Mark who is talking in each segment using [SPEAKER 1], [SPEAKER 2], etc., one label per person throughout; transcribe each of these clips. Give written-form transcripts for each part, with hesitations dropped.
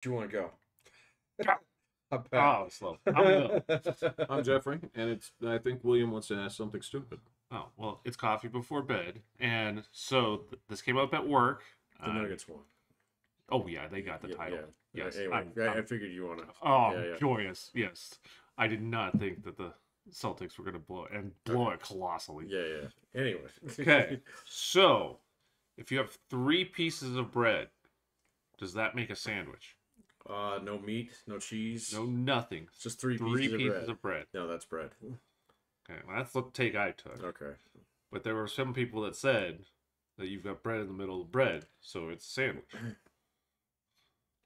[SPEAKER 1] Do you want to go? I'm
[SPEAKER 2] Oh, slow. I'm Will.
[SPEAKER 3] I'm Jeffrey, and I think William wants to ask something stupid.
[SPEAKER 2] Oh, well, it's coffee before bed. And so this came up at work.
[SPEAKER 1] The Nuggets won.
[SPEAKER 2] Oh, yeah, they got the title.
[SPEAKER 1] Yeah.
[SPEAKER 2] Yes.
[SPEAKER 1] Anyway, I figured you want to.
[SPEAKER 2] Oh, yeah. Joyous. Yes. I did not think that the Celtics were going to blow it colossally.
[SPEAKER 1] Yeah. Anyway.
[SPEAKER 2] Okay. So, if you have 3 pieces of bread, does that make a sandwich?
[SPEAKER 1] No meat, no cheese.
[SPEAKER 2] No, nothing.
[SPEAKER 1] It's just three
[SPEAKER 2] pieces of bread.
[SPEAKER 1] No, that's bread.
[SPEAKER 2] Okay, well, that's the take I took.
[SPEAKER 1] Okay.
[SPEAKER 2] But there were some people that said that you've got bread in the middle of bread, so it's a sandwich.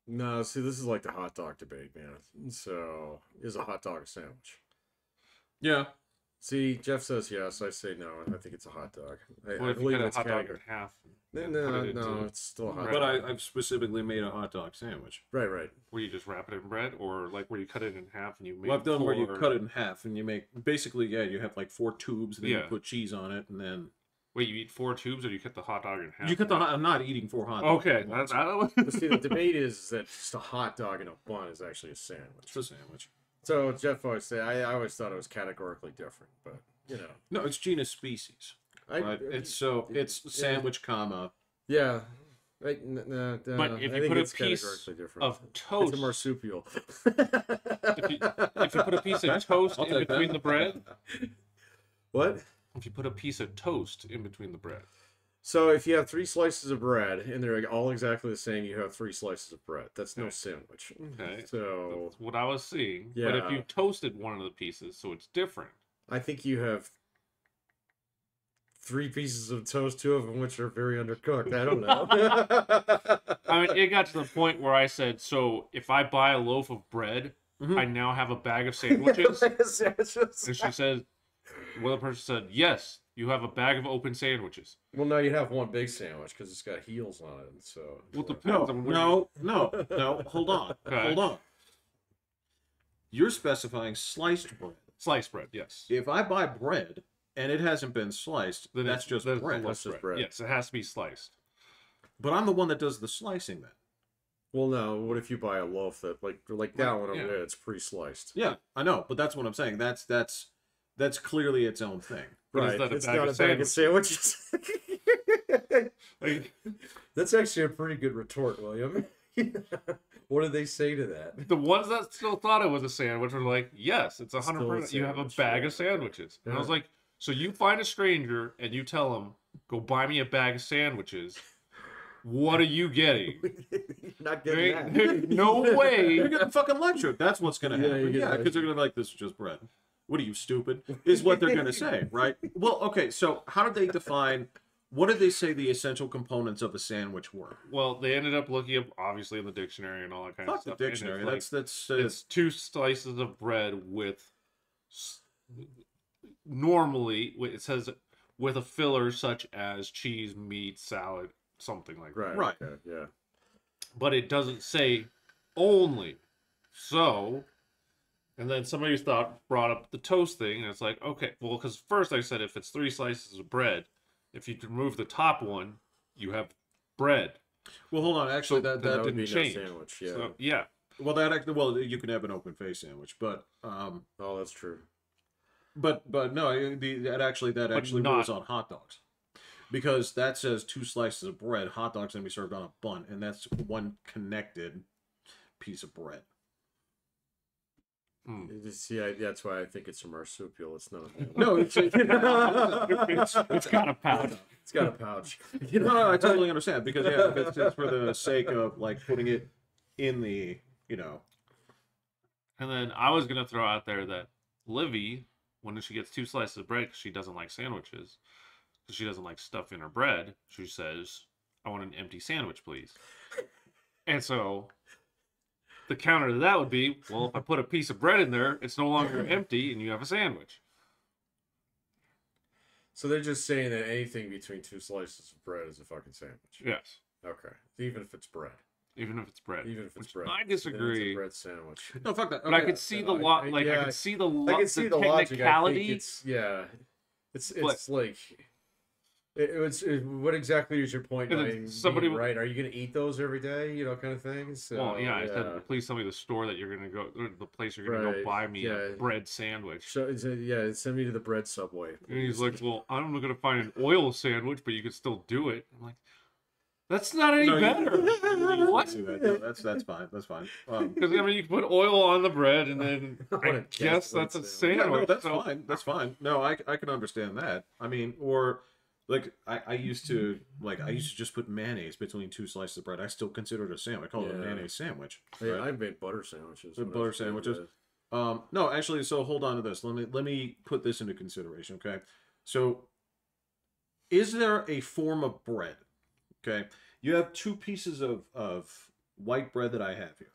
[SPEAKER 1] No, see, this is like the hot dog debate, man. So, is a hot dog a sandwich?
[SPEAKER 3] Yeah.
[SPEAKER 1] See, Jeff says yes. I say no. I think it's a hot dog.
[SPEAKER 2] Well, if you cut a hot dog in half.
[SPEAKER 1] No, it's still a hot
[SPEAKER 3] But
[SPEAKER 1] dog.
[SPEAKER 3] I've specifically made a hot dog sandwich.
[SPEAKER 1] Right.
[SPEAKER 2] Where you just wrap it in bread, or like where you cut it in half and you make
[SPEAKER 3] Well, I've done where you cut it in half and you make basically you have like 4 tubes and then you put cheese on it and then.
[SPEAKER 2] Wait, you eat 4 tubes, or you cut the hot dog in half?
[SPEAKER 3] You cut the. I'm not eating 4 hot dogs.
[SPEAKER 2] Okay,
[SPEAKER 1] But see, the debate is that just a hot dog and a bun is actually a sandwich.
[SPEAKER 3] It's a sandwich.
[SPEAKER 1] So Jeff always say I always thought it was categorically different, but you know.
[SPEAKER 3] No, it's genus species. It's sandwich, comma.
[SPEAKER 1] Yeah.
[SPEAKER 2] But if you put a piece of toast,
[SPEAKER 1] it's a marsupial.
[SPEAKER 2] if you put a piece of toast in between the bread,
[SPEAKER 1] what?
[SPEAKER 2] If you put a piece of toast in between the bread.
[SPEAKER 1] So if you have 3 slices of bread and they're all exactly the same, you have 3 slices of bread. That's no sandwich.
[SPEAKER 2] Okay.
[SPEAKER 1] So
[SPEAKER 2] that's what I was seeing.
[SPEAKER 1] Yeah.
[SPEAKER 2] But if you toasted one of the pieces, so it's different.
[SPEAKER 1] I think you have 3 pieces of toast, 2 of them which are very undercooked. I don't know.
[SPEAKER 2] I mean, it got to the point where I said, so if I buy a loaf of bread, I now have a bag of sandwiches. And she said, well, the person said, yes, you have a bag of open sandwiches.
[SPEAKER 1] Well, no, you have one big sandwich because it's got heels on it. So
[SPEAKER 2] well, depends on
[SPEAKER 3] no. Hold on.
[SPEAKER 2] Okay.
[SPEAKER 3] Hold on. You're specifying sliced bread.
[SPEAKER 2] Sliced bread, yes.
[SPEAKER 3] If I buy bread and it hasn't been sliced, then that's just bread.
[SPEAKER 1] That's just bread.
[SPEAKER 2] Yes, it has to be sliced.
[SPEAKER 3] But I'm the one that does the slicing then.
[SPEAKER 1] Well, no. What if you buy a loaf that like that one over there? It's pre-sliced.
[SPEAKER 3] Yeah, I know, but that's what I'm saying. That's clearly its own thing.
[SPEAKER 1] Right. It's not a bag of sandwiches. That's actually a pretty good retort, William. What did they say to that?
[SPEAKER 2] The ones that still thought it was a sandwich were like, yes, it's 100%. You have a bag of sandwiches. And I was like, so you find a stranger and you tell them, go buy me a bag of sandwiches. What are you getting?
[SPEAKER 1] You're not getting that.
[SPEAKER 2] No way.
[SPEAKER 3] You're getting fucking lectured. That's what's going to happen. Yeah, because they're going to be like, this is just bread. What are you, stupid? Is what they're going to say, right? Well, okay, so how did they define, what did they say the essential components of a sandwich were?
[SPEAKER 2] Well, they ended up looking up, obviously, in the dictionary and all that kind of stuff.
[SPEAKER 3] Fuck the dictionary.
[SPEAKER 2] It's 2 slices of bread with, normally, it says, with a filler such as cheese, meat, salad, something like that.
[SPEAKER 3] Right.
[SPEAKER 1] Okay, yeah.
[SPEAKER 2] But it doesn't say only. So... And then somebody brought up the toast thing, and it's like, okay, well, because first I said if it's 3 slices of bread, if you remove the top one, you have bread.
[SPEAKER 3] Well, hold on. Actually, that
[SPEAKER 2] didn't change.
[SPEAKER 1] No sandwich, yeah.
[SPEAKER 2] So, yeah.
[SPEAKER 3] Well, you can have an open face sandwich, but
[SPEAKER 1] oh, that's true.
[SPEAKER 3] But no, that actually rules on hot dogs, because that says 2 slices of bread. Hot dogs gonna be served on a bun, and that's one connected piece of bread.
[SPEAKER 1] See, that's why I think it's a marsupial. It's not.
[SPEAKER 3] No,
[SPEAKER 2] it's got a pouch.
[SPEAKER 1] It's got a pouch.
[SPEAKER 3] No, I totally understand, because it's for the sake of like putting it in the,
[SPEAKER 2] And then I was gonna throw out there that Livy, when she gets 2 slices of bread, because she doesn't like sandwiches, because she doesn't like stuff in her bread, she says, "I want an empty sandwich, please." And so. The counter to that would be, well, if I put a piece of bread in there, it's no longer empty, and you have a sandwich.
[SPEAKER 1] So they're just saying that anything between 2 slices of bread is a fucking sandwich.
[SPEAKER 2] Yes.
[SPEAKER 1] Okay. Even if it's bread.
[SPEAKER 2] Even if it's bread.
[SPEAKER 1] Even if it's bread.
[SPEAKER 2] I disagree.
[SPEAKER 1] It's a bread sandwich.
[SPEAKER 3] No, fuck that. Okay.
[SPEAKER 2] But I could see the lot. Like I could see the
[SPEAKER 1] I can see the logic.
[SPEAKER 2] technicality.
[SPEAKER 1] It's like What exactly is your point
[SPEAKER 2] And
[SPEAKER 1] by
[SPEAKER 2] then somebody
[SPEAKER 1] being right? Are you going to eat those every day? You know, kind of thing. So,
[SPEAKER 2] Well, yeah, I
[SPEAKER 1] yeah,
[SPEAKER 2] said, please tell me the store that you're gonna go, or the place you're gonna go
[SPEAKER 1] right,
[SPEAKER 2] buy me a
[SPEAKER 1] yeah.
[SPEAKER 2] bread sandwich.
[SPEAKER 1] So, yeah, send me to the bread subway,
[SPEAKER 2] And he's
[SPEAKER 1] please.
[SPEAKER 2] like, well, I'm not gonna find an oil sandwich, but you could still do it. I'm like, that's not any
[SPEAKER 3] No,
[SPEAKER 2] better. What?
[SPEAKER 3] No, that's fine. That's fine.
[SPEAKER 2] Because I mean, you can put oil on the bread, and then
[SPEAKER 1] On
[SPEAKER 2] I
[SPEAKER 1] a
[SPEAKER 2] guess
[SPEAKER 1] bread
[SPEAKER 2] that's a
[SPEAKER 1] sandwich.
[SPEAKER 3] yeah,
[SPEAKER 2] sandwich.
[SPEAKER 3] no, that's
[SPEAKER 2] so...
[SPEAKER 3] fine. That's fine. No, I can understand that. I mean, or like I used to just put mayonnaise between two slices of bread. I still consider it a sandwich. I call it a
[SPEAKER 1] Yeah.
[SPEAKER 3] mayonnaise sandwich.
[SPEAKER 1] Hey,
[SPEAKER 3] Right?
[SPEAKER 1] I've made butter sandwiches.
[SPEAKER 3] Butter
[SPEAKER 1] when I was a
[SPEAKER 3] sandwiches.
[SPEAKER 1] kid.
[SPEAKER 3] No, actually, so hold on to this. Let me put this into consideration. Okay, so is there a form of bread? Okay, you have two pieces of white bread that I have here.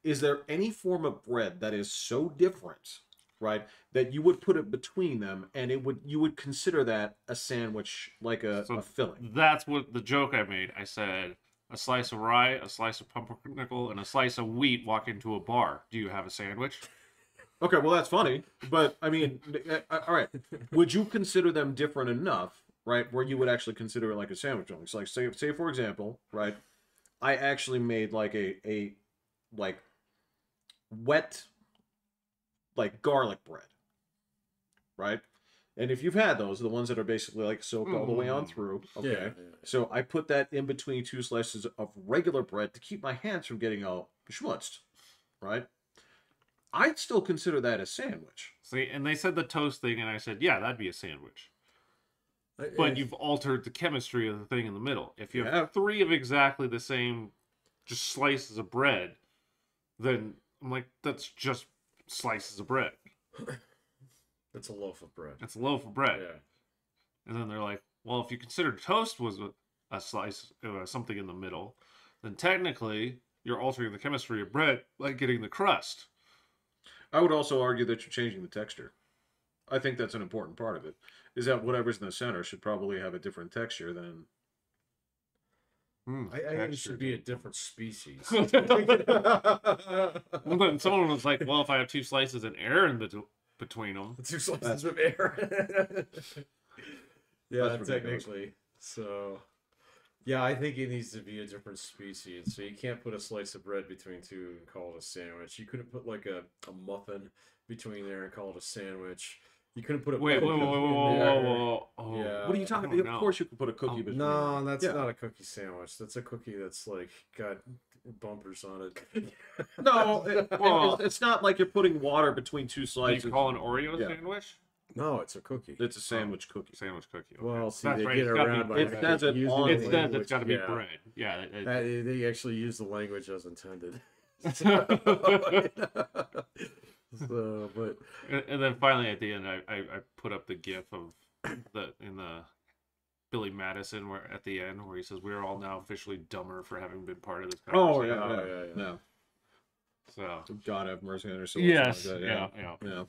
[SPEAKER 3] Is there any form of bread that is so different, right, that you would put it between them and you would consider that a sandwich, like a filling?
[SPEAKER 2] That's what the joke I made. I said a slice of rye, a slice of pumpernickel, and a slice of wheat walk into a bar. Do you have a sandwich?
[SPEAKER 3] Okay, well that's funny, but I mean, all right. Would you consider them different enough, right, where you would actually consider it like a sandwich? It's like say for example, right, I actually made like a like wet like garlic bread, right? And if you've had those, the ones that are basically like soaked all the way on through, okay.
[SPEAKER 1] Yeah.
[SPEAKER 3] So I put that in between two slices of regular bread to keep my hands from getting all schmutzed, right? I'd still consider that a sandwich.
[SPEAKER 2] See, and they said the toast thing, and I said, yeah, that'd be a sandwich. But
[SPEAKER 1] But
[SPEAKER 2] you've altered the chemistry of the thing in the middle. If you
[SPEAKER 3] Yeah.
[SPEAKER 2] have three of exactly the same, just slices of bread, then I'm like, that's just slices of bread.
[SPEAKER 1] it's a loaf of bread.
[SPEAKER 2] It's a loaf of bread.
[SPEAKER 1] Yeah.
[SPEAKER 2] And then they're like, well, if you consider toast was a slice, something in the middle, then technically you're altering the chemistry of bread by getting the crust.
[SPEAKER 3] I would also argue that you're changing the texture. I think that's an important part of it. Is that whatever's in the center should probably have a different texture than.
[SPEAKER 1] I think it should be a different species.
[SPEAKER 2] Well, then someone was like, well, if I have two slices and air in between them.
[SPEAKER 1] Two slices of air. Yeah,
[SPEAKER 3] That's ridiculous.
[SPEAKER 1] technically. So, yeah, I think it needs to be a different species. So you can't put a slice of bread between two and call it a sandwich. You couldn't put like a muffin between there and call it a sandwich. You couldn't put a
[SPEAKER 2] Wait,
[SPEAKER 1] cookie in there.
[SPEAKER 2] whoa.
[SPEAKER 1] Yeah.
[SPEAKER 3] What are you talking about? Of course you could put a cookie between.
[SPEAKER 1] No, that's
[SPEAKER 3] Yeah.
[SPEAKER 1] not a cookie sandwich. That's a cookie that's like got bumpers on it.
[SPEAKER 3] No,
[SPEAKER 2] Well-
[SPEAKER 3] it's not like you're putting water between two
[SPEAKER 2] Do
[SPEAKER 3] slices.
[SPEAKER 2] you call an Oreo
[SPEAKER 3] Yeah.
[SPEAKER 2] sandwich?
[SPEAKER 1] No, it's a cookie.
[SPEAKER 3] It's a sandwich cookie.
[SPEAKER 2] Sandwich cookie. Okay.
[SPEAKER 1] Well, see,
[SPEAKER 2] That's
[SPEAKER 1] they
[SPEAKER 2] right,
[SPEAKER 1] get
[SPEAKER 2] it's gotta
[SPEAKER 1] around
[SPEAKER 2] be
[SPEAKER 1] by
[SPEAKER 3] It
[SPEAKER 2] bread.
[SPEAKER 3] says it
[SPEAKER 1] using
[SPEAKER 3] on
[SPEAKER 1] the
[SPEAKER 2] It says it's got to be
[SPEAKER 1] language,
[SPEAKER 2] bread. Yeah.
[SPEAKER 1] They actually use the language as intended. So, but
[SPEAKER 2] And then finally at the end, I put up the GIF of the Billy Madison where at the end where he says we're all now officially dumber for having been part of this
[SPEAKER 3] Oh
[SPEAKER 2] conversation.
[SPEAKER 3] yeah.
[SPEAKER 1] yeah.
[SPEAKER 3] No.
[SPEAKER 2] So
[SPEAKER 3] God have mercy on her soul.
[SPEAKER 2] yes,
[SPEAKER 3] Something like that,
[SPEAKER 2] yeah.
[SPEAKER 3] yeah.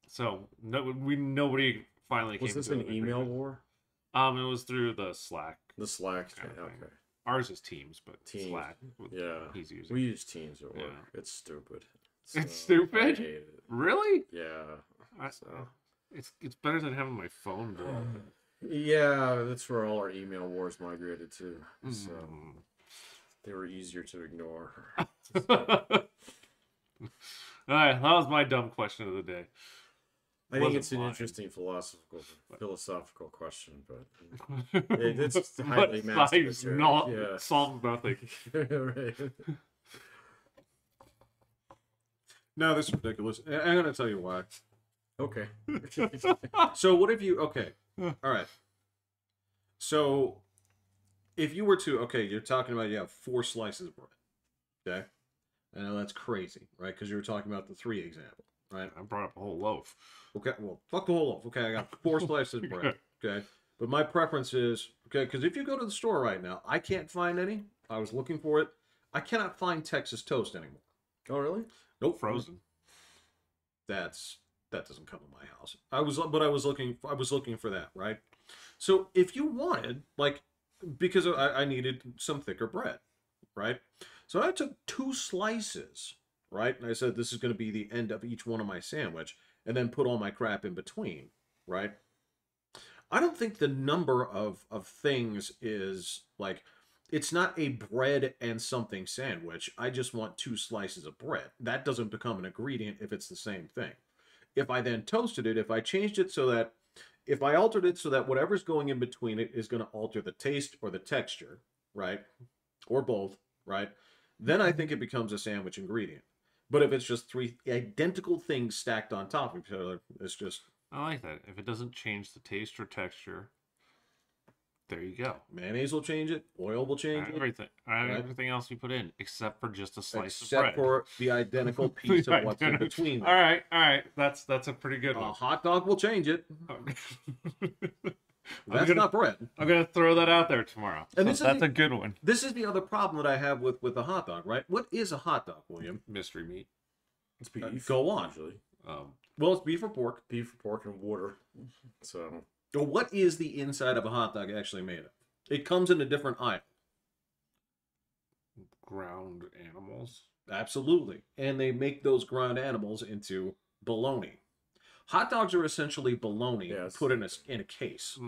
[SPEAKER 2] So nobody finally came
[SPEAKER 1] was this
[SPEAKER 2] to
[SPEAKER 1] an email war?
[SPEAKER 2] It was through the Slack.
[SPEAKER 1] The Slack.
[SPEAKER 2] Kind of thing.
[SPEAKER 1] Okay.
[SPEAKER 2] Ours is Teams, but
[SPEAKER 1] Teams.
[SPEAKER 2] Slack.
[SPEAKER 1] Yeah.
[SPEAKER 2] He's using.
[SPEAKER 1] We use Teams at work.
[SPEAKER 2] Yeah.
[SPEAKER 1] It's stupid.
[SPEAKER 2] It's
[SPEAKER 1] So,
[SPEAKER 2] stupid?
[SPEAKER 1] I hate it.
[SPEAKER 2] Really?
[SPEAKER 1] Yeah. So.
[SPEAKER 2] It's better than having my phone blow up.
[SPEAKER 1] Yeah, that's where all our email wars migrated to. So
[SPEAKER 2] Mm.
[SPEAKER 1] they were easier to ignore.
[SPEAKER 2] All right, that was my dumb question of the day.
[SPEAKER 1] I think
[SPEAKER 2] Wasn't
[SPEAKER 1] it's an
[SPEAKER 2] mine.
[SPEAKER 1] interesting philosophical question, but it's
[SPEAKER 2] But
[SPEAKER 1] highly
[SPEAKER 2] size
[SPEAKER 1] masturbatory.
[SPEAKER 2] not
[SPEAKER 1] Yeah.
[SPEAKER 2] solve nothing.
[SPEAKER 1] Right.
[SPEAKER 3] No, this is ridiculous. I'm gonna tell you why.
[SPEAKER 1] Okay.
[SPEAKER 3] So what if you okay. All right. So if you were to you're talking about you have 4 slices of bread. Okay? I know that's crazy, right? Because you were talking about the 3 example, right?
[SPEAKER 2] I brought up a whole loaf.
[SPEAKER 3] Okay, well, fuck the whole loaf. Okay, I got 4 slices of bread. Okay, but my preference is because if you go to the store right now, I can't find any. I was looking for it. I cannot find Texas toast anymore.
[SPEAKER 1] Oh, really?
[SPEAKER 3] Nope,
[SPEAKER 2] Frozen.
[SPEAKER 3] that doesn't come in my house. I was looking for that, right? So if you wanted because I needed some thicker bread, right? So I took 2 slices, right? And I said this is going to be the end of each one of my sandwich, and then put all my crap in between, right? I don't think the number of things is like, it's not a bread and something sandwich. I just want 2 slices of bread. That doesn't become an ingredient if it's the same thing. If I then toasted it, if I changed it so that, if I altered it so that whatever's going in between it is going to alter the taste or the texture, right? Or both, right? Then I think it becomes a sandwich ingredient. But if it's just 3 identical things stacked on top of each other, it's just...
[SPEAKER 2] I like that. If it doesn't change the taste or texture, there you go.
[SPEAKER 3] Mayonnaise will change it. Oil will change it.
[SPEAKER 2] Everything else you put in, except for just a slice of bread.
[SPEAKER 3] Except for the identical piece of what's in between them.
[SPEAKER 2] All right. That's a pretty good one.
[SPEAKER 3] A hot dog will change it. That's not bread.
[SPEAKER 2] I'm gonna throw that out there tomorrow. And that's a good one.
[SPEAKER 3] This is the other problem that I have with a hot dog, right? What is a hot dog, William?
[SPEAKER 2] Mystery meat.
[SPEAKER 1] It's beef.
[SPEAKER 3] Go on.
[SPEAKER 1] Usually.
[SPEAKER 3] Well, it's beef or pork.
[SPEAKER 1] Beef, pork, and water. So.
[SPEAKER 3] Well, what is the inside of a hot dog actually made of? It comes in a different aisle.
[SPEAKER 2] Ground animals.
[SPEAKER 3] Absolutely. And they make those ground animals into bologna. Hot dogs are essentially bologna put in a case.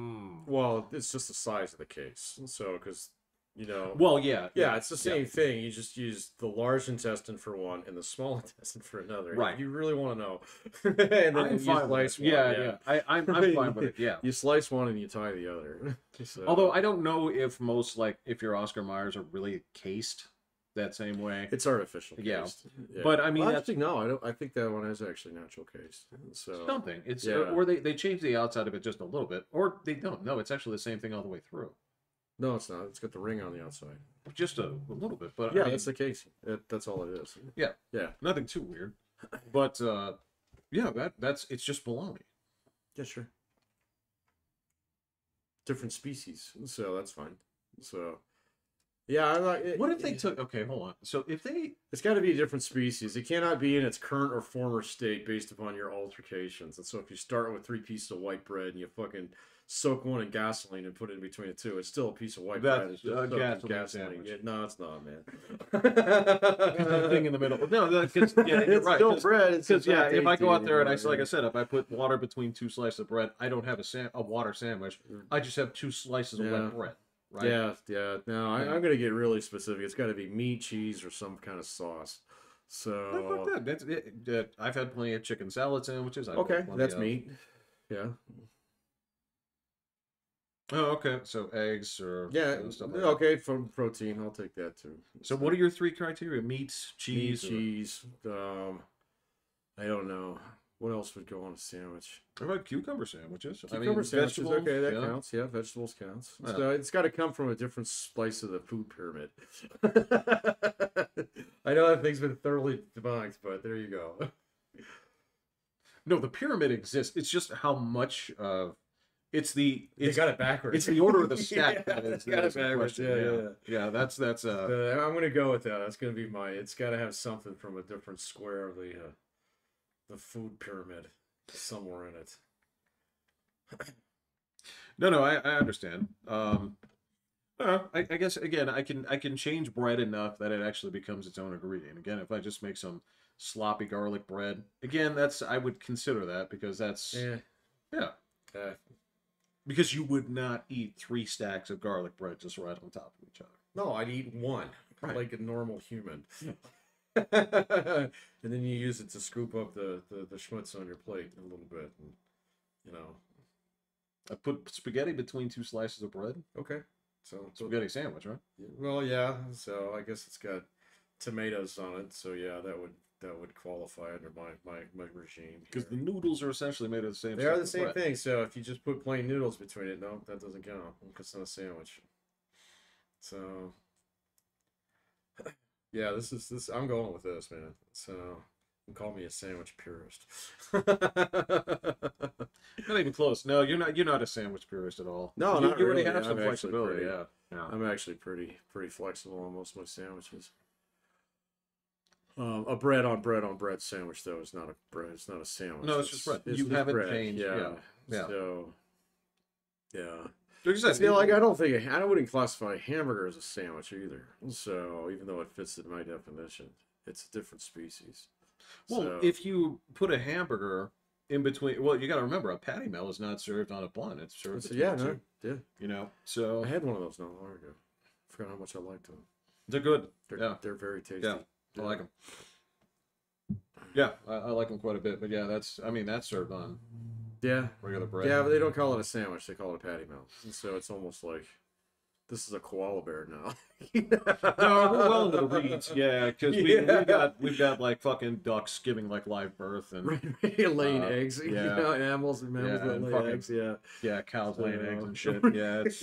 [SPEAKER 1] Well, it's just the size of the case. So, because, you know...
[SPEAKER 3] Well, yeah.
[SPEAKER 1] Yeah, it's the same thing. You just use the large intestine for one and the small intestine for another.
[SPEAKER 3] Right.
[SPEAKER 1] You really want to know. And then
[SPEAKER 3] I'm fine with it. Yeah. I'm fine with it, yeah.
[SPEAKER 1] You slice one and you tie the other. So.
[SPEAKER 3] Although I don't know if most, like, if your Oscar Mayers are really cased that same way.
[SPEAKER 1] It's artificial cased.
[SPEAKER 3] Yeah. But I mean,
[SPEAKER 1] well, actually, no, I think that one is actually natural cased. So
[SPEAKER 3] something. It's or they change the outside of it just a little bit, or they don't. No, it's actually the same thing all the way through.
[SPEAKER 1] No, it's not. It's got the ring on the outside.
[SPEAKER 3] Just a little bit, but
[SPEAKER 1] yeah, I mean, that's the casing. That's all it is.
[SPEAKER 3] Yeah. Nothing too weird. But that's it's just bologna.
[SPEAKER 1] Yeah, sure. Different species, so that's fine. So. Yeah, I like it.
[SPEAKER 3] What if they took... Okay, hold on. So if they...
[SPEAKER 1] It's got to be a different species. It cannot be in its current or former state based upon your altercations. And so if you start with 3 pieces of white bread and you fucking soak one in gasoline and put it in between the two, it's still a piece of white bread. It's just gasoline. Yeah, no, it's not, man.
[SPEAKER 3] The thing in the middle. No, because
[SPEAKER 1] you're right. Still bread.
[SPEAKER 3] Because if I go out there and like I said, if I put water between 2 slices of bread, I don't have a water sandwich. I just have 2 slices of wet bread. Right?
[SPEAKER 1] Yeah. No, I'm gonna get really specific. It's got to be meat, cheese, or some kind of sauce. So
[SPEAKER 3] that's it. I've had plenty of chicken salad sandwiches.
[SPEAKER 1] That's meat. Yeah.
[SPEAKER 3] Oh, okay. So eggs or stuff like
[SPEAKER 1] okay, from protein, I'll take that too.
[SPEAKER 3] So what are your 3 criteria? Meats, cheese,
[SPEAKER 1] cheese. I don't know. What else would go on a sandwich?
[SPEAKER 3] What about cucumber sandwiches?
[SPEAKER 1] Cucumber sandwiches, okay, that counts. Yeah, vegetables counts. Yeah. So it's got to come from a different slice of the food pyramid. I know that thing's been thoroughly debunked, but there you go.
[SPEAKER 3] No, the pyramid exists. It's just how much they
[SPEAKER 1] got it backwards.
[SPEAKER 3] It's the order of the stack.
[SPEAKER 1] Got it backwards.
[SPEAKER 3] Yeah. That's.
[SPEAKER 1] I'm gonna go with that. That's gonna be my. It's got to have something from a different square of the food pyramid somewhere in it.
[SPEAKER 3] No, I understand. I guess again, I can change bread enough that it actually becomes its own ingredient. Again, if I just make some sloppy garlic bread, again, I would consider that because that's because you would not eat 3 stacks of garlic bread just right on top of each other.
[SPEAKER 1] No, I'd eat one, like a normal human.
[SPEAKER 3] Yeah.
[SPEAKER 1] And then you use it to scoop up the schmutz on your plate a little bit, and
[SPEAKER 3] I put spaghetti between 2 slices of bread.
[SPEAKER 1] Okay, so
[SPEAKER 3] spaghetti sandwich, right?
[SPEAKER 1] Well, yeah. So I guess it's got tomatoes on it. So yeah, that would qualify under my regime.
[SPEAKER 3] Because the noodles are essentially made of the same.
[SPEAKER 1] They are the same thing. So if you just put plain noodles between it, no, that doesn't count because it's not a sandwich. So. Yeah, this. I'm going with this, man. So, call me a sandwich purist.
[SPEAKER 3] Not even close. No, you're not. You're not a sandwich purist at all.
[SPEAKER 1] No,
[SPEAKER 3] you
[SPEAKER 1] not really.
[SPEAKER 3] Have some flexibility.
[SPEAKER 1] I'm actually pretty flexible on most of my sandwiches. A bread on bread sandwich though is not a bread. It's not a sandwich.
[SPEAKER 3] No, it's just bread. You haven't bread. Changed. Yeah.
[SPEAKER 1] So, yeah. I wouldn't classify a hamburger as a sandwich either. So even though it fits in my definition, it's a different species.
[SPEAKER 3] Well, if you put a hamburger in between. Well, you got to remember, a patty melt is not served on a bun. It's served between
[SPEAKER 1] Yeah,
[SPEAKER 3] two.
[SPEAKER 1] no, yeah.
[SPEAKER 3] You know, so
[SPEAKER 1] I had one of those not long ago. Forgot how much I liked them.
[SPEAKER 3] they're good.
[SPEAKER 1] They're very tasty.
[SPEAKER 3] Yeah, I like them. Yeah, I like them quite a bit. But yeah, that's served on regular bread.
[SPEAKER 1] Yeah, but they don't call it a sandwich. They call it a patty melt. And so it's almost like this is a koala bear now.
[SPEAKER 3] No, we're well into the weeds. Yeah, because we've got like fucking ducks giving like live birth and
[SPEAKER 1] laying eggs.
[SPEAKER 3] Yeah,
[SPEAKER 1] You know, animals that lay
[SPEAKER 3] fucking,
[SPEAKER 1] eggs. Yeah,
[SPEAKER 3] yeah, cows laying eggs and shit. Yeah, it's,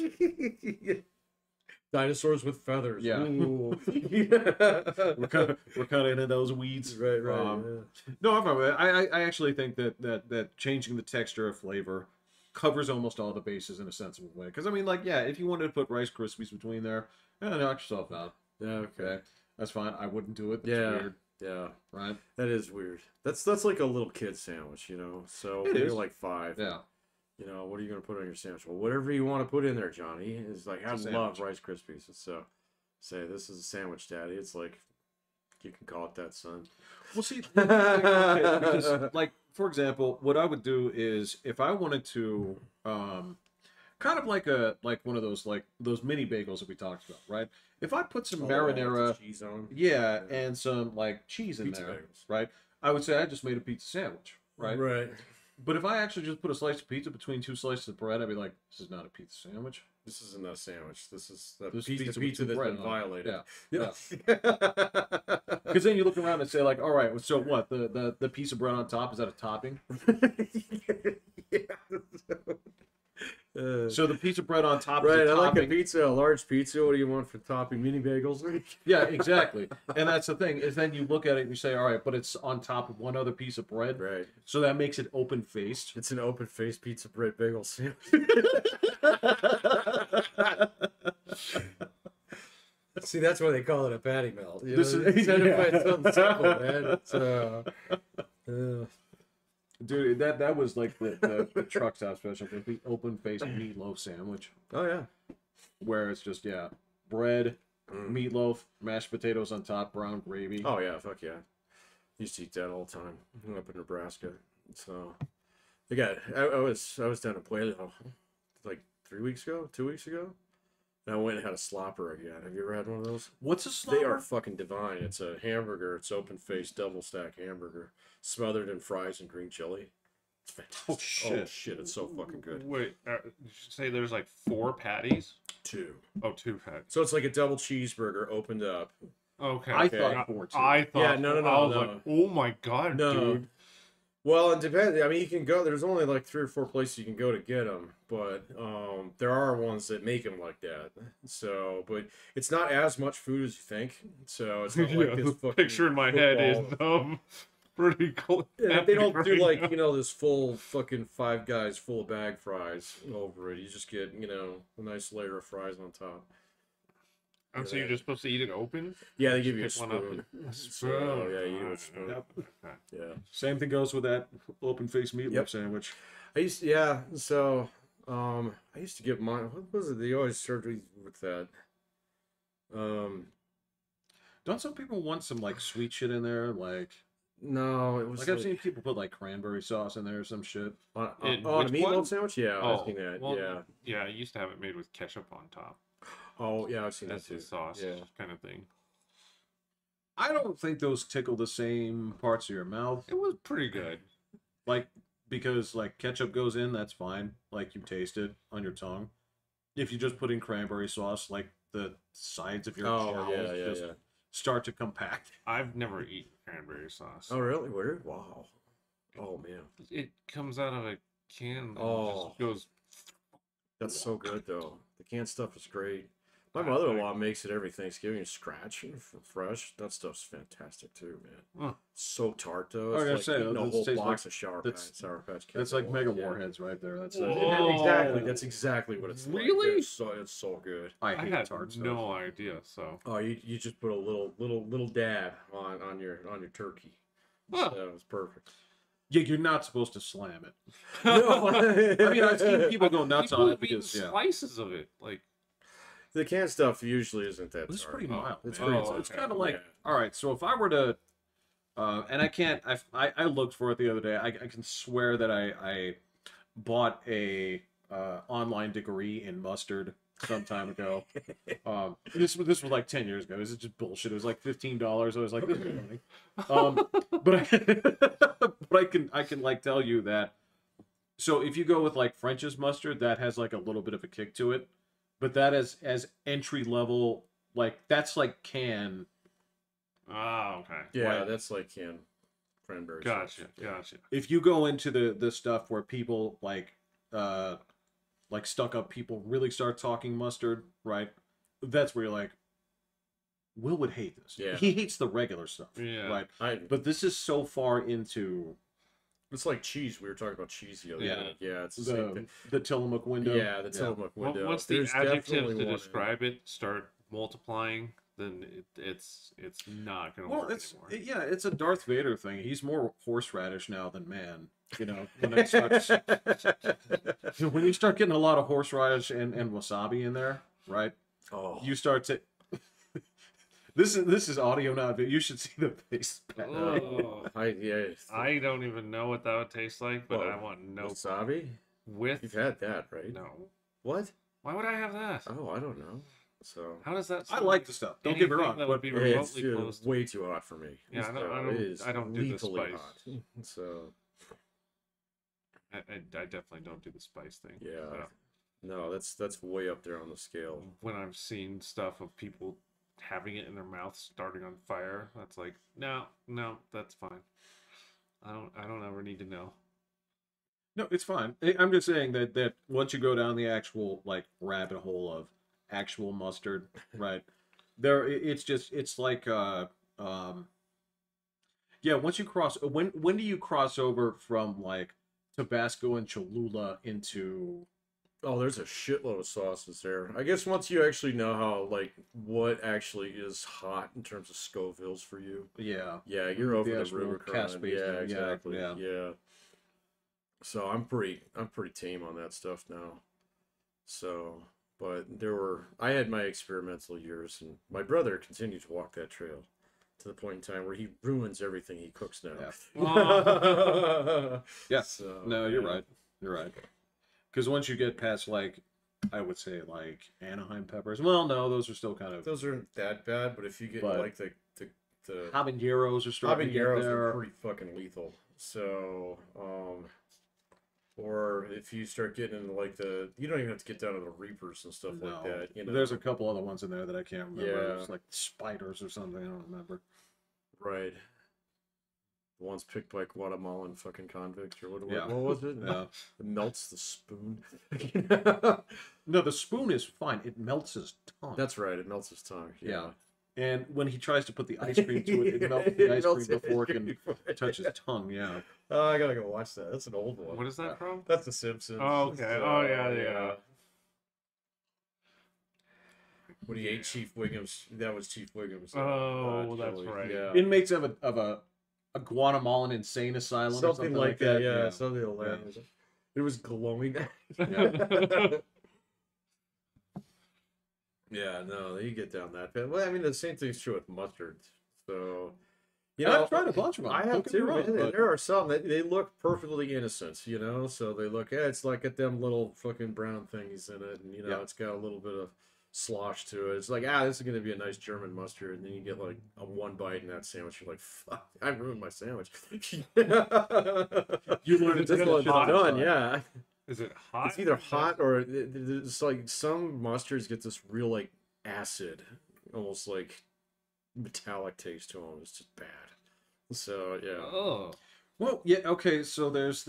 [SPEAKER 1] dinosaurs with feathers.
[SPEAKER 3] Yeah.
[SPEAKER 1] Ooh.
[SPEAKER 3] we're kind of into those weeds.
[SPEAKER 1] Right.
[SPEAKER 3] No, I'm fine with it. I actually think that changing the texture of flavor covers almost all the bases in a sensible way. Because I mean, like, yeah, if you wanted to put Rice Krispies between there, knock yourself out.
[SPEAKER 1] Yeah, okay.
[SPEAKER 3] That's fine. I wouldn't do it. That's weird.
[SPEAKER 1] Yeah.
[SPEAKER 3] Right?
[SPEAKER 1] That is weird. That's like a little kid sandwich, you know? So
[SPEAKER 3] It
[SPEAKER 1] when
[SPEAKER 3] is.
[SPEAKER 1] you're like 5.
[SPEAKER 3] Yeah.
[SPEAKER 1] You know, what are you going to put on your sandwich? Well, whatever you want to put in there, Johnny. It's like, I love Rice Krispies. So say, this is a sandwich, Daddy. It's like, you can call it that, son.
[SPEAKER 3] Well, see, okay, because, like, for example, what I would do is if I wanted to, kind of like one of those mini bagels that we talked about, right? If I put some marinara,
[SPEAKER 1] cheese on.
[SPEAKER 3] yeah, and some like cheese in
[SPEAKER 1] Pizza
[SPEAKER 3] there,
[SPEAKER 1] bagels.
[SPEAKER 3] right? I would say I just made a pizza sandwich, right?
[SPEAKER 1] Right.
[SPEAKER 3] But if I actually just put a slice of pizza between 2 slices of bread, I'd be like, this is not a pizza sandwich.
[SPEAKER 1] This isn't a sandwich. This is a
[SPEAKER 3] This
[SPEAKER 1] pizza
[SPEAKER 3] with
[SPEAKER 1] that's
[SPEAKER 3] bread
[SPEAKER 1] been
[SPEAKER 3] on it.
[SPEAKER 1] violated.
[SPEAKER 3] Yeah.
[SPEAKER 1] Yeah.
[SPEAKER 3] Because then you look around and say like, all right, so what? The piece of bread on top, is that a topping? So the piece of bread on top is
[SPEAKER 1] Right,
[SPEAKER 3] a
[SPEAKER 1] I like a
[SPEAKER 3] topping.
[SPEAKER 1] pizza, a large pizza. What do you want for topping? Mini bagels?
[SPEAKER 3] Yeah, exactly. And that's the thing, is then you look at it and you say, all right, but it's on top of one other piece of bread.
[SPEAKER 1] Right.
[SPEAKER 3] So that makes it open-faced.
[SPEAKER 1] It's an open-faced pizza bread bagel sandwich. See, that's why they call it a patty melt. You
[SPEAKER 3] This
[SPEAKER 1] know?
[SPEAKER 3] is-
[SPEAKER 1] It's something simple, man. It's,
[SPEAKER 3] Dude, that was like the truck stop special, the open-faced meatloaf sandwich,
[SPEAKER 1] oh, yeah.
[SPEAKER 3] where it's just, yeah, bread, meatloaf, mashed potatoes on top, brown gravy.
[SPEAKER 1] Oh, yeah, fuck yeah. Used to eat that all the time up in Nebraska. So, I was down in Pueblo like 2 weeks ago. And I went and had a slopper again. Have you ever had one of those?
[SPEAKER 3] What's a slopper?
[SPEAKER 1] They are fucking divine. It's a hamburger. It's open-faced, double-stack hamburger, smothered in fries and green chili. It's fantastic.
[SPEAKER 3] Oh, shit.
[SPEAKER 1] It's so fucking good.
[SPEAKER 2] Wait, did you say there's like 4 patties?
[SPEAKER 1] 2.
[SPEAKER 2] Oh, 2 patties.
[SPEAKER 1] So it's like a double cheeseburger opened up.
[SPEAKER 2] Okay.
[SPEAKER 3] I
[SPEAKER 1] Okay.
[SPEAKER 3] thought 4 too.
[SPEAKER 2] I thought.
[SPEAKER 1] Yeah, no,
[SPEAKER 2] I was
[SPEAKER 1] no.
[SPEAKER 2] like, oh my god,
[SPEAKER 1] No.
[SPEAKER 2] dude.
[SPEAKER 1] Well, it depends. I mean, you can go. There's only like 3 or 4 places you can go to get them, but there are ones that make them like that. So, but it's not as much food as you think. So it's not like
[SPEAKER 2] Yeah,
[SPEAKER 1] this
[SPEAKER 2] the
[SPEAKER 1] fucking
[SPEAKER 2] picture in my head is
[SPEAKER 1] football.
[SPEAKER 2] pretty cool.
[SPEAKER 1] Yeah, they don't do
[SPEAKER 2] right
[SPEAKER 1] like
[SPEAKER 2] now.
[SPEAKER 1] this full fucking Five Guys full of bag fries over it. You just get a nice layer of fries on top.
[SPEAKER 2] And so you're just supposed to eat it open?
[SPEAKER 1] Yeah, they give you a
[SPEAKER 2] Pick one up
[SPEAKER 1] spoon.
[SPEAKER 2] and-
[SPEAKER 1] So, yeah, you eat it with a spoon.
[SPEAKER 3] Yep.
[SPEAKER 2] Okay.
[SPEAKER 1] Yeah.
[SPEAKER 3] Same thing goes with that open-faced meatloaf
[SPEAKER 1] Yep.
[SPEAKER 3] sandwich.
[SPEAKER 1] I used I used to get mine. What was it? They always served me with that.
[SPEAKER 3] Don't some people want some like sweet shit in there? Like
[SPEAKER 1] No, it was
[SPEAKER 3] I've seen people put like cranberry sauce in there or some shit.
[SPEAKER 1] on
[SPEAKER 2] In
[SPEAKER 1] a
[SPEAKER 2] which
[SPEAKER 1] meatloaf
[SPEAKER 2] one?
[SPEAKER 1] sandwich. Yeah,
[SPEAKER 2] Oh,
[SPEAKER 1] I've seen that.
[SPEAKER 2] well,
[SPEAKER 1] yeah.
[SPEAKER 2] Yeah, I used to have it made with ketchup on top.
[SPEAKER 1] Oh, yeah, I've seen
[SPEAKER 2] That's
[SPEAKER 1] that too.
[SPEAKER 2] the sauce
[SPEAKER 1] Yeah.
[SPEAKER 2] kind of thing.
[SPEAKER 3] I don't think those tickle the same parts of your mouth.
[SPEAKER 2] It was pretty good.
[SPEAKER 3] Like because like ketchup goes in, that's fine. Like you taste it on your tongue. If you just put in cranberry sauce, like the sides of your
[SPEAKER 1] Oh,
[SPEAKER 3] jowls
[SPEAKER 1] yeah,
[SPEAKER 3] just
[SPEAKER 1] yeah.
[SPEAKER 3] start to compact.
[SPEAKER 2] I've never eaten cranberry sauce.
[SPEAKER 1] Oh, really? Weird. Wow. Oh man,
[SPEAKER 2] It comes out of a can and
[SPEAKER 1] Oh.
[SPEAKER 2] just goes.
[SPEAKER 1] that's so good though. The canned stuff is great. My mother-in-law makes it every Thanksgiving. Scratch fresh. That stuff's fantastic too, man.
[SPEAKER 2] Huh.
[SPEAKER 1] So tart though.
[SPEAKER 3] I was
[SPEAKER 1] It's
[SPEAKER 3] gonna
[SPEAKER 1] like
[SPEAKER 3] say,
[SPEAKER 1] eating a
[SPEAKER 3] this
[SPEAKER 1] whole
[SPEAKER 3] tastes
[SPEAKER 1] box
[SPEAKER 3] like-
[SPEAKER 1] of Sour Patch Kids.
[SPEAKER 3] That's like
[SPEAKER 1] at
[SPEAKER 3] mega
[SPEAKER 1] once, yeah.
[SPEAKER 3] warheads right there. That's
[SPEAKER 2] Whoa.
[SPEAKER 1] Exactly. That's exactly what it's
[SPEAKER 2] Really?
[SPEAKER 1] like. It's so good.
[SPEAKER 3] I
[SPEAKER 2] I
[SPEAKER 3] hate
[SPEAKER 2] had
[SPEAKER 3] tart stuff.
[SPEAKER 2] no idea. So
[SPEAKER 1] Oh, you just put a little dab on your turkey.
[SPEAKER 2] Huh.
[SPEAKER 1] So it's perfect.
[SPEAKER 3] Yeah, you're not supposed to slam it.
[SPEAKER 1] No.
[SPEAKER 3] I mean, I've seen people go nuts
[SPEAKER 2] people
[SPEAKER 3] on it
[SPEAKER 2] have eaten
[SPEAKER 3] because yeah,
[SPEAKER 2] slices of it. Like
[SPEAKER 1] The canned stuff usually isn't that
[SPEAKER 3] it's
[SPEAKER 1] tart.
[SPEAKER 3] pretty mild.
[SPEAKER 1] It's
[SPEAKER 2] Oh,
[SPEAKER 1] pretty
[SPEAKER 2] okay.
[SPEAKER 3] It's kind of like
[SPEAKER 1] Yeah.
[SPEAKER 3] all right. So if I were to And I can't. I looked for it the other day. I can swear that I bought a online degree in mustard some time ago. This was like 10 years ago. This is just bullshit. It was like $15. I was like, this is money. But I can like tell you that. So if you go with like French's mustard, that has like a little bit of a kick to it. But that is as entry level, like that's like can.
[SPEAKER 2] Oh, okay.
[SPEAKER 1] Yeah, that's like canned cranberry sauce.
[SPEAKER 2] Gotcha.
[SPEAKER 3] If you go into the stuff where people like stuck up people really start talking mustard, right? That's where you're like, Will would hate this.
[SPEAKER 1] Yeah.
[SPEAKER 3] He hates the regular stuff.
[SPEAKER 2] Yeah.
[SPEAKER 3] Right. But this is so far into
[SPEAKER 1] it's like cheese. We were talking about cheese the other day. Yeah, it's the same thing.
[SPEAKER 3] The Tillamook window.
[SPEAKER 1] Yeah, the Tillamook window.
[SPEAKER 2] Once the adjectives to describe it start multiplying, then it's not gonna work anymore.
[SPEAKER 3] Yeah, it's a Darth Vader thing. He's more horseradish now than man. You know, when it starts, when you start getting a lot of horseradish and wasabi in there, right?
[SPEAKER 1] Oh,
[SPEAKER 3] You start to. This is audio, not video. You should see the face.
[SPEAKER 2] Oh,
[SPEAKER 1] I
[SPEAKER 2] don't even know what that would taste like, but I want no
[SPEAKER 1] wasabi.
[SPEAKER 2] With
[SPEAKER 1] You've had that, right?
[SPEAKER 2] No.
[SPEAKER 1] What?
[SPEAKER 2] Why would I have that?
[SPEAKER 1] Oh, I don't know. So
[SPEAKER 2] how does that?
[SPEAKER 3] I like the stuff. Don't get me wrong.
[SPEAKER 2] That would be
[SPEAKER 1] it's
[SPEAKER 2] remotely close.
[SPEAKER 1] way too hot for me.
[SPEAKER 2] Yeah, I don't do the spice.
[SPEAKER 1] Hot. So
[SPEAKER 2] I definitely don't do the spice thing.
[SPEAKER 1] Yeah. No, that's way up there on the scale.
[SPEAKER 2] When I've seen stuff of people having it in their mouth starting on fire, that's like, no, that's fine. I don't ever need to know.
[SPEAKER 3] No, it's fine. I'm just saying that once you go down the actual like rabbit hole of actual mustard, right? It's like once you cross when do you cross over from like Tabasco and Cholula into
[SPEAKER 1] there's a shitload of sauces there. I guess once you actually know how like what actually is hot in terms of Scovilles for you. Yeah, you're over the Rubicon. Yeah, exactly. Yeah. So I'm pretty tame on that stuff now. So, but I had my experimental years, and my brother continued to walk that trail to the point in time where he ruins everything he cooks now.
[SPEAKER 3] Yeah.
[SPEAKER 1] So,
[SPEAKER 3] no, you're right. You're right. Because once you get past like, I would say like Anaheim peppers. Well, no, those are still kind of.
[SPEAKER 1] Those aren't that bad, but if you get like the
[SPEAKER 3] habaneros are starting to get there.
[SPEAKER 1] Are pretty fucking lethal. So, or if you start getting into like you don't even have to get down to the Reapers and stuff like that. You know?
[SPEAKER 3] There's a couple other ones in there that I can't remember.
[SPEAKER 1] Yeah.
[SPEAKER 3] It's like spiders or something. I don't remember.
[SPEAKER 1] Right. The ones picked by Guatemalan fucking convicts or what was it?
[SPEAKER 3] Yeah.
[SPEAKER 1] It melts the spoon.
[SPEAKER 3] No, the spoon is fine. It melts his tongue.
[SPEAKER 1] That's right. It melts his tongue. Yeah.
[SPEAKER 3] And when he tries to put the ice cream to it, it melts the ice cream before it can touch his tongue. Yeah.
[SPEAKER 1] Oh, I gotta go watch that. That's an old one.
[SPEAKER 2] What is that from?
[SPEAKER 1] That's The Simpsons.
[SPEAKER 2] Oh, okay. Yeah.
[SPEAKER 1] When he ate Chief Wiggum's, that was Chief Wiggum's.
[SPEAKER 2] That's right.
[SPEAKER 1] Yeah.
[SPEAKER 3] Inmates of a Guatemalan insane asylum.
[SPEAKER 1] Something like that. Yeah, something hilarious. Yeah. It was glowing. Yeah, no, you get down that bit. Well, I mean, the same thing's true with mustard. So,
[SPEAKER 3] I've tried a bunch of them.
[SPEAKER 1] I have too. There are some that they look perfectly innocent, So they look, it's like at them little fucking brown things in it, and it's got a little bit of slosh to it. It's like, this is gonna be a nice German mustard, and then you get like a one bite in that sandwich. You're like, fuck, I ruined my sandwich.
[SPEAKER 3] You learned
[SPEAKER 1] it's done, yeah.
[SPEAKER 2] Is it hot?
[SPEAKER 1] It's either hot or it's like some mustards get this real like acid, almost like metallic taste to them. It's just bad. So yeah.
[SPEAKER 2] Oh.
[SPEAKER 3] Well, yeah. Okay. So there's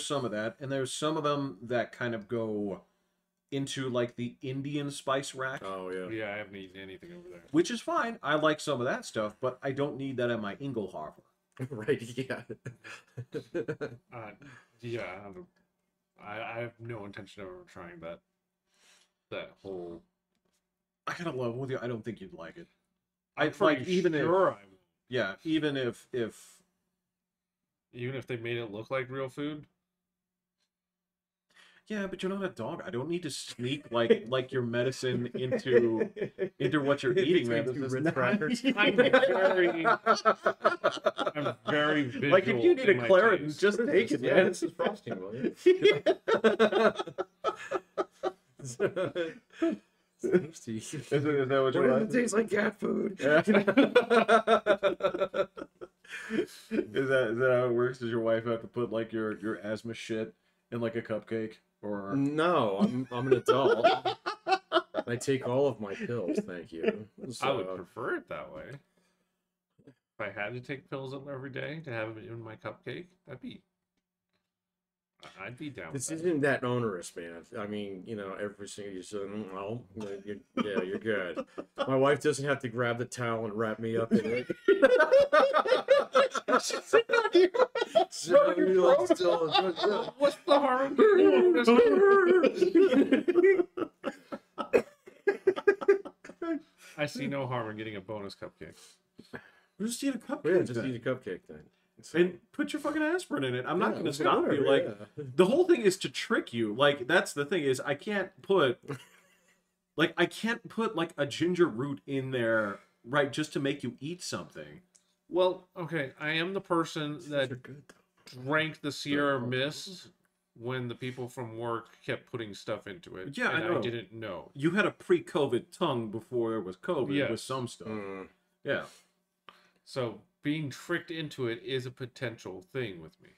[SPEAKER 3] some of that, and there's some of them that kind of go into like the Indian spice rack.
[SPEAKER 1] Oh yeah.
[SPEAKER 2] Yeah, I haven't eaten anything over there.
[SPEAKER 3] Which is fine. I like some of that stuff, but I don't need that at my Ingelhofer.
[SPEAKER 1] Right. Yeah.
[SPEAKER 2] I have no intention of ever trying that whole.
[SPEAKER 3] I gotta love with you. I don't think you'd like it.
[SPEAKER 2] I'm even if
[SPEAKER 3] they
[SPEAKER 2] made it look like real food.
[SPEAKER 3] Yeah, but you're not a dog. I don't need to sneak like your medicine into what you're eating, man.
[SPEAKER 1] Between
[SPEAKER 3] This
[SPEAKER 1] two
[SPEAKER 3] is
[SPEAKER 1] Ritz crackers.
[SPEAKER 2] I'm very visual.
[SPEAKER 3] like if you need a
[SPEAKER 2] in my
[SPEAKER 3] Claritin,
[SPEAKER 2] taste.
[SPEAKER 3] just take it,
[SPEAKER 1] Yeah,
[SPEAKER 3] man.
[SPEAKER 1] this is frosting, William. Tasty.
[SPEAKER 3] Is that what you
[SPEAKER 1] Why
[SPEAKER 3] like?
[SPEAKER 1] does it taste like cat food?
[SPEAKER 3] Is that how it works? Does your wife have to put like your asthma shit in like a cupcake? Or
[SPEAKER 1] No, I'm an adult. I take all of my pills, thank you.
[SPEAKER 2] I would prefer it that way. If I had to take pills every day to have it in my cupcake, I'd be down.
[SPEAKER 1] This
[SPEAKER 2] with
[SPEAKER 1] isn't that onerous, man. I mean, every single you say, well, you're good. My wife doesn't have to grab the towel and wrap me up in it. So you're like still,
[SPEAKER 2] What's the harm? I see no harm in getting a bonus cupcake.
[SPEAKER 3] just eat a cupcake.
[SPEAKER 1] yeah, just
[SPEAKER 3] then.
[SPEAKER 1] eat a cupcake then. So,
[SPEAKER 3] And put your fucking aspirin in it. I'm not
[SPEAKER 1] yeah,
[SPEAKER 3] going to
[SPEAKER 1] okay,
[SPEAKER 3] stop
[SPEAKER 1] whatever,
[SPEAKER 3] you. Like
[SPEAKER 1] yeah.
[SPEAKER 3] the whole thing is to trick you. Like that's the thing is I can't put like a ginger root in there, right, just to make you eat something.
[SPEAKER 2] Well, okay, I am the person that
[SPEAKER 1] They're good, though.
[SPEAKER 2] drank the Sierra Mist when the people from work kept putting stuff into it.
[SPEAKER 3] Yeah,
[SPEAKER 2] and
[SPEAKER 3] I know.
[SPEAKER 2] I didn't know.
[SPEAKER 3] You had a pre-COVID tongue before there was COVID with
[SPEAKER 2] Yes.
[SPEAKER 3] some stuff.
[SPEAKER 1] Mm.
[SPEAKER 3] Yeah.
[SPEAKER 2] So being tricked into it is a potential thing with me.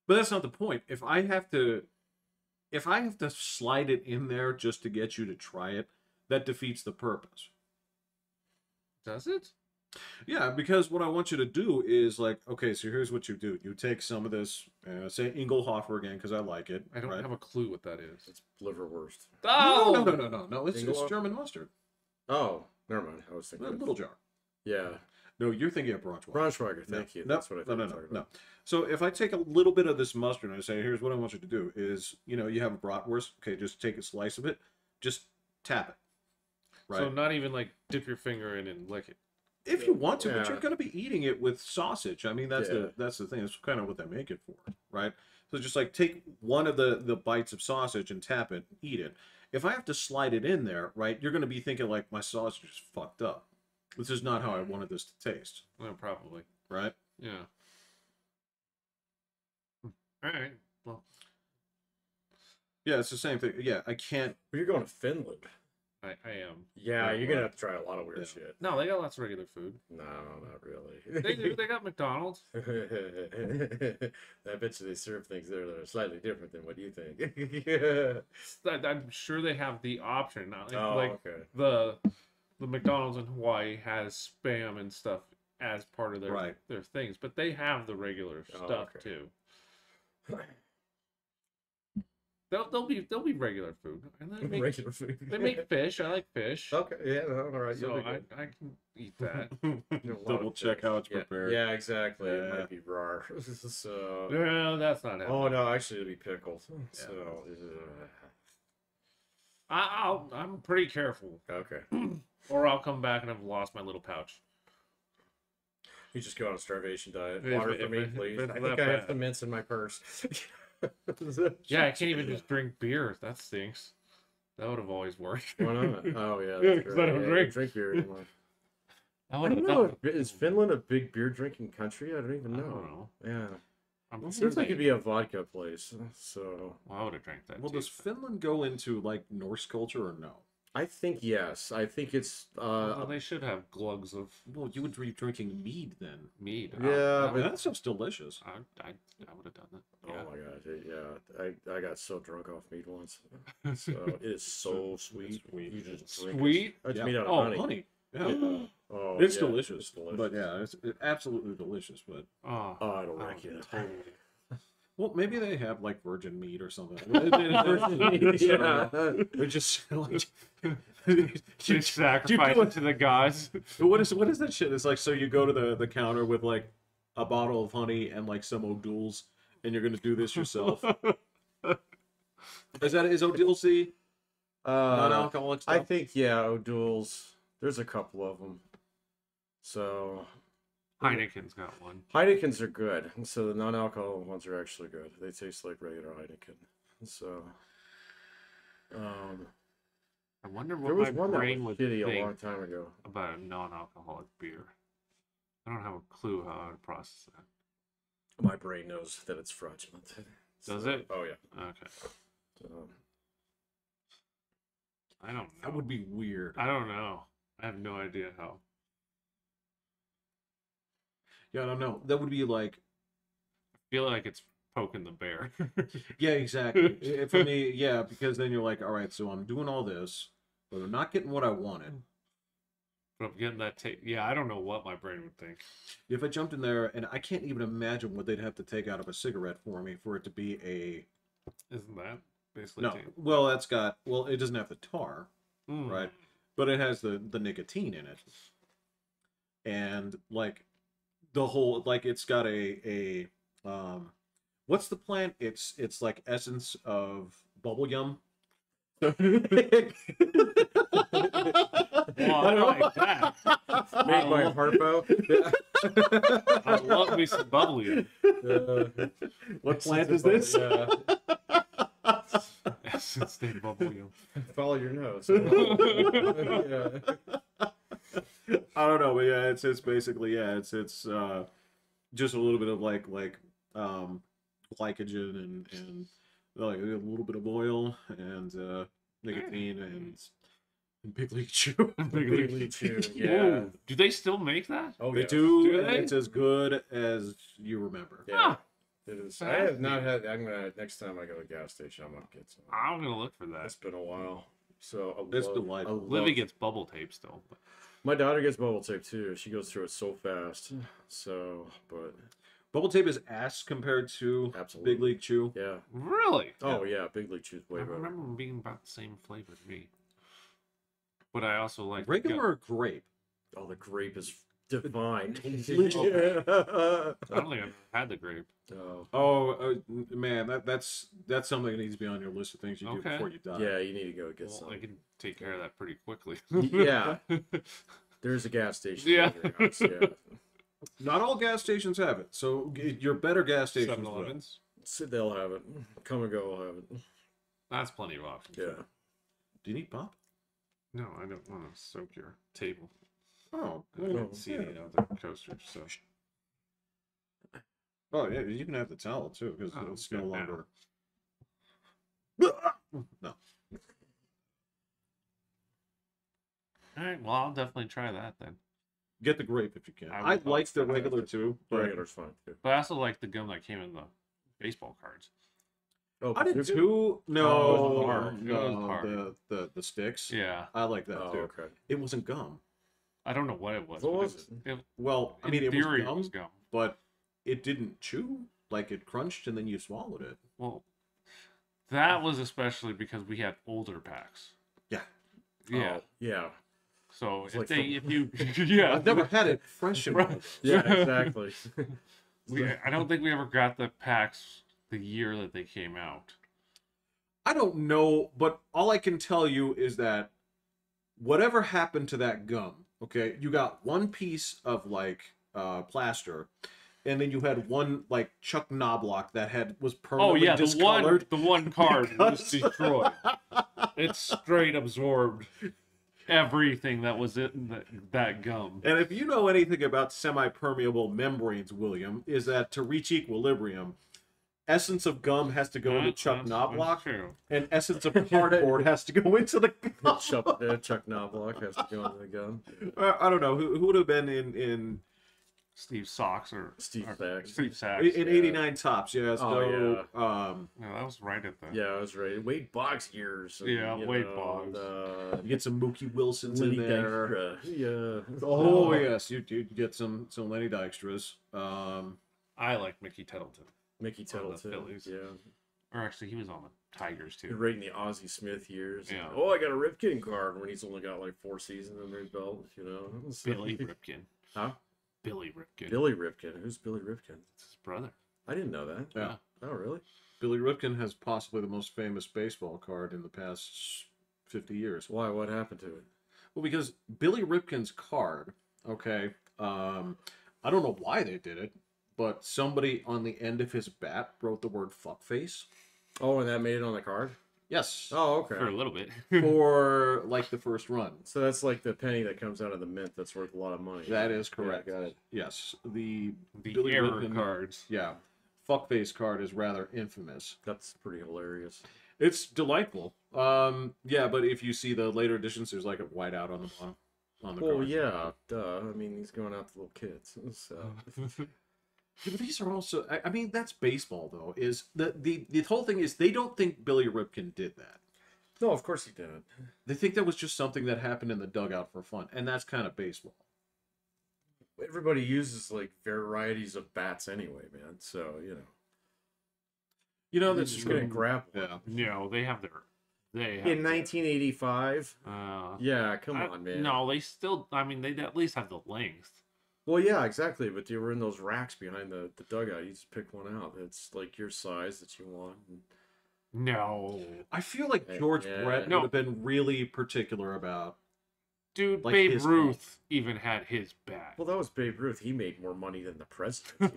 [SPEAKER 3] But that's not the point. If I have to slide it in there just to get you to try it, that defeats the purpose.
[SPEAKER 2] Does it?
[SPEAKER 3] Yeah, because what I want you to do is like, okay, so here's what you do. You take some of this, say Engelhofer again, because I like it.
[SPEAKER 2] I don't
[SPEAKER 3] right?
[SPEAKER 2] have a clue what that is.
[SPEAKER 1] It's liverwurst.
[SPEAKER 2] Oh!
[SPEAKER 3] No. It's
[SPEAKER 1] Engelhofer?
[SPEAKER 3] German mustard.
[SPEAKER 1] Oh, never mind. I was
[SPEAKER 3] A
[SPEAKER 1] thinking.
[SPEAKER 3] little jar.
[SPEAKER 1] Yeah.
[SPEAKER 3] No, you're thinking of Braunschweig.
[SPEAKER 1] Braunschweiger, thank you.
[SPEAKER 3] No,
[SPEAKER 1] That's what I think.
[SPEAKER 3] no. So if I take a little bit of this mustard and I say, here's what I want you to do is, you have a bratwurst. Okay, just take a slice of it. Just tap it. Right.
[SPEAKER 2] So not even like dip your finger in and lick it.
[SPEAKER 3] If you want to, but
[SPEAKER 1] Yeah.
[SPEAKER 3] you're going to be eating it with sausage. I mean, that's
[SPEAKER 1] Yeah.
[SPEAKER 3] the thing. That's kind of what they make it for, right? So just like take one of the bites of sausage and tap it, eat it. If I have to slide it in there, right, you're going to be thinking like my sausage is fucked up. This is not how I wanted this to taste,
[SPEAKER 2] Well, probably.
[SPEAKER 3] right?
[SPEAKER 2] Yeah. All right. Well,
[SPEAKER 3] Yeah, it's the same thing. Yeah, I can't.
[SPEAKER 1] But you're going to Finland.
[SPEAKER 2] I am.
[SPEAKER 1] Yeah,
[SPEAKER 3] Yeah,
[SPEAKER 1] you're
[SPEAKER 3] well,
[SPEAKER 1] gonna have to try a lot of weird
[SPEAKER 3] yeah.
[SPEAKER 1] shit.
[SPEAKER 2] No, they got lots of regular food.
[SPEAKER 1] No, not really.
[SPEAKER 2] They do. They got McDonald's.
[SPEAKER 1] I bet you they serve things there that are slightly different than what you think.
[SPEAKER 2] I'm sure they have the option. Not like,
[SPEAKER 1] Oh,
[SPEAKER 2] like
[SPEAKER 1] okay.
[SPEAKER 2] the McDonald's in Hawaii has Spam and stuff as part of their
[SPEAKER 3] Right.
[SPEAKER 2] their things, but they have the regular
[SPEAKER 1] Oh,
[SPEAKER 2] stuff
[SPEAKER 1] okay.
[SPEAKER 2] too. They'll be regular food. And they make,
[SPEAKER 1] Regular food.
[SPEAKER 2] they make fish. I like fish.
[SPEAKER 1] Okay, yeah, no, all right.
[SPEAKER 2] So
[SPEAKER 1] you'll be
[SPEAKER 2] I
[SPEAKER 1] good.
[SPEAKER 2] can eat that.
[SPEAKER 3] Double check how it's
[SPEAKER 1] Yeah,
[SPEAKER 3] prepared.
[SPEAKER 1] yeah, exactly. It
[SPEAKER 3] Yeah.
[SPEAKER 1] might be raw. So.
[SPEAKER 2] No, that's not happening.
[SPEAKER 1] Oh no, actually, it'll be pickled. So.
[SPEAKER 2] I'm pretty careful,
[SPEAKER 1] Okay.
[SPEAKER 2] or I'll come back and I've lost my little pouch.
[SPEAKER 1] You just go on a starvation diet.
[SPEAKER 2] If-
[SPEAKER 1] Water
[SPEAKER 2] if-
[SPEAKER 1] for me,
[SPEAKER 2] if-
[SPEAKER 1] please.
[SPEAKER 2] if
[SPEAKER 1] I
[SPEAKER 2] that
[SPEAKER 1] think I have
[SPEAKER 2] bad.
[SPEAKER 1] the mints in my purse.
[SPEAKER 2] Yeah, I can't even just drink beer. That stinks. That would have always worked.
[SPEAKER 1] Why not? Oh yeah,
[SPEAKER 2] Yeah,
[SPEAKER 1] that's
[SPEAKER 2] 'cause
[SPEAKER 1] great.
[SPEAKER 2] I don't
[SPEAKER 1] Yeah,
[SPEAKER 2] drink.
[SPEAKER 1] drink beer anymore.
[SPEAKER 2] I
[SPEAKER 1] I
[SPEAKER 2] would
[SPEAKER 1] don't
[SPEAKER 2] have
[SPEAKER 1] know.
[SPEAKER 2] done.
[SPEAKER 1] Is Finland a big beer drinking country? I don't even
[SPEAKER 2] I
[SPEAKER 1] know.
[SPEAKER 2] don't know.
[SPEAKER 1] Yeah,
[SPEAKER 2] I'm
[SPEAKER 1] it
[SPEAKER 2] sure
[SPEAKER 1] seems like
[SPEAKER 2] they-
[SPEAKER 1] it'd be a vodka place. So
[SPEAKER 2] Well, I would have drank that.
[SPEAKER 3] Well,
[SPEAKER 2] too.
[SPEAKER 3] does Finland go into like Norse culture or no?
[SPEAKER 1] I think yes. I think it's.
[SPEAKER 2] Well, they should have glugs of
[SPEAKER 3] Well, you would be drinking mead then.
[SPEAKER 2] mead.
[SPEAKER 1] Yeah,
[SPEAKER 3] I mean, that stuff's delicious.
[SPEAKER 2] I would have done that.
[SPEAKER 1] Oh
[SPEAKER 2] Yeah.
[SPEAKER 1] my god, yeah. I got so drunk off meat once. So it is so sweet.
[SPEAKER 3] sweet.
[SPEAKER 1] You just drink
[SPEAKER 2] Sweet?
[SPEAKER 1] It. It's
[SPEAKER 3] Yeah.
[SPEAKER 1] made out of
[SPEAKER 3] Oh,
[SPEAKER 1] honey.
[SPEAKER 3] honey. Yeah.
[SPEAKER 1] Oh,
[SPEAKER 3] It's
[SPEAKER 1] yeah,
[SPEAKER 3] delicious.
[SPEAKER 1] it's delicious.
[SPEAKER 3] But yeah, it's absolutely delicious. But
[SPEAKER 2] Oh,
[SPEAKER 1] Oh, it'll
[SPEAKER 2] I
[SPEAKER 1] wreck you.
[SPEAKER 2] would totally.
[SPEAKER 3] well, maybe they have like virgin meat or something.
[SPEAKER 1] Yeah.
[SPEAKER 3] They're just like
[SPEAKER 2] Just sacrifice it to the gods.
[SPEAKER 3] what is that shit? It's like so you go to the counter with like a bottle of honey and like some O'Doul's, and you're gonna do this yourself. Is O'Doul's non-alcoholic stuff?
[SPEAKER 1] I think yeah, O'Doul's. There's a couple of them. So
[SPEAKER 2] Heineken's got one.
[SPEAKER 1] Heineken's are good. So the non-alcoholic ones are actually good. They taste like regular Heineken. So,
[SPEAKER 2] I wonder
[SPEAKER 1] there
[SPEAKER 2] what
[SPEAKER 1] was
[SPEAKER 2] my
[SPEAKER 1] one that
[SPEAKER 2] brain
[SPEAKER 1] was
[SPEAKER 2] would
[SPEAKER 1] shitty a
[SPEAKER 2] think
[SPEAKER 1] long time ago.
[SPEAKER 2] about a non-alcoholic beer. I don't have a clue how I would process that.
[SPEAKER 1] My brain knows that it's fraudulent.
[SPEAKER 2] Does
[SPEAKER 1] So,
[SPEAKER 2] it?
[SPEAKER 1] Oh yeah.
[SPEAKER 2] Okay.
[SPEAKER 1] So,
[SPEAKER 2] I don't know.
[SPEAKER 3] That would be weird.
[SPEAKER 2] I don't know. I have no idea how.
[SPEAKER 3] Yeah, I don't know. That would be like.
[SPEAKER 2] I feel like it's poking the bear.
[SPEAKER 3] Yeah, exactly. For me, yeah, because then you're like, all right, so I'm doing all this, but I'm not getting what I wanted.
[SPEAKER 2] But I'm getting that taste. Yeah, I don't know what my brain would think.
[SPEAKER 3] If I jumped in there, and I can't even imagine what they'd have to take out of a cigarette for me for it to be a.
[SPEAKER 2] Isn't that basically?
[SPEAKER 3] No, well, that's got. Well, it doesn't have the tar,
[SPEAKER 2] Mm.
[SPEAKER 3] right? But it has the nicotine in it, and like the whole like it's got a what's the plant? It's like essence of bubble gum.
[SPEAKER 2] Well, I like that.
[SPEAKER 1] made by Harpo.
[SPEAKER 2] I love me some bubbly.
[SPEAKER 3] What plant is this?
[SPEAKER 2] Essence State bubble gum.
[SPEAKER 1] Follow your nose.
[SPEAKER 3] I don't know, but yeah, it's basically it's just a little bit of like glycogen and like a little bit of oil and nicotine and Big League Chew.
[SPEAKER 1] Big League Chew. Yeah.
[SPEAKER 2] Whoa. Do they still make that?
[SPEAKER 1] Oh,
[SPEAKER 3] They
[SPEAKER 1] yeah.
[SPEAKER 3] do,
[SPEAKER 2] Do
[SPEAKER 3] and
[SPEAKER 2] they?
[SPEAKER 3] it's as good as you remember.
[SPEAKER 1] Yeah.
[SPEAKER 2] Huh.
[SPEAKER 1] It is. I have not had. I'm gonna next time I go to the gas station, I'm gonna get some.
[SPEAKER 2] I'm gonna look for that.
[SPEAKER 1] It's been a while, so
[SPEAKER 3] It's delightful.
[SPEAKER 2] Livy gets bubble tape still. But...
[SPEAKER 1] My daughter gets bubble tape too. She goes through it so fast. So, but
[SPEAKER 3] Bubble tape is ass compared to
[SPEAKER 1] absolutely,
[SPEAKER 3] Big League Chew.
[SPEAKER 1] yeah.
[SPEAKER 2] Really?
[SPEAKER 1] Oh yeah, Big League Chew's way
[SPEAKER 2] I
[SPEAKER 1] better.
[SPEAKER 2] remember them being about the same flavor to me. But I also like
[SPEAKER 3] Regular or grape?
[SPEAKER 1] Oh, the grape is divine.
[SPEAKER 2] I don't think I've had the grape.
[SPEAKER 1] Oh.
[SPEAKER 3] Oh man, that's something that needs to be on your list of things you do
[SPEAKER 2] Okay.
[SPEAKER 3] before you die.
[SPEAKER 1] Yeah, you need to go get
[SPEAKER 2] Well,
[SPEAKER 1] some.
[SPEAKER 2] I can take care of that pretty quickly.
[SPEAKER 1] Yeah. There's a gas station.
[SPEAKER 2] Yeah.
[SPEAKER 1] near your house, yeah.
[SPEAKER 3] Not all gas stations have it, so your better gas stations will.
[SPEAKER 2] 7-Elevens.
[SPEAKER 1] So they'll have it. Come and go will have it.
[SPEAKER 2] That's plenty of options.
[SPEAKER 1] Yeah.
[SPEAKER 3] Do you need pop?
[SPEAKER 2] No, I don't want to soak your table.
[SPEAKER 3] Oh,
[SPEAKER 2] I
[SPEAKER 3] well,
[SPEAKER 2] can see
[SPEAKER 3] yeah.
[SPEAKER 2] the coasters. So
[SPEAKER 3] Oh yeah, you can have the towel too because
[SPEAKER 2] Oh,
[SPEAKER 3] it's
[SPEAKER 2] good
[SPEAKER 3] no
[SPEAKER 2] now.
[SPEAKER 3] longer. No.
[SPEAKER 2] all right, well I'll definitely try that then.
[SPEAKER 3] Get the grape if you can.
[SPEAKER 2] I
[SPEAKER 3] I
[SPEAKER 2] would
[SPEAKER 3] like the
[SPEAKER 2] also-
[SPEAKER 3] regular too, but
[SPEAKER 1] Regular's fine too.
[SPEAKER 2] But I also like the gum that came in the baseball cards.
[SPEAKER 1] Oh,
[SPEAKER 3] I did
[SPEAKER 1] Marsupial?
[SPEAKER 3] too.
[SPEAKER 2] Oh,
[SPEAKER 3] No,
[SPEAKER 2] it was hard. It was hard.
[SPEAKER 3] the sticks.
[SPEAKER 2] Yeah,
[SPEAKER 3] I like that
[SPEAKER 1] Oh,
[SPEAKER 3] too.
[SPEAKER 1] okay.
[SPEAKER 3] It wasn't gum.
[SPEAKER 2] I don't know what it was.
[SPEAKER 1] What
[SPEAKER 2] but
[SPEAKER 1] was
[SPEAKER 2] it?
[SPEAKER 3] Well, I
[SPEAKER 2] In
[SPEAKER 3] mean, it
[SPEAKER 2] theory,
[SPEAKER 3] was gum,
[SPEAKER 2] gum.
[SPEAKER 3] but it didn't chew. Like it crunched and then you swallowed it.
[SPEAKER 2] Well, that was especially because we had older packs.
[SPEAKER 3] Yeah.
[SPEAKER 2] Yeah.
[SPEAKER 1] Oh, yeah.
[SPEAKER 2] So
[SPEAKER 1] It's
[SPEAKER 2] if
[SPEAKER 1] like
[SPEAKER 2] they,
[SPEAKER 1] some-
[SPEAKER 2] if you, yeah,
[SPEAKER 3] I've never had it fresh in
[SPEAKER 2] Right.
[SPEAKER 3] my
[SPEAKER 1] Yeah, exactly.
[SPEAKER 2] I don't think we ever got the packs the year that they came out.
[SPEAKER 3] I don't know, but all I can tell you is that whatever happened to that gum, okay, you got one piece of like plaster, and then you had one like Chuck Knoblock that was
[SPEAKER 2] Oh
[SPEAKER 3] permanently
[SPEAKER 2] yeah,
[SPEAKER 3] discolored.
[SPEAKER 2] the one card was
[SPEAKER 3] because-
[SPEAKER 2] destroyed. It straight absorbed everything that was in that gum.
[SPEAKER 3] And if you know anything about semi-permeable membranes, William, is that to reach equilibrium, essence of gum has to go into Chuck
[SPEAKER 2] That's
[SPEAKER 3] Knoblock,
[SPEAKER 2] true.
[SPEAKER 3] and essence of cardboard has to go into the gum.
[SPEAKER 1] Chuck Knoblock has to go into the gun.
[SPEAKER 3] I don't know who would have been in
[SPEAKER 2] Steve Socks or
[SPEAKER 1] Steve
[SPEAKER 2] or
[SPEAKER 1] Sachs.
[SPEAKER 2] Steve Sachs.
[SPEAKER 3] in '89 tops. Yeah, so
[SPEAKER 2] No, that was right at the.
[SPEAKER 1] Yeah, I was right. Wade Boggs years.
[SPEAKER 2] Yeah, Wade Boggs.
[SPEAKER 3] you get some Mookie Wilsons in
[SPEAKER 1] Lenny
[SPEAKER 3] there.
[SPEAKER 1] Dykstra. Yeah.
[SPEAKER 3] Oh yes, you get some Lenny Dykstras.
[SPEAKER 2] I like Mickey Tettleton.
[SPEAKER 1] Mickey
[SPEAKER 2] On the
[SPEAKER 1] Tettleton.
[SPEAKER 2] Phillies.
[SPEAKER 1] Yeah.
[SPEAKER 2] Or actually, he was on the Tigers too.
[SPEAKER 1] You're right in the Ozzie Smith years.
[SPEAKER 2] Yeah.
[SPEAKER 1] Oh, I got a Ripken card when he's only got like 4 seasons under his belt, you know. So-
[SPEAKER 2] Billy Ripken.
[SPEAKER 1] Huh?
[SPEAKER 2] Billy Ripken.
[SPEAKER 1] Billy Ripken. Who's Billy Ripken?
[SPEAKER 2] It's his brother.
[SPEAKER 1] I didn't know that.
[SPEAKER 3] Yeah.
[SPEAKER 1] Oh, really?
[SPEAKER 3] Billy Ripken has possibly the most famous baseball card in the past 50 years.
[SPEAKER 1] Why? What happened to it?
[SPEAKER 3] Well, because Billy Ripken's card, okay, I don't know why they did it, but somebody on the end of his bat wrote the word fuckface.
[SPEAKER 1] Oh, and that made it on the card?
[SPEAKER 3] Yes.
[SPEAKER 1] Oh, okay.
[SPEAKER 2] For a little bit.
[SPEAKER 3] For like the first run.
[SPEAKER 1] So that's like the penny that comes out of the mint that's worth a lot of money.
[SPEAKER 3] That is correct.
[SPEAKER 1] Yeah, got it.
[SPEAKER 3] Yes. The
[SPEAKER 2] The error
[SPEAKER 3] Ripken,
[SPEAKER 2] cards.
[SPEAKER 3] yeah, fuckface card is rather infamous.
[SPEAKER 1] That's pretty hilarious.
[SPEAKER 3] It's delightful. Yeah, but if you see the later editions, there's like a whiteout on the bottom. On the
[SPEAKER 1] Well,
[SPEAKER 3] card.
[SPEAKER 1] yeah, duh. I mean, he's going out to little kids. So.
[SPEAKER 3] Yeah, but these are also. I mean, that's baseball though. Is the whole thing is they don't think Billy Ripken did that.
[SPEAKER 1] No, of course he didn't.
[SPEAKER 3] They think that was just something that happened in the dugout for fun, and that's kind of baseball.
[SPEAKER 1] Everybody uses like varieties of bats anyway, man. So
[SPEAKER 3] You know,
[SPEAKER 1] they're
[SPEAKER 3] that's
[SPEAKER 1] just
[SPEAKER 3] true.
[SPEAKER 1] gonna grapple.
[SPEAKER 3] Yeah.
[SPEAKER 2] No, they have their. They have
[SPEAKER 1] In 1985. Yeah, come
[SPEAKER 2] I-
[SPEAKER 1] on, man.
[SPEAKER 2] No, they still. I mean, they at least have the length.
[SPEAKER 1] Well, yeah, exactly. But you were in those racks behind the dugout. You just pick one out. It's like your size that you want.
[SPEAKER 2] No,
[SPEAKER 3] I feel like George
[SPEAKER 1] Yeah.
[SPEAKER 3] Brett
[SPEAKER 2] No.
[SPEAKER 3] would have been really particular about.
[SPEAKER 2] dude,
[SPEAKER 3] Like
[SPEAKER 2] Babe
[SPEAKER 3] his
[SPEAKER 2] Ruth even had his bat.
[SPEAKER 1] Well, that was Babe Ruth. He made more money than the president.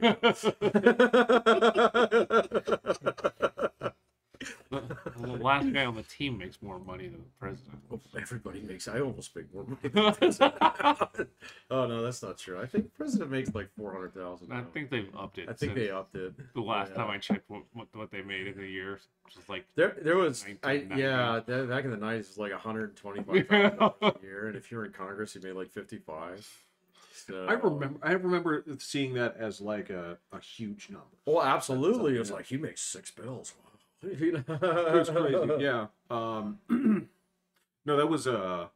[SPEAKER 2] The last guy on the team makes more money than the president.
[SPEAKER 1] Everybody makes. I almost make more money than the president. Oh no, that's not true. I think the president makes like 400,000.
[SPEAKER 2] I think they've upped it.
[SPEAKER 1] I think
[SPEAKER 2] since
[SPEAKER 1] they upped it.
[SPEAKER 2] the last
[SPEAKER 1] Yeah.
[SPEAKER 2] time I checked what they made in a year, which was like
[SPEAKER 1] There was,
[SPEAKER 2] 1990.
[SPEAKER 1] back in the 90s, it was like $125,000 a year, and if you were in Congress, you made like 55. So,
[SPEAKER 3] I remember seeing that as like a huge number.
[SPEAKER 1] Well, absolutely. It was
[SPEAKER 3] Yeah.
[SPEAKER 1] like he makes 6 bills. Wow.
[SPEAKER 3] It was crazy. Yeah. No, that was I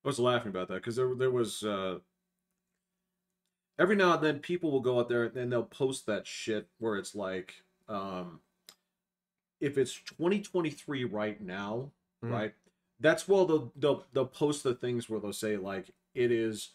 [SPEAKER 3] was laughing about that because there was every now and then people will go out there and they'll post that shit where it's like if it's 2023 right now,
[SPEAKER 1] Mhm.
[SPEAKER 3] right? That's well they'll post the things where they'll say like it is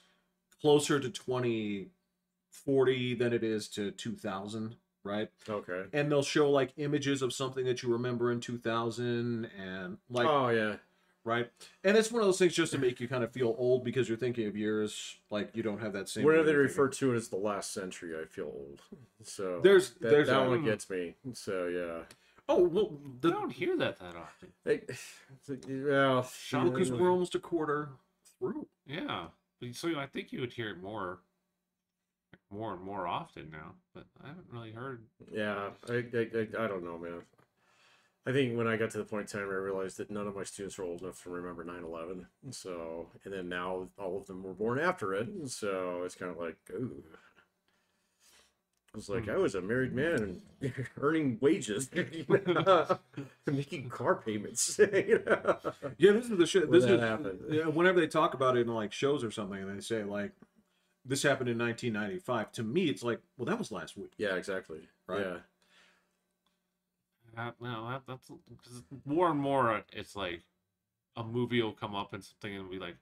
[SPEAKER 3] closer to 2040 than it is to 2000, right?
[SPEAKER 1] Okay.
[SPEAKER 3] And they'll show like images of something that you remember in 2000 and like
[SPEAKER 1] Oh yeah.
[SPEAKER 3] right. And it's one of those things just to make you kind of feel old because you're thinking of years like you don't have that same.
[SPEAKER 1] Whenever they
[SPEAKER 3] way of thinking.
[SPEAKER 1] refer to it as the last century, I feel old. So
[SPEAKER 3] There's
[SPEAKER 1] that
[SPEAKER 3] a-
[SPEAKER 1] one gets me. So yeah.
[SPEAKER 3] Oh well,
[SPEAKER 2] I don't hear that often.
[SPEAKER 1] Well,
[SPEAKER 3] because we're almost a quarter through.
[SPEAKER 2] Yeah, so I think you would hear it more and more often now, but I haven't really heard.
[SPEAKER 1] Yeah, I don't know, man. I think when I got to the point in time where I realized that none of my students were old enough to remember 9/11, so, and then now all of them were born after it, so it's kind of like, ooh. I was like, I was a married man and earning wages, making car payments.
[SPEAKER 3] Yeah, this is the shit.
[SPEAKER 1] Where
[SPEAKER 3] This
[SPEAKER 1] that
[SPEAKER 3] is
[SPEAKER 1] happened.
[SPEAKER 3] yeah, whenever they talk about it in like shows or something, and they say like this happened in 1995. To me, it's like, well, that was last week.
[SPEAKER 1] Yeah, exactly.
[SPEAKER 3] Right.
[SPEAKER 1] Yeah.
[SPEAKER 2] No, that's cause more and more. It's like a movie will come up and something and be like,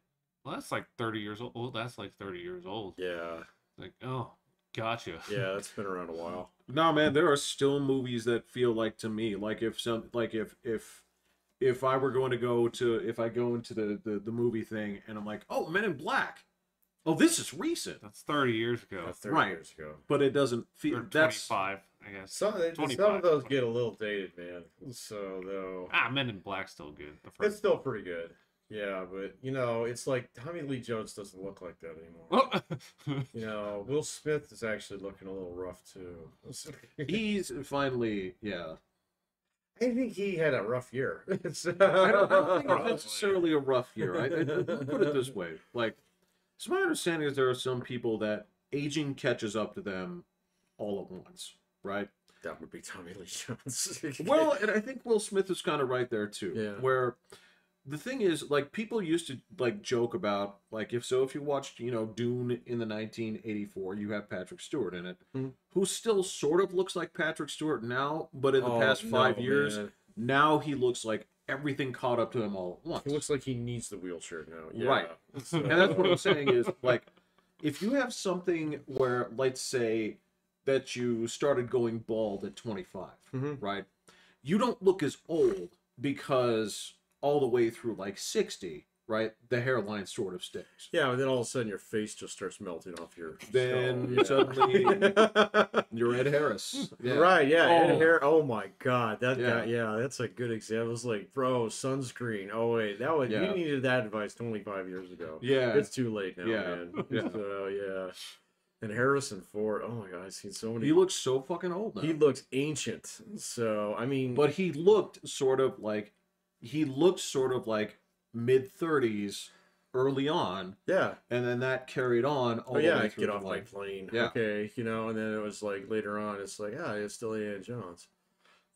[SPEAKER 2] well, that's like 30 years old. Oh, that's like 30 years old.
[SPEAKER 1] Yeah.
[SPEAKER 2] Like, oh, gotcha.
[SPEAKER 1] Yeah, that's been around a while.
[SPEAKER 3] No, man, there are still movies that feel like to me like if I were going to go to if I go into the movie thing and I'm like, oh, Men in Black. Oh, this is recent.
[SPEAKER 2] That's 30 years ago.
[SPEAKER 1] That's 30
[SPEAKER 3] Right.
[SPEAKER 1] years ago.
[SPEAKER 3] But it doesn't
[SPEAKER 2] Or
[SPEAKER 3] feel
[SPEAKER 2] 25, I guess.
[SPEAKER 1] Some of
[SPEAKER 2] 25,
[SPEAKER 1] those get a little dated, man. So though,
[SPEAKER 2] Men in Black's still good. The
[SPEAKER 1] it's
[SPEAKER 2] first.
[SPEAKER 1] still pretty good. Yeah, but it's like Tommy Lee Jones doesn't look like that anymore. Will Smith is actually looking a little rough too.
[SPEAKER 3] He's finally, yeah.
[SPEAKER 1] I think he had a rough year.
[SPEAKER 3] I don't think it's
[SPEAKER 2] Probably.
[SPEAKER 3] necessarily a rough year. I put it this way. Like, so my understanding is there are some people that aging catches up to them all at once, right?
[SPEAKER 1] That would be Tommy Lee Jones.
[SPEAKER 3] Well, and I think Will Smith is kind of right there too.
[SPEAKER 1] Yeah.
[SPEAKER 3] Where the thing is, like, people used to like joke about like if you watched Dune in the 1984, you have Patrick Stewart in it,
[SPEAKER 1] Mhm.
[SPEAKER 3] who still sort of looks like Patrick Stewart now, but in the
[SPEAKER 1] Oh,
[SPEAKER 3] past 5
[SPEAKER 1] no,
[SPEAKER 3] years,
[SPEAKER 1] man.
[SPEAKER 3] now he looks like everything caught up to him all at once.
[SPEAKER 1] He looks like he needs the wheelchair now. Yeah.
[SPEAKER 3] Right.
[SPEAKER 1] So-
[SPEAKER 3] And that's what I'm saying is like if you have something where let's say that you started going bald at 25,
[SPEAKER 1] Mhm.
[SPEAKER 3] right? You don't look as old because all the way through like 60, right, the hairline sort of stays.
[SPEAKER 1] Yeah, but then all of a sudden your face just starts melting off your
[SPEAKER 3] Then
[SPEAKER 1] skull.
[SPEAKER 3] suddenly you're Ed Harris. Yeah.
[SPEAKER 1] Right, yeah. Ed
[SPEAKER 3] Oh.
[SPEAKER 1] Harris. Oh my god. That
[SPEAKER 3] Yeah.
[SPEAKER 1] guy, yeah, that's a good example. It's like, bro, sunscreen. Oh wait, that was
[SPEAKER 3] Yeah.
[SPEAKER 1] you needed that advice 25 years ago.
[SPEAKER 3] Yeah.
[SPEAKER 1] It's too late now,
[SPEAKER 3] Yeah.
[SPEAKER 1] man.
[SPEAKER 3] Yeah.
[SPEAKER 1] So yeah. And Harrison Ford, oh my god, I've seen so many.
[SPEAKER 3] He looks so fucking old now.
[SPEAKER 1] He looks ancient. So I mean,
[SPEAKER 3] But he looked sort of like mid-30s early on,
[SPEAKER 1] yeah.
[SPEAKER 3] and then that carried on all
[SPEAKER 1] Oh
[SPEAKER 3] the
[SPEAKER 1] yeah,
[SPEAKER 3] way through
[SPEAKER 1] get
[SPEAKER 3] to,
[SPEAKER 1] off my
[SPEAKER 3] like,
[SPEAKER 1] plane.
[SPEAKER 3] Yeah.
[SPEAKER 1] Okay, and then it was like later on, it's like, it's still Indiana Jones.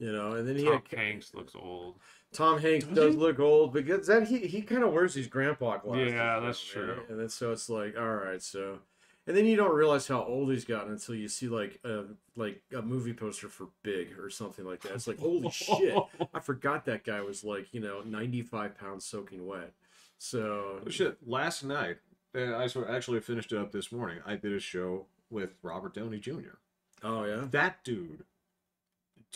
[SPEAKER 1] And then
[SPEAKER 2] Tom Hanks looks old.
[SPEAKER 1] Tom Hanks does look old because he kind of wears these grandpa glasses.
[SPEAKER 2] Yeah, that's
[SPEAKER 1] now, man.
[SPEAKER 2] true.
[SPEAKER 1] And then so it's like, all right, so, and then you don't realize how old he's gotten until you see like a movie poster for Big or something like that. It's like, holy shit, I forgot that guy was like 95 pounds soaking wet. So
[SPEAKER 3] Oh, shit, last night, I actually finished it up this morning. I did a show with Robert Downey Jr.
[SPEAKER 1] oh yeah,
[SPEAKER 3] That dude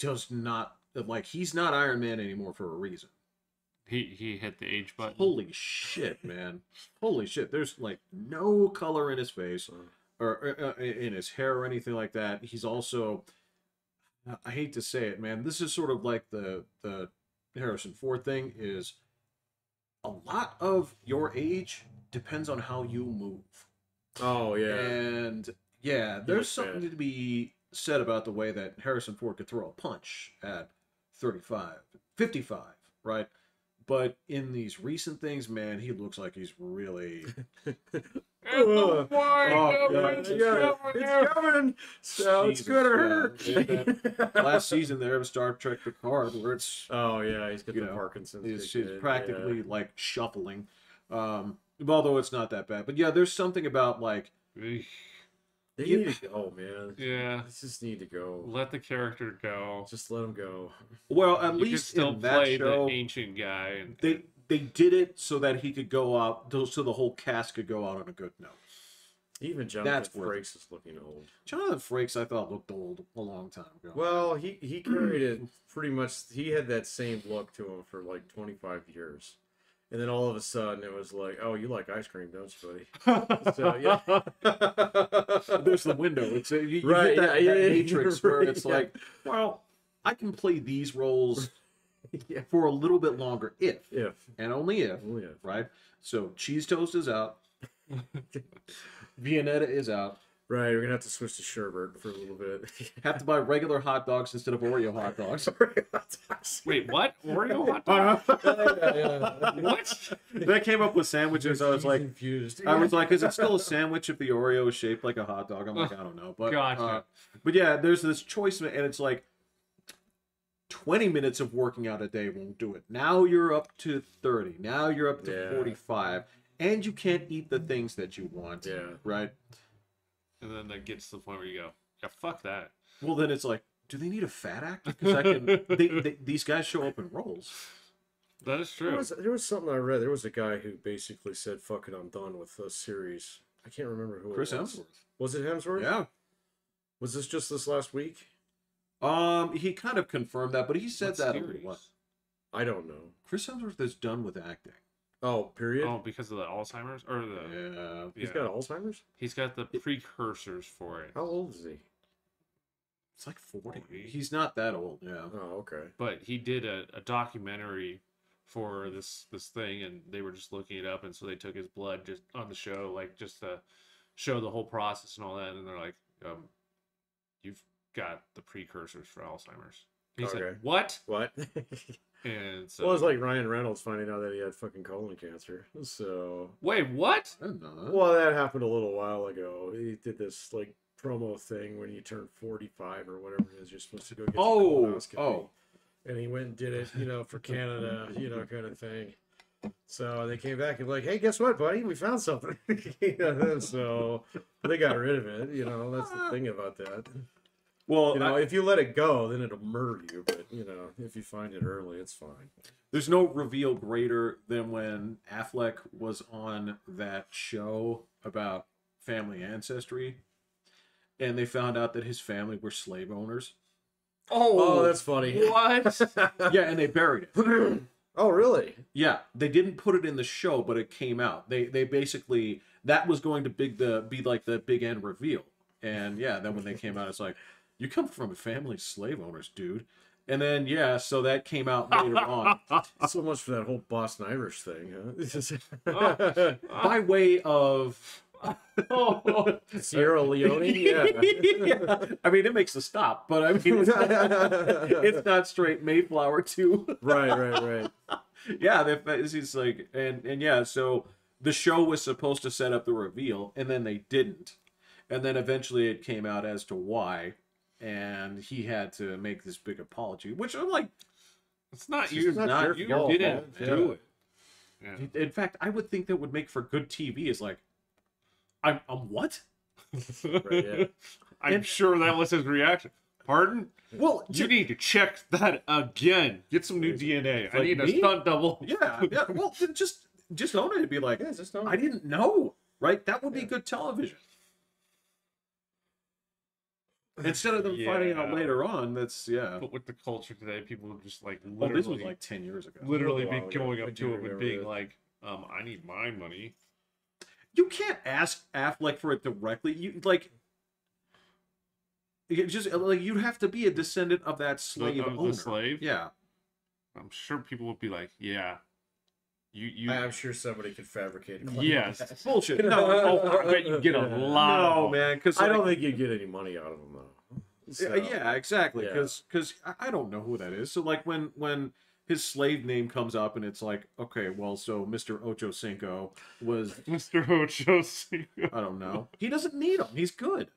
[SPEAKER 3] does not, like, he's not Iron Man anymore for a reason.
[SPEAKER 2] He hit the age button.
[SPEAKER 3] Holy shit, man. Holy shit. There's, like, no color in his face or in his hair or anything like that. He's also, I hate to say it, man, this is sort of like the Harrison Ford thing is a lot of your age depends on how you move.
[SPEAKER 1] oh yeah,
[SPEAKER 3] And yeah, there's
[SPEAKER 1] looks
[SPEAKER 3] something
[SPEAKER 1] bad.
[SPEAKER 3] to be said about the way that Harrison Ford could throw a punch at 35, 55, right? But in these recent things, man, he looks like he's really...
[SPEAKER 1] Oh,
[SPEAKER 3] God.
[SPEAKER 1] it's coming. So it's
[SPEAKER 3] Jesus,
[SPEAKER 1] gonna
[SPEAKER 3] yeah.
[SPEAKER 1] hurt.
[SPEAKER 3] Last season there of Star Trek Picard, where it's
[SPEAKER 1] Oh yeah, he's got
[SPEAKER 3] You
[SPEAKER 1] the
[SPEAKER 3] know,
[SPEAKER 1] Parkinson's.
[SPEAKER 3] she's
[SPEAKER 1] kicking in,
[SPEAKER 3] practically like shuffling. Although it's not that bad. But yeah, there's something about like
[SPEAKER 2] Eesh.
[SPEAKER 1] They
[SPEAKER 3] You-
[SPEAKER 1] need to go, man.
[SPEAKER 2] Yeah.
[SPEAKER 1] They just need to go.
[SPEAKER 2] Let the character go.
[SPEAKER 1] Just let him go.
[SPEAKER 3] well, at
[SPEAKER 2] You could
[SPEAKER 3] least
[SPEAKER 2] still
[SPEAKER 3] in that
[SPEAKER 2] play
[SPEAKER 3] show
[SPEAKER 2] the ancient guy. And,
[SPEAKER 3] they did it so that he could go out, so the whole cast could go out on a good note.
[SPEAKER 1] Even
[SPEAKER 3] That's
[SPEAKER 1] Jonathan
[SPEAKER 3] worth it.
[SPEAKER 1] Frakes is looking old.
[SPEAKER 3] Jonathan Frakes, I thought, looked old a long time ago.
[SPEAKER 1] Well, he carried it pretty much. He had that same look to him for like 25 years. And then all of a sudden it was like, oh, you like ice cream, don't you, buddy? So, yeah.
[SPEAKER 3] There's the window. It's you
[SPEAKER 1] Right,
[SPEAKER 3] hit that,
[SPEAKER 1] yeah,
[SPEAKER 3] that
[SPEAKER 1] yeah,
[SPEAKER 3] matrix where
[SPEAKER 1] right,
[SPEAKER 3] it's
[SPEAKER 1] yeah.
[SPEAKER 3] like, well, I can play these roles
[SPEAKER 1] Yeah.
[SPEAKER 3] for a little bit longer if
[SPEAKER 1] If.
[SPEAKER 3] and only if,
[SPEAKER 1] Only if.
[SPEAKER 3] right? So cheese toast is out. Viennetta is out.
[SPEAKER 1] Right, we're gonna have to switch to sherbet for a little bit.
[SPEAKER 3] Have to buy regular hot dogs instead of Oreo hot dogs.
[SPEAKER 2] Wait, what? Oreo hot dog? What?
[SPEAKER 3] That came up with sandwiches. I was like,
[SPEAKER 1] confused.
[SPEAKER 3] is it still a sandwich if the Oreo is shaped like a hot dog? I'm like, I don't know. But
[SPEAKER 2] Gotcha.
[SPEAKER 3] but yeah, there's this choice, and it's like 20 minutes of working out a day won't do it. Now you're up to 30. Now you're up to
[SPEAKER 1] Yeah.
[SPEAKER 3] 45, and you can't eat the things that you want.
[SPEAKER 1] Yeah.
[SPEAKER 3] Right.
[SPEAKER 2] And then that gets to the point where you go, yeah, fuck that.
[SPEAKER 3] Well, then it's like, do they need a fat actor? Because these guys show up in roles.
[SPEAKER 2] That is true.
[SPEAKER 1] There was something I read. There was a guy who basically said, "Fuck it, I'm done with the series." I can't remember who.
[SPEAKER 3] Chris
[SPEAKER 1] it was.
[SPEAKER 3] Hemsworth.
[SPEAKER 1] Was it Hemsworth?
[SPEAKER 3] Yeah.
[SPEAKER 1] Was this just this last week?
[SPEAKER 3] He kind of confirmed that, but he said
[SPEAKER 2] What
[SPEAKER 3] that
[SPEAKER 2] series?
[SPEAKER 1] I don't know.
[SPEAKER 3] Chris Hemsworth is done with acting.
[SPEAKER 1] Oh, period.
[SPEAKER 2] Oh, because of the Alzheimer's or the
[SPEAKER 3] Yeah.
[SPEAKER 1] He's got Alzheimer's.
[SPEAKER 2] he's got the precursors for it.
[SPEAKER 1] How old is he?
[SPEAKER 3] It's like 40. He's not that old. Yeah.
[SPEAKER 1] Oh, okay.
[SPEAKER 2] But he did a documentary for this thing, and they were just looking it up, and so they took his blood just on the show, like just to show the whole process and all that, and they're like, you've got the precursors for Alzheimer's. He
[SPEAKER 1] Okay.
[SPEAKER 2] said, what?
[SPEAKER 1] What?
[SPEAKER 2] And so
[SPEAKER 1] Well, it's like Ryan Reynolds finding out that he had fucking colon cancer. So,
[SPEAKER 2] wait, what?
[SPEAKER 3] I didn't know that.
[SPEAKER 1] well, that happened a little while ago. He did this like promo thing when you turn 45 or whatever it is. You're supposed to go get your colonoscopy.
[SPEAKER 3] Oh.
[SPEAKER 1] And he went and did it, for Canada, kind of thing. So they came back and like, hey, guess what, buddy? We found something. So they got rid of it. That's the thing about that.
[SPEAKER 3] Well,
[SPEAKER 1] If you let it go, then it'll murder you. But if you find it early, it's fine.
[SPEAKER 3] there's no reveal greater than when Affleck was on that show about family ancestry, and they found out that his family were slave owners.
[SPEAKER 1] Oh, that's funny.
[SPEAKER 2] What?
[SPEAKER 3] Yeah, and they buried it.
[SPEAKER 1] Oh, really?
[SPEAKER 3] Yeah, they didn't put it in the show, but it came out. They basically, that was going to be like the big end reveal. And yeah, then when they came out, it's like, you come from a family of slave owners, dude. And then yeah, so that came out later on.
[SPEAKER 1] So much for that whole Boston Irish thing,
[SPEAKER 2] Oh.
[SPEAKER 3] By way of
[SPEAKER 1] Sierra Leone. Yeah.
[SPEAKER 3] yeah. I mean, it makes a stop, but I mean, it's not straight Mayflower too.
[SPEAKER 1] Right.
[SPEAKER 3] Yeah, it's like, and yeah, so the show was supposed to set up the reveal, and then they didn't, and then eventually it came out as to why, and he had to make this big apology, which I'm like,
[SPEAKER 2] It's not
[SPEAKER 3] you. Not
[SPEAKER 2] You
[SPEAKER 3] your
[SPEAKER 2] didn't
[SPEAKER 3] fault,
[SPEAKER 2] do it. Yeah.
[SPEAKER 3] in fact, I would think that would make for good TV. Is like, I'm what?
[SPEAKER 1] Right, yeah.
[SPEAKER 2] I'm sure that was his reaction. Pardon?
[SPEAKER 3] Well,
[SPEAKER 2] You need to check that again. Get some new DNA. I
[SPEAKER 3] Like
[SPEAKER 2] need a
[SPEAKER 3] me?
[SPEAKER 2] stunt double.
[SPEAKER 3] yeah. Well, then just own it and be like,
[SPEAKER 1] Yeah, just don't.
[SPEAKER 3] I didn't know. Right? That would be good television. Instead of them finding out
[SPEAKER 2] Yeah.
[SPEAKER 3] later on, that's yeah.
[SPEAKER 2] But with the culture today, people would just like
[SPEAKER 3] Well,
[SPEAKER 2] literally,
[SPEAKER 3] this was like 10 years ago.
[SPEAKER 2] literally
[SPEAKER 1] A
[SPEAKER 2] be
[SPEAKER 1] while ago.
[SPEAKER 2] going
[SPEAKER 1] I
[SPEAKER 2] up
[SPEAKER 1] do
[SPEAKER 2] to him and
[SPEAKER 1] remember
[SPEAKER 2] being
[SPEAKER 1] that.
[SPEAKER 2] like, I need my money.
[SPEAKER 3] You can't ask Affleck for it directly. You like, it just like you'd have to be a descendant of that slave
[SPEAKER 2] Of the
[SPEAKER 3] owner.
[SPEAKER 2] slave?
[SPEAKER 3] Yeah.
[SPEAKER 2] I'm sure people would be like, yeah, you.
[SPEAKER 1] I'm sure somebody could fabricate a claim.
[SPEAKER 2] Yes.
[SPEAKER 3] Bullshit.
[SPEAKER 2] No,
[SPEAKER 3] No,
[SPEAKER 2] I bet you get a lot.
[SPEAKER 3] no,
[SPEAKER 2] of them.
[SPEAKER 3] man. Because
[SPEAKER 1] I don't think you get any money out of them though. So,
[SPEAKER 3] yeah, exactly.
[SPEAKER 1] yeah.
[SPEAKER 3] Because I don't know who that is. So like when his slave name comes up and it's like, okay, well, so Mr. Ocho Cinco was,
[SPEAKER 2] Mr. Ocho Cinco.
[SPEAKER 3] I don't know. He doesn't need him. He's good.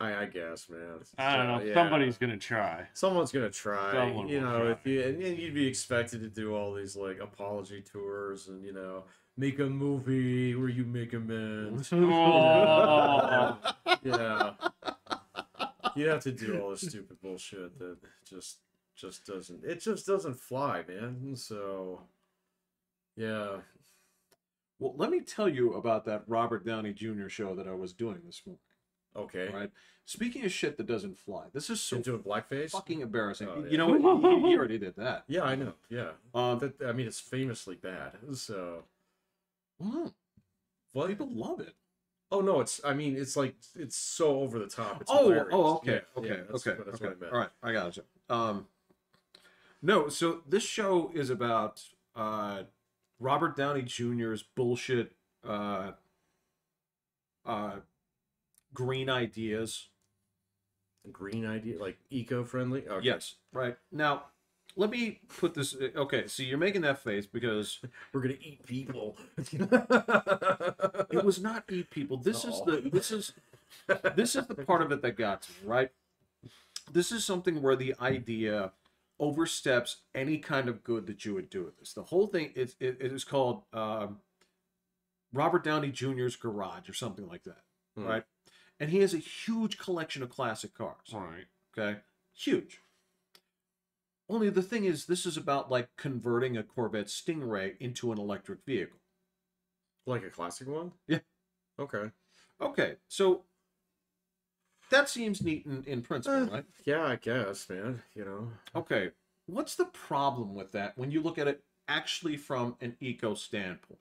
[SPEAKER 1] I guess, man.
[SPEAKER 2] I don't know.
[SPEAKER 1] So, yeah.
[SPEAKER 2] Somebody's gonna try.
[SPEAKER 1] Someone's gonna try.
[SPEAKER 2] Someone
[SPEAKER 1] you
[SPEAKER 2] will
[SPEAKER 1] know,
[SPEAKER 2] try.
[SPEAKER 1] if you and you'd be expected to do all these like apology tours and make a movie where you make amends.
[SPEAKER 2] Oh.
[SPEAKER 1] Yeah. You have to do all this stupid bullshit that just doesn't fly, man. So yeah.
[SPEAKER 3] Well, let me tell you about that Robert Downey Jr. show that I was doing this morning.
[SPEAKER 1] Okay.
[SPEAKER 3] Right. Speaking of shit that doesn't fly, this is so
[SPEAKER 1] So doing blackface?
[SPEAKER 3] fucking embarrassing.
[SPEAKER 1] Oh, yeah.
[SPEAKER 3] You know what? He already did that.
[SPEAKER 1] Yeah, I know. Yeah.
[SPEAKER 3] Um,
[SPEAKER 1] I mean, it's famously bad. So
[SPEAKER 3] well,
[SPEAKER 1] what?
[SPEAKER 3] people love it.
[SPEAKER 1] Oh no, it's like it's so over the top. It's
[SPEAKER 3] Oh,
[SPEAKER 1] hilarious.
[SPEAKER 3] okay,
[SPEAKER 1] Yeah,
[SPEAKER 3] okay,
[SPEAKER 1] yeah, that's
[SPEAKER 3] okay,
[SPEAKER 1] what
[SPEAKER 3] okay.
[SPEAKER 1] I meant.
[SPEAKER 3] All right, I got you. No, so this show is about Robert Downey Jr.'s bullshit green ideas.
[SPEAKER 1] Green idea, like eco-friendly. Okay.
[SPEAKER 3] Yes, right. Now, let me put this. Okay, so you're making that face because
[SPEAKER 1] We're gonna eat people.
[SPEAKER 3] it was not eat people. This is the part of it that got to me, right? This is something where the idea oversteps any kind of good that you would do with this. The whole thing it is called Robert Downey Jr.'s Garage or something like that, right? And he has a huge collection of classic cars.
[SPEAKER 2] All right.
[SPEAKER 3] Okay, huge. Only the thing is, this is about like converting a Corvette Stingray into an electric vehicle.
[SPEAKER 1] Like a classic one?
[SPEAKER 3] Yeah.
[SPEAKER 1] Okay.
[SPEAKER 3] Okay, so that seems neat in principle, right?
[SPEAKER 1] Yeah, I guess, man.
[SPEAKER 3] Okay, what's the problem with that when you look at it actually from an eco standpoint?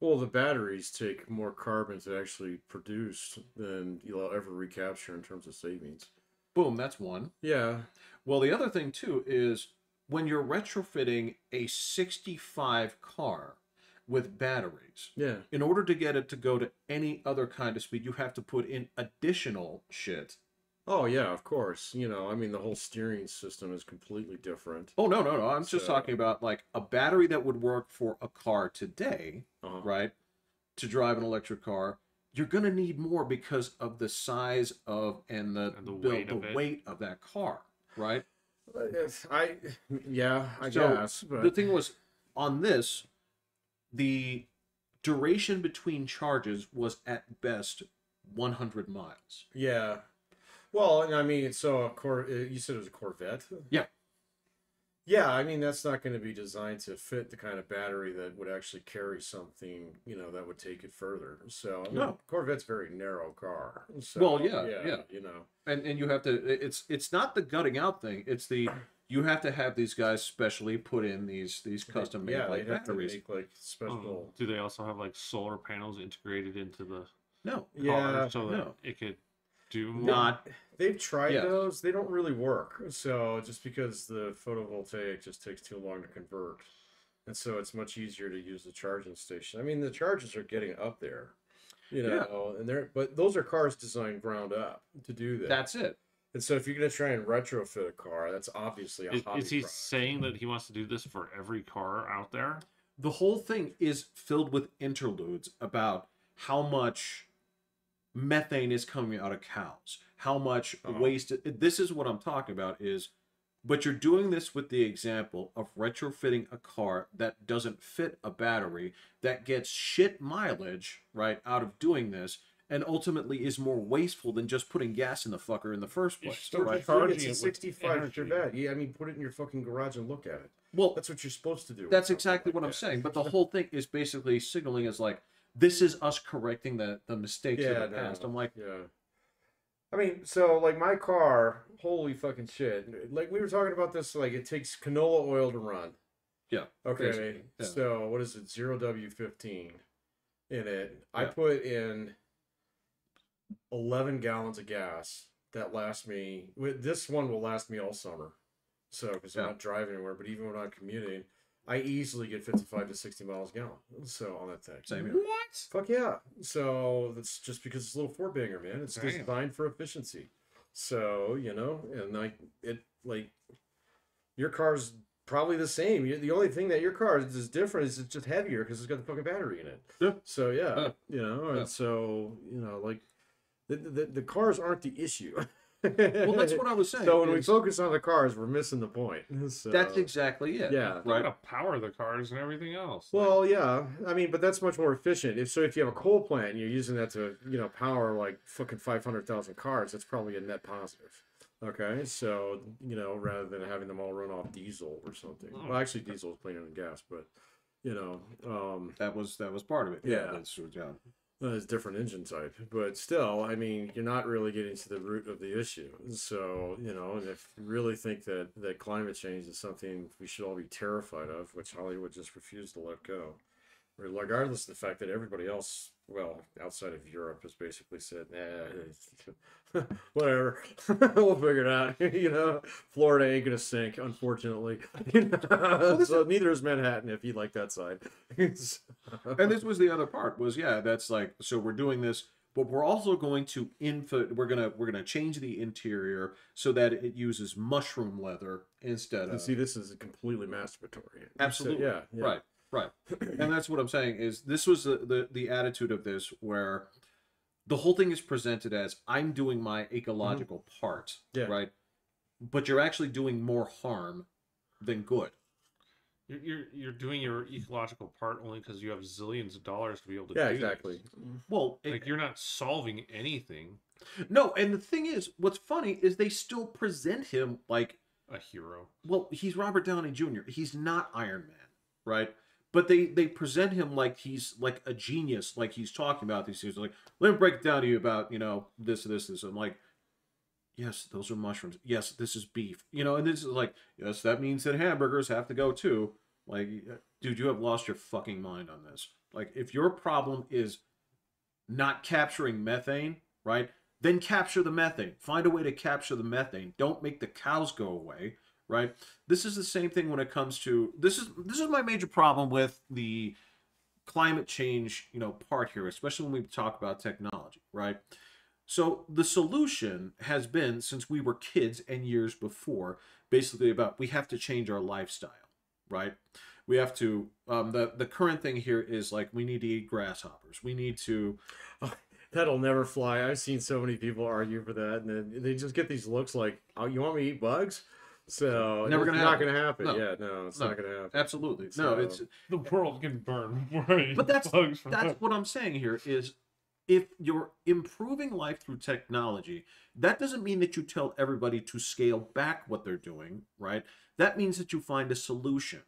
[SPEAKER 1] Well, the batteries take more carbon to actually produce than you'll ever recapture in terms of savings.
[SPEAKER 3] Boom, that's one.
[SPEAKER 1] Yeah.
[SPEAKER 3] Well, the other thing too is when you're retrofitting a 65 car with batteries,
[SPEAKER 1] Yeah.
[SPEAKER 3] in order to get it to go to any other kind of speed, you have to put in additional shit.
[SPEAKER 1] Oh yeah, of course. I mean, the whole steering system is completely different.
[SPEAKER 3] Oh, no. I'm just
[SPEAKER 1] So-
[SPEAKER 3] talking about like a battery that would work for a car today,
[SPEAKER 1] Uh-huh.
[SPEAKER 3] right? To drive an electric car, you're going to need more because of the size of and the
[SPEAKER 2] weight of it.
[SPEAKER 3] weight of that car, right?
[SPEAKER 1] I
[SPEAKER 3] So,
[SPEAKER 1] guess. But
[SPEAKER 3] The thing was, on this, the duration between charges was at best 100 miles.
[SPEAKER 1] yeah. Well, I mean, so you said it was a Corvette?
[SPEAKER 3] Yeah.
[SPEAKER 1] Yeah, I mean that's not going to be designed to fit the kind of battery that would actually carry something, that would take it further. So I mean,
[SPEAKER 3] No.
[SPEAKER 1] Corvette's a very narrow car. So
[SPEAKER 3] Well, yeah, yeah.
[SPEAKER 1] you know.
[SPEAKER 3] And you have to. It's not the gutting out thing. It's the you have to have these guys specially put in these custom made like
[SPEAKER 1] they'd have to
[SPEAKER 3] batteries.
[SPEAKER 1] make like special.
[SPEAKER 2] Do they also have like solar panels integrated into the
[SPEAKER 3] No,
[SPEAKER 2] car so that
[SPEAKER 3] no.
[SPEAKER 2] it could do more?
[SPEAKER 3] not
[SPEAKER 1] They've tried
[SPEAKER 3] Yes.
[SPEAKER 1] those. They don't really work. So just because the photovoltaic just takes too long to convert, and so it's much easier to use the charging station. I mean, the charges are getting up there, and but those are cars designed ground up to do that.
[SPEAKER 3] That's it.
[SPEAKER 1] And so if you're going to try and retrofit a car, that's obviously a hobby
[SPEAKER 2] Is he
[SPEAKER 1] product.
[SPEAKER 2] saying that he wants to do this for every car out there?
[SPEAKER 3] The whole thing is filled with interludes about how much methane is coming out of cows, how much waste. This is what I'm talking about but you're doing this with the example of retrofitting a car that doesn't fit a battery, that gets shit mileage, right, out of doing this, and ultimately is more wasteful than just putting gas in the fucker in the first place.
[SPEAKER 2] still
[SPEAKER 3] Right?
[SPEAKER 2] charging
[SPEAKER 1] It's
[SPEAKER 2] it
[SPEAKER 1] a
[SPEAKER 2] with
[SPEAKER 1] 65
[SPEAKER 2] energy.
[SPEAKER 1] Corvette. Yeah, I mean, put it in your fucking garage and look at it.
[SPEAKER 3] Well,
[SPEAKER 1] That's what you're supposed to do. with
[SPEAKER 3] that's
[SPEAKER 1] something
[SPEAKER 3] exactly
[SPEAKER 1] like
[SPEAKER 3] what I'm
[SPEAKER 1] that.
[SPEAKER 3] saying. But the whole thing is basically signaling as like, this is us correcting the mistakes of the past.
[SPEAKER 1] no,
[SPEAKER 3] I'm like,
[SPEAKER 1] yeah. I mean, so like my car, holy fucking shit. Like we were talking about this, like it takes canola oil to run.
[SPEAKER 3] yeah,
[SPEAKER 1] Okay.
[SPEAKER 3] basically, yeah.
[SPEAKER 1] So what is it? 0W15 in it. I
[SPEAKER 3] Yeah.
[SPEAKER 1] put in 11 gallons of gas that lasts me. This one will last me all summer. So because I'm
[SPEAKER 3] Yeah.
[SPEAKER 1] not driving anywhere, but even when I'm commuting, I easily get 55 to 60 miles a gallon. So on that thing.
[SPEAKER 3] Same here.
[SPEAKER 2] What?
[SPEAKER 1] Fuck yeah. So that's just because it's a little four banger, man. It's
[SPEAKER 2] Damn.
[SPEAKER 1] designed for efficiency. So, and your car's probably the same. The only thing that your car is different is it's just heavier because it's got the fucking battery in it.
[SPEAKER 3] Yeah.
[SPEAKER 1] So yeah,
[SPEAKER 3] Yeah.
[SPEAKER 1] and so, like the cars aren't the issue.
[SPEAKER 3] Well, that's what I was saying.
[SPEAKER 1] So when we
[SPEAKER 3] is
[SPEAKER 1] focus on the cars, we're missing the point. So,
[SPEAKER 3] that's exactly it.
[SPEAKER 1] Yeah.
[SPEAKER 2] They're
[SPEAKER 3] Right.
[SPEAKER 2] gonna power the cars and everything else.
[SPEAKER 1] Well, yeah. I mean, but that's much more efficient. If you have a coal plant and you're using that to, power like fucking 500,000 cars, that's probably a net positive. Okay, so rather than having them all run off diesel or something.
[SPEAKER 2] Oh.
[SPEAKER 1] Well, actually, diesel is cleaner than gas, but
[SPEAKER 3] that was part of it.
[SPEAKER 1] Yeah.
[SPEAKER 3] That's yeah.
[SPEAKER 1] it's a different engine type. But still, I mean, you're not really getting to the root of the issue. So and if you really think that climate change is something we should all be terrified of, which Hollywood just refused to let go, regardless of the fact that everybody else, well, outside of Europe, has basically said, nah, whatever, we'll figure it out. Florida ain't gonna sink, unfortunately. So neither is Manhattan if you like that side.
[SPEAKER 3] And this was the other part was that's like, so we're doing this, but we're also going to we're gonna change the interior so that it uses mushroom leather instead of.
[SPEAKER 1] See, this is completely masturbatory.
[SPEAKER 3] Absolutely.
[SPEAKER 1] Yeah.
[SPEAKER 3] Right. And that's what I'm saying is this was the attitude of this where the whole thing is presented as I'm doing my ecological part,
[SPEAKER 1] Yeah.
[SPEAKER 3] right? But you're actually doing more harm than good.
[SPEAKER 2] You're doing your ecological part only because you have zillions of dollars to be able to
[SPEAKER 1] Yeah,
[SPEAKER 2] do
[SPEAKER 1] exactly.
[SPEAKER 2] this.
[SPEAKER 3] Well,
[SPEAKER 2] Like you're not solving anything.
[SPEAKER 3] no, and the thing is, what's funny is they still present him like,
[SPEAKER 2] A hero.
[SPEAKER 3] well, he's Robert Downey Jr. He's not Iron Man, right? But they present him like he's like a genius, like he's talking about these things. Like, let me break it down to you about this. I'm like, yes, those are mushrooms. Yes, this is beef. And this is like, yes, that means that hamburgers have to go too. Like, dude, you have lost your fucking mind on this. Like, if your problem is not capturing methane, right? Then capture the methane. Find a way to capture the methane. Don't make the cows go away, right? This is the same thing when it comes to this is my major problem with the climate change, part here, especially when we talk about technology, right? So the solution has been, since we were kids and years before, basically about we have to change our lifestyle, right? We have to the current thing here is like we need to eat grasshoppers. We need to
[SPEAKER 1] That'll never fly. I've seen so many people argue for that, and then they just get these looks like, "Oh, you want me to eat bugs?" So
[SPEAKER 3] Never gonna
[SPEAKER 1] it's not
[SPEAKER 3] happen.
[SPEAKER 1] going to happen.
[SPEAKER 3] No.
[SPEAKER 1] Yeah, no, it's not going to happen.
[SPEAKER 3] absolutely
[SPEAKER 1] So-
[SPEAKER 3] no. It's
[SPEAKER 2] The world can burn. Right.
[SPEAKER 3] but that's
[SPEAKER 2] Bugs from
[SPEAKER 3] that's
[SPEAKER 2] that.
[SPEAKER 3] what I'm saying here is if you're improving life through technology, that doesn't mean that you tell everybody to scale back what they're doing, right? That means that you find a solution.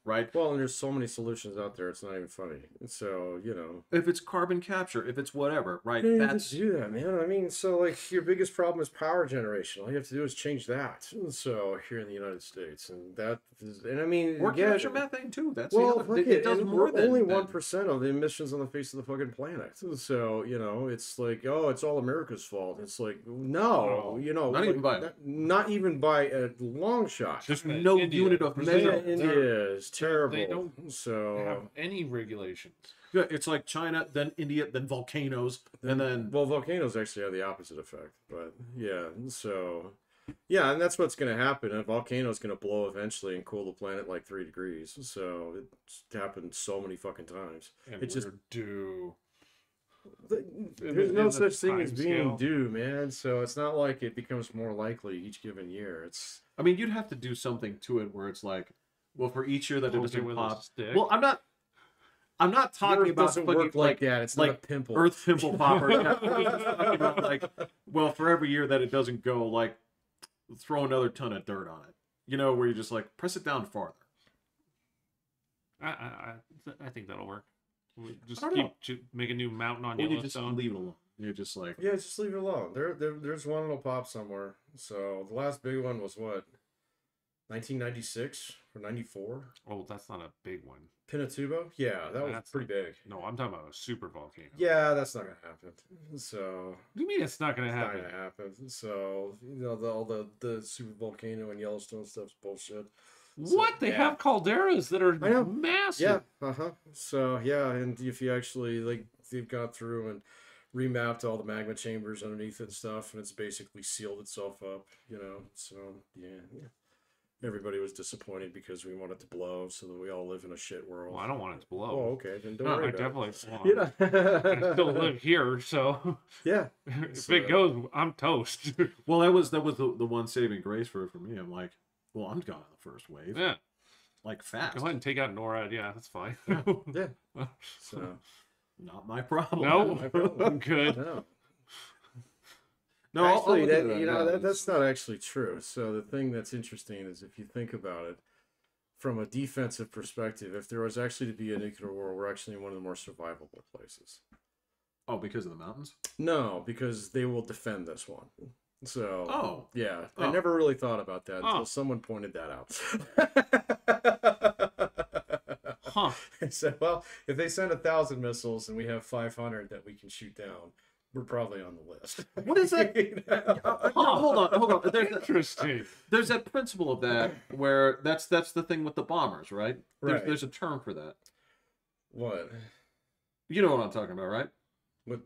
[SPEAKER 3] Right.
[SPEAKER 1] Well, and there's so many solutions out there. It's not even funny. So, you know,
[SPEAKER 3] if it's carbon capture, if it's whatever, right?
[SPEAKER 1] you
[SPEAKER 3] That's
[SPEAKER 1] have to do that, man. I mean, so like your biggest problem is power generation. All you have to do is change that. So here in the United States, and that is, and I mean,
[SPEAKER 3] or
[SPEAKER 1] yeah,
[SPEAKER 3] capture methane too. That's
[SPEAKER 1] well,
[SPEAKER 3] the other,
[SPEAKER 1] fuck
[SPEAKER 3] it does
[SPEAKER 1] and
[SPEAKER 3] more
[SPEAKER 1] we're
[SPEAKER 3] than
[SPEAKER 1] only
[SPEAKER 3] than-
[SPEAKER 1] 1% of the emissions on the face of the fucking planet. So you know, it's like, oh, it's all America's fault. It's like, no, you know,
[SPEAKER 3] Not
[SPEAKER 1] like,
[SPEAKER 3] even by-
[SPEAKER 1] not even by a long shot.
[SPEAKER 3] There's no
[SPEAKER 2] India.
[SPEAKER 3] unit of
[SPEAKER 2] Man,
[SPEAKER 3] measure.
[SPEAKER 1] India is terrible.
[SPEAKER 2] They don't
[SPEAKER 1] so
[SPEAKER 2] have any regulations.
[SPEAKER 3] Yeah, it's like China, then India, then volcanoes, and then
[SPEAKER 1] well, volcanoes actually have the opposite effect. But yeah, so yeah, and that's what's going to happen. A volcano is going to blow eventually and cool the planet like 3 degrees. So it's happened so many fucking times.
[SPEAKER 2] And
[SPEAKER 1] It's just
[SPEAKER 2] we're due.
[SPEAKER 1] there's no
[SPEAKER 2] in the
[SPEAKER 1] such thing as
[SPEAKER 2] time
[SPEAKER 1] being
[SPEAKER 2] scale.
[SPEAKER 1] due, man. So it's not like it becomes more likely each given year. It's
[SPEAKER 3] I mean, you'd have to do something to it where it's like, well, for each year that it
[SPEAKER 2] Poke it
[SPEAKER 3] doesn't
[SPEAKER 2] with a
[SPEAKER 3] pop.
[SPEAKER 2] stick.
[SPEAKER 3] Well, I'm not talking
[SPEAKER 1] Earth
[SPEAKER 3] about
[SPEAKER 1] doesn't
[SPEAKER 3] fucking,
[SPEAKER 1] work like that. It's not a
[SPEAKER 3] like
[SPEAKER 1] pimple.
[SPEAKER 3] Earth pimple popper. Yeah, I'm just talking about like, well, for every year that it doesn't go, like, throw another ton of dirt on it. You know, where you just like press it down farther.
[SPEAKER 2] I think that'll work. We just
[SPEAKER 3] I don't
[SPEAKER 2] make a new mountain on
[SPEAKER 3] Or you just
[SPEAKER 2] Yellowstone.
[SPEAKER 3] leave it alone. You're just like,
[SPEAKER 1] Yeah, just leave it alone. There's one that'll pop somewhere. So the last big one was what, 1996 or 94?
[SPEAKER 2] Oh, that's not a big one.
[SPEAKER 1] Pinatubo? Yeah, that was
[SPEAKER 2] That's
[SPEAKER 1] pretty big.
[SPEAKER 2] No, I'm talking about a super volcano.
[SPEAKER 1] Yeah, that's not gonna happen. So
[SPEAKER 2] What do you mean it's not going to
[SPEAKER 1] it's not
[SPEAKER 2] happen?
[SPEAKER 1] gonna happen. So you know, all the super volcano and Yellowstone stuff's bullshit.
[SPEAKER 2] What? They have calderas that are
[SPEAKER 1] I know.
[SPEAKER 2] massive.
[SPEAKER 1] Yeah, So yeah, and if you actually like, they've gone through and remapped all the magma chambers underneath it and stuff, and it's basically sealed itself up. You know, so yeah. Everybody was disappointed because we want it to blow, so that we all live in a shit world.
[SPEAKER 2] Well, I don't want it to blow.
[SPEAKER 1] Oh, okay. Then don't
[SPEAKER 2] No,
[SPEAKER 1] worry
[SPEAKER 2] I
[SPEAKER 1] about
[SPEAKER 2] definitely
[SPEAKER 1] it.
[SPEAKER 2] want I still live here, so
[SPEAKER 1] Yeah.
[SPEAKER 2] if
[SPEAKER 1] So-
[SPEAKER 2] it goes, I'm toast.
[SPEAKER 3] well, that was the one saving grace for me. I'm like, well, I'm gone on the first wave,
[SPEAKER 2] Yeah.
[SPEAKER 3] like fast.
[SPEAKER 2] Go ahead and take out NORAD. Yeah, that's fine.
[SPEAKER 1] Yeah. So
[SPEAKER 3] Not my problem.
[SPEAKER 2] No, I'm good.
[SPEAKER 1] no.
[SPEAKER 3] No, I'll
[SPEAKER 1] Actually,
[SPEAKER 3] look
[SPEAKER 1] that,
[SPEAKER 3] into
[SPEAKER 1] you know,
[SPEAKER 3] now.
[SPEAKER 1] that's not actually true. So the thing that's interesting is if you think about it from a defensive perspective, if there was actually to be a nuclear war, we're actually in one of the more survivable places.
[SPEAKER 3] Oh, because of the mountains?
[SPEAKER 1] No, because they will defend this one. So,
[SPEAKER 3] Oh.
[SPEAKER 1] yeah, I
[SPEAKER 3] Oh.
[SPEAKER 1] never really thought about that
[SPEAKER 2] Oh.
[SPEAKER 1] until someone pointed that out.
[SPEAKER 2] Huh.
[SPEAKER 1] I said, well, if they send 1,000 missiles and we have 500 that we can shoot down, we're probably on the list.
[SPEAKER 3] What is that?
[SPEAKER 1] You know?
[SPEAKER 3] No, hold on.
[SPEAKER 2] Interesting.
[SPEAKER 3] There's that principle of that where that's the thing with the bombers, right?
[SPEAKER 1] Right.
[SPEAKER 3] There's a term for that.
[SPEAKER 1] What?
[SPEAKER 3] You know what I'm talking about, right?
[SPEAKER 1] What?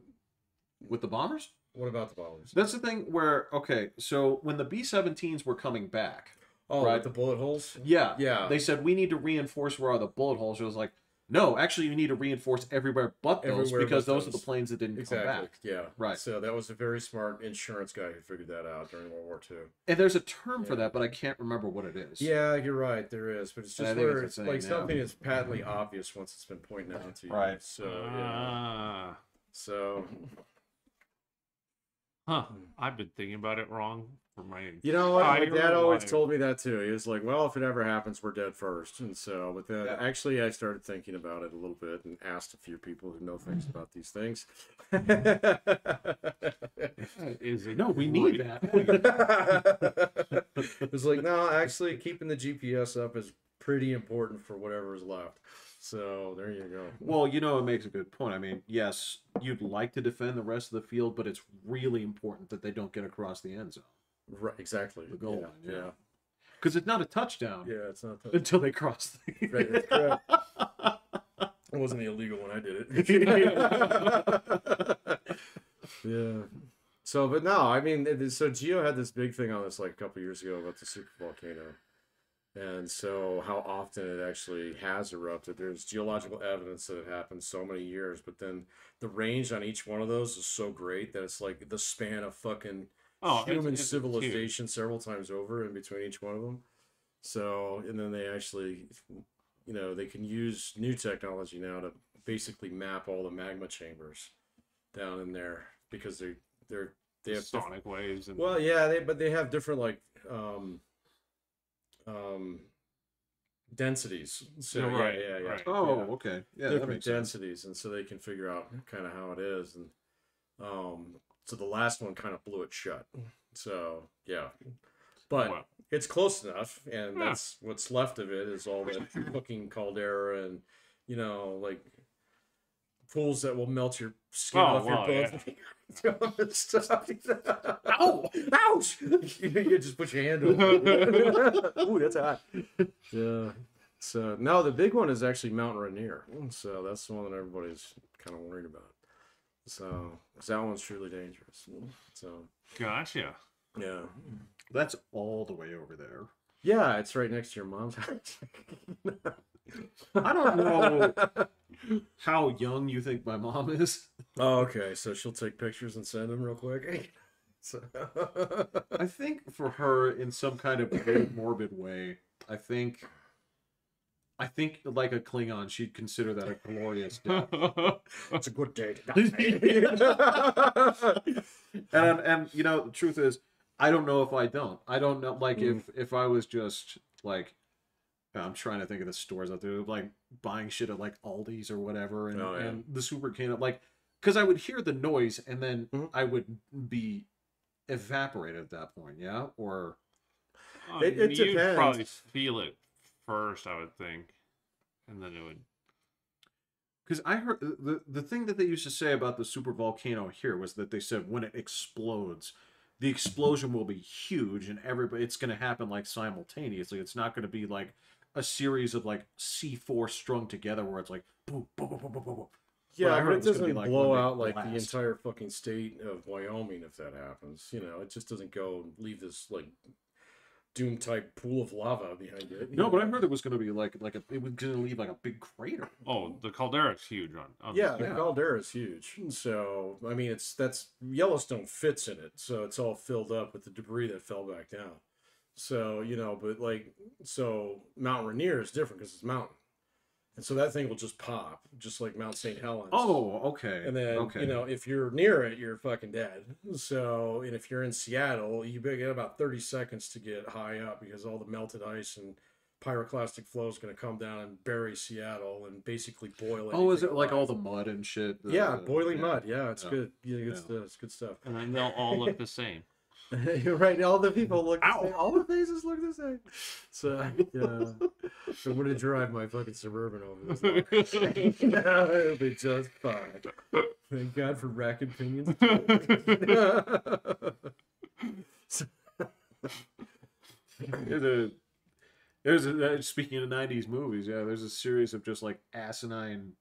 [SPEAKER 3] With the bombers?
[SPEAKER 1] What about the bombers?
[SPEAKER 3] That's the thing where, okay, so when the B-17s were coming back,
[SPEAKER 1] Oh,
[SPEAKER 3] right.
[SPEAKER 1] like the bullet holes?
[SPEAKER 3] yeah,
[SPEAKER 1] Yeah.
[SPEAKER 3] they said we need to reinforce where are the bullet holes. It was like, no, actually, you need to reinforce everywhere but those
[SPEAKER 1] Everywhere
[SPEAKER 3] because
[SPEAKER 1] but
[SPEAKER 3] those are
[SPEAKER 1] those.
[SPEAKER 3] the planes that didn't come
[SPEAKER 1] Exactly.
[SPEAKER 3] back.
[SPEAKER 1] Yeah.
[SPEAKER 3] Right.
[SPEAKER 1] So that was a very smart insurance guy who figured that out during World War II.
[SPEAKER 3] And there's a term for
[SPEAKER 1] Yeah.
[SPEAKER 3] that, but I can't remember what it is.
[SPEAKER 1] Yeah, you're right. There is, but it's
[SPEAKER 3] And I
[SPEAKER 1] just
[SPEAKER 3] think
[SPEAKER 1] where
[SPEAKER 3] it's
[SPEAKER 1] it's
[SPEAKER 3] the
[SPEAKER 1] like
[SPEAKER 3] same now.
[SPEAKER 1] something is patently obvious once it's been pointed out to you.
[SPEAKER 3] Right.
[SPEAKER 1] So yeah. So
[SPEAKER 2] Huh. I've been thinking about it wrong for my.
[SPEAKER 1] you know what? My
[SPEAKER 2] entire
[SPEAKER 1] dad always
[SPEAKER 2] life.
[SPEAKER 1] told me that too. He was like, "Well, if it ever happens, we're dead first." And so, but then
[SPEAKER 3] Yeah.
[SPEAKER 1] actually, I started thinking about it a little bit and asked a few people who know things about these things.
[SPEAKER 2] Is it?
[SPEAKER 3] No, we need that.
[SPEAKER 1] It was like, no, actually, keeping the GPS up is pretty important for whatever is left. So there you go.
[SPEAKER 3] Well, you know, it makes a good point. I mean, yes, you'd like to defend the rest of the field, but it's really important that they don't get across the end zone.
[SPEAKER 1] Right, exactly.
[SPEAKER 3] The goal
[SPEAKER 1] Yeah,
[SPEAKER 3] line, yeah.
[SPEAKER 1] yeah.
[SPEAKER 3] Because it's not a touchdown
[SPEAKER 1] Yeah, it's not.
[SPEAKER 3] until they cross the
[SPEAKER 1] Right, that's correct. It wasn't illegal when I did it. Yeah. So, but no, I mean, so Geo had this big thing on this like a couple years ago about the super volcano, and so how often it actually has erupted. There's geological evidence that it happened so many years, but then the range on each one of those is so great that it's like the span of fucking human
[SPEAKER 2] it's
[SPEAKER 1] civilization several times over in between each one of them. So, and then they actually, they can use new technology now to basically map all the magma chambers down in there because they have
[SPEAKER 2] sonic waves and
[SPEAKER 1] well, yeah, but they have different like densities. So
[SPEAKER 2] Yeah, right,
[SPEAKER 1] yeah.
[SPEAKER 2] right.
[SPEAKER 3] Oh,
[SPEAKER 1] Yeah.
[SPEAKER 3] okay. Yeah, that
[SPEAKER 1] Different
[SPEAKER 3] makes sense.
[SPEAKER 1] densities, and so they can figure out kind of how it is, and so the last one kind of blew it shut. So yeah, but
[SPEAKER 2] Well.
[SPEAKER 1] it's close enough, and
[SPEAKER 2] Yeah.
[SPEAKER 1] that's what's left of it is all the cooking caldera and like pools that will melt your skin off your bones. And stuff. Ow! Ouch! You just put your hand over it. Ooh, that's hot. Yeah. So no, the big one is actually Mount Rainier. So that's the one that everybody's kind of worried about. So 'cause that one's truly dangerous. So
[SPEAKER 2] Gotcha.
[SPEAKER 1] yeah.
[SPEAKER 3] That's all the way over there.
[SPEAKER 1] Yeah, it's right next to your mom's house.
[SPEAKER 3] I don't know how young you think my mom is.
[SPEAKER 1] Oh, okay. So she'll take pictures and send them real quick. So...
[SPEAKER 3] I think for her, in some kind of weird, morbid way, I think like a Klingon, she'd consider that a glorious death.
[SPEAKER 1] That's a good day to die.
[SPEAKER 3] and the truth is, I don't know if I don't. I don't know, like, if I was just, like, I'm trying to think of the stores out there, like, buying shit at, like, Aldi's or whatever, and the super-volcano, like, because I would hear the noise, and then I would be evaporated at that point, yeah? Or...
[SPEAKER 1] It
[SPEAKER 2] You'd
[SPEAKER 1] depends.
[SPEAKER 2] probably feel it first, I would think. And then it would...
[SPEAKER 3] Because I heard the thing that they used to say about the super volcano here was that they said when it explodes, the explosion will be huge and it's going to happen like simultaneously. It's not going to be like a series of like C4 strung together where it's like boom, boom, boom, boom, boom, boom.
[SPEAKER 1] Yeah, but it doesn't
[SPEAKER 3] like
[SPEAKER 1] blow
[SPEAKER 3] when they
[SPEAKER 1] out like the
[SPEAKER 3] blast.
[SPEAKER 1] entire fucking state of Wyoming if that happens. It just doesn't go and leave this like Doom type pool of lava behind it.
[SPEAKER 3] No, but I heard it was going to be like it was going to leave like a big crater.
[SPEAKER 2] Oh, the caldera's huge on
[SPEAKER 1] Yeah, the caldera is huge. So I mean, that's Yellowstone fits in it, so it's all filled up with the debris that fell back down. So but like Mount Rainier is different because it's mountain, and so that thing will just pop, just like Mount St. Helens.
[SPEAKER 3] Oh, okay.
[SPEAKER 1] And then if you're near it, you're fucking dead. So and if you're in Seattle, you get about 30 seconds to get high up because all the melted ice and pyroclastic flow is going to come down and bury Seattle and basically boil it.
[SPEAKER 3] Oh, is it like all the mud and shit?
[SPEAKER 1] Yeah, boiling mud. Yeah, it's good. It's good stuff.
[SPEAKER 2] And then they'll all look the same.
[SPEAKER 1] You're right. All the people look the same. All the faces look the same. So, yeah. I'm going to drive my fucking Suburban over this. It'll be just fine. Thank God for rack and pinions.
[SPEAKER 3] Speaking of 90s movies, there's a series of just like asinine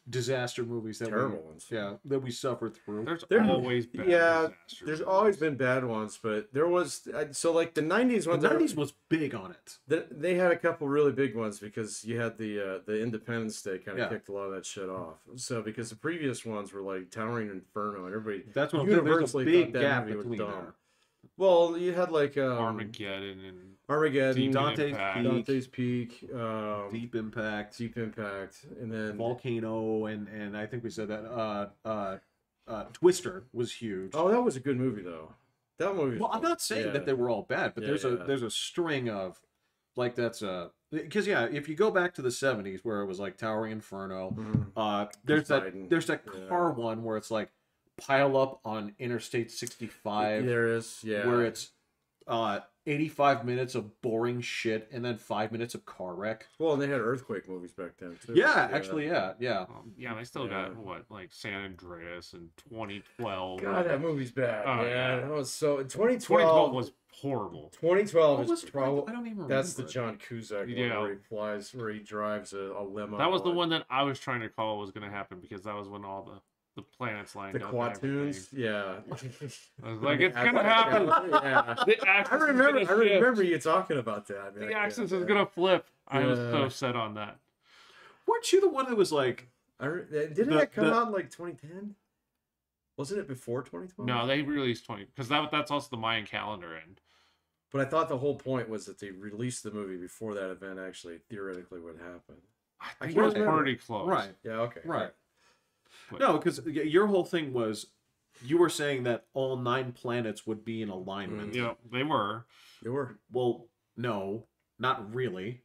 [SPEAKER 3] disaster movies that
[SPEAKER 1] terrible ones.
[SPEAKER 3] That we suffered through.
[SPEAKER 2] There's always bad disasters.
[SPEAKER 1] There's always been bad ones, but there was like the 90s ones.
[SPEAKER 3] The 90s was big on it.
[SPEAKER 1] They had a couple really big ones because you had the Independence Day kind of kicked a lot of that shit off. So because the previous ones were like Towering Inferno and everybody
[SPEAKER 3] that's what
[SPEAKER 1] universally
[SPEAKER 3] there's a big
[SPEAKER 1] thought that
[SPEAKER 3] gap
[SPEAKER 1] movie was
[SPEAKER 3] between
[SPEAKER 1] dumb.
[SPEAKER 3] there.
[SPEAKER 1] Well, you had like
[SPEAKER 2] Armageddon and
[SPEAKER 1] Dante's Peak,
[SPEAKER 3] Deep Impact,
[SPEAKER 1] and then
[SPEAKER 3] Volcano, and I think we said that Twister was huge.
[SPEAKER 1] Oh, that was a good movie though. That movie.
[SPEAKER 3] Well, I'm not saying that they were all bad, but there's a string of like that's because if you go back to the 70s where it was like Towering Inferno, there's that car one where it's like pile up on Interstate 65.
[SPEAKER 1] There is,
[SPEAKER 3] where it's 85 minutes of boring shit and then 5 minutes of car wreck.
[SPEAKER 1] Well, and they had earthquake movies back then too.
[SPEAKER 3] Actually, yeah.
[SPEAKER 2] They still got like San Andreas in 2012.
[SPEAKER 1] God, that movie's bad. That was so.
[SPEAKER 2] 2012 was horrible.
[SPEAKER 1] 2012 is probably.
[SPEAKER 3] I don't even remember.
[SPEAKER 1] That's the John Cusack one where he drives a limo.
[SPEAKER 2] That was the one that I was trying to call was going to happen because that was when all the planets lined up.
[SPEAKER 1] The Quatoons,
[SPEAKER 2] I was like, it's gonna happen.
[SPEAKER 1] I remember you talking about that.
[SPEAKER 2] The axis is gonna flip. I was so set on that.
[SPEAKER 3] Weren't you the one that was like?
[SPEAKER 1] Didn't that come out in like 2010? Wasn't it before 2012?
[SPEAKER 2] No, they released 20 because that's also the Mayan calendar end.
[SPEAKER 1] But I thought the whole point was that they released the movie before that event actually theoretically would happen.
[SPEAKER 2] I think it was pretty close.
[SPEAKER 3] Right.
[SPEAKER 1] Yeah. Okay.
[SPEAKER 3] Right.
[SPEAKER 2] But,
[SPEAKER 3] No, because your whole thing was you were saying that all 9 planets would be in alignment.
[SPEAKER 2] yeah, they were.
[SPEAKER 1] They were.
[SPEAKER 3] Well, no, not really.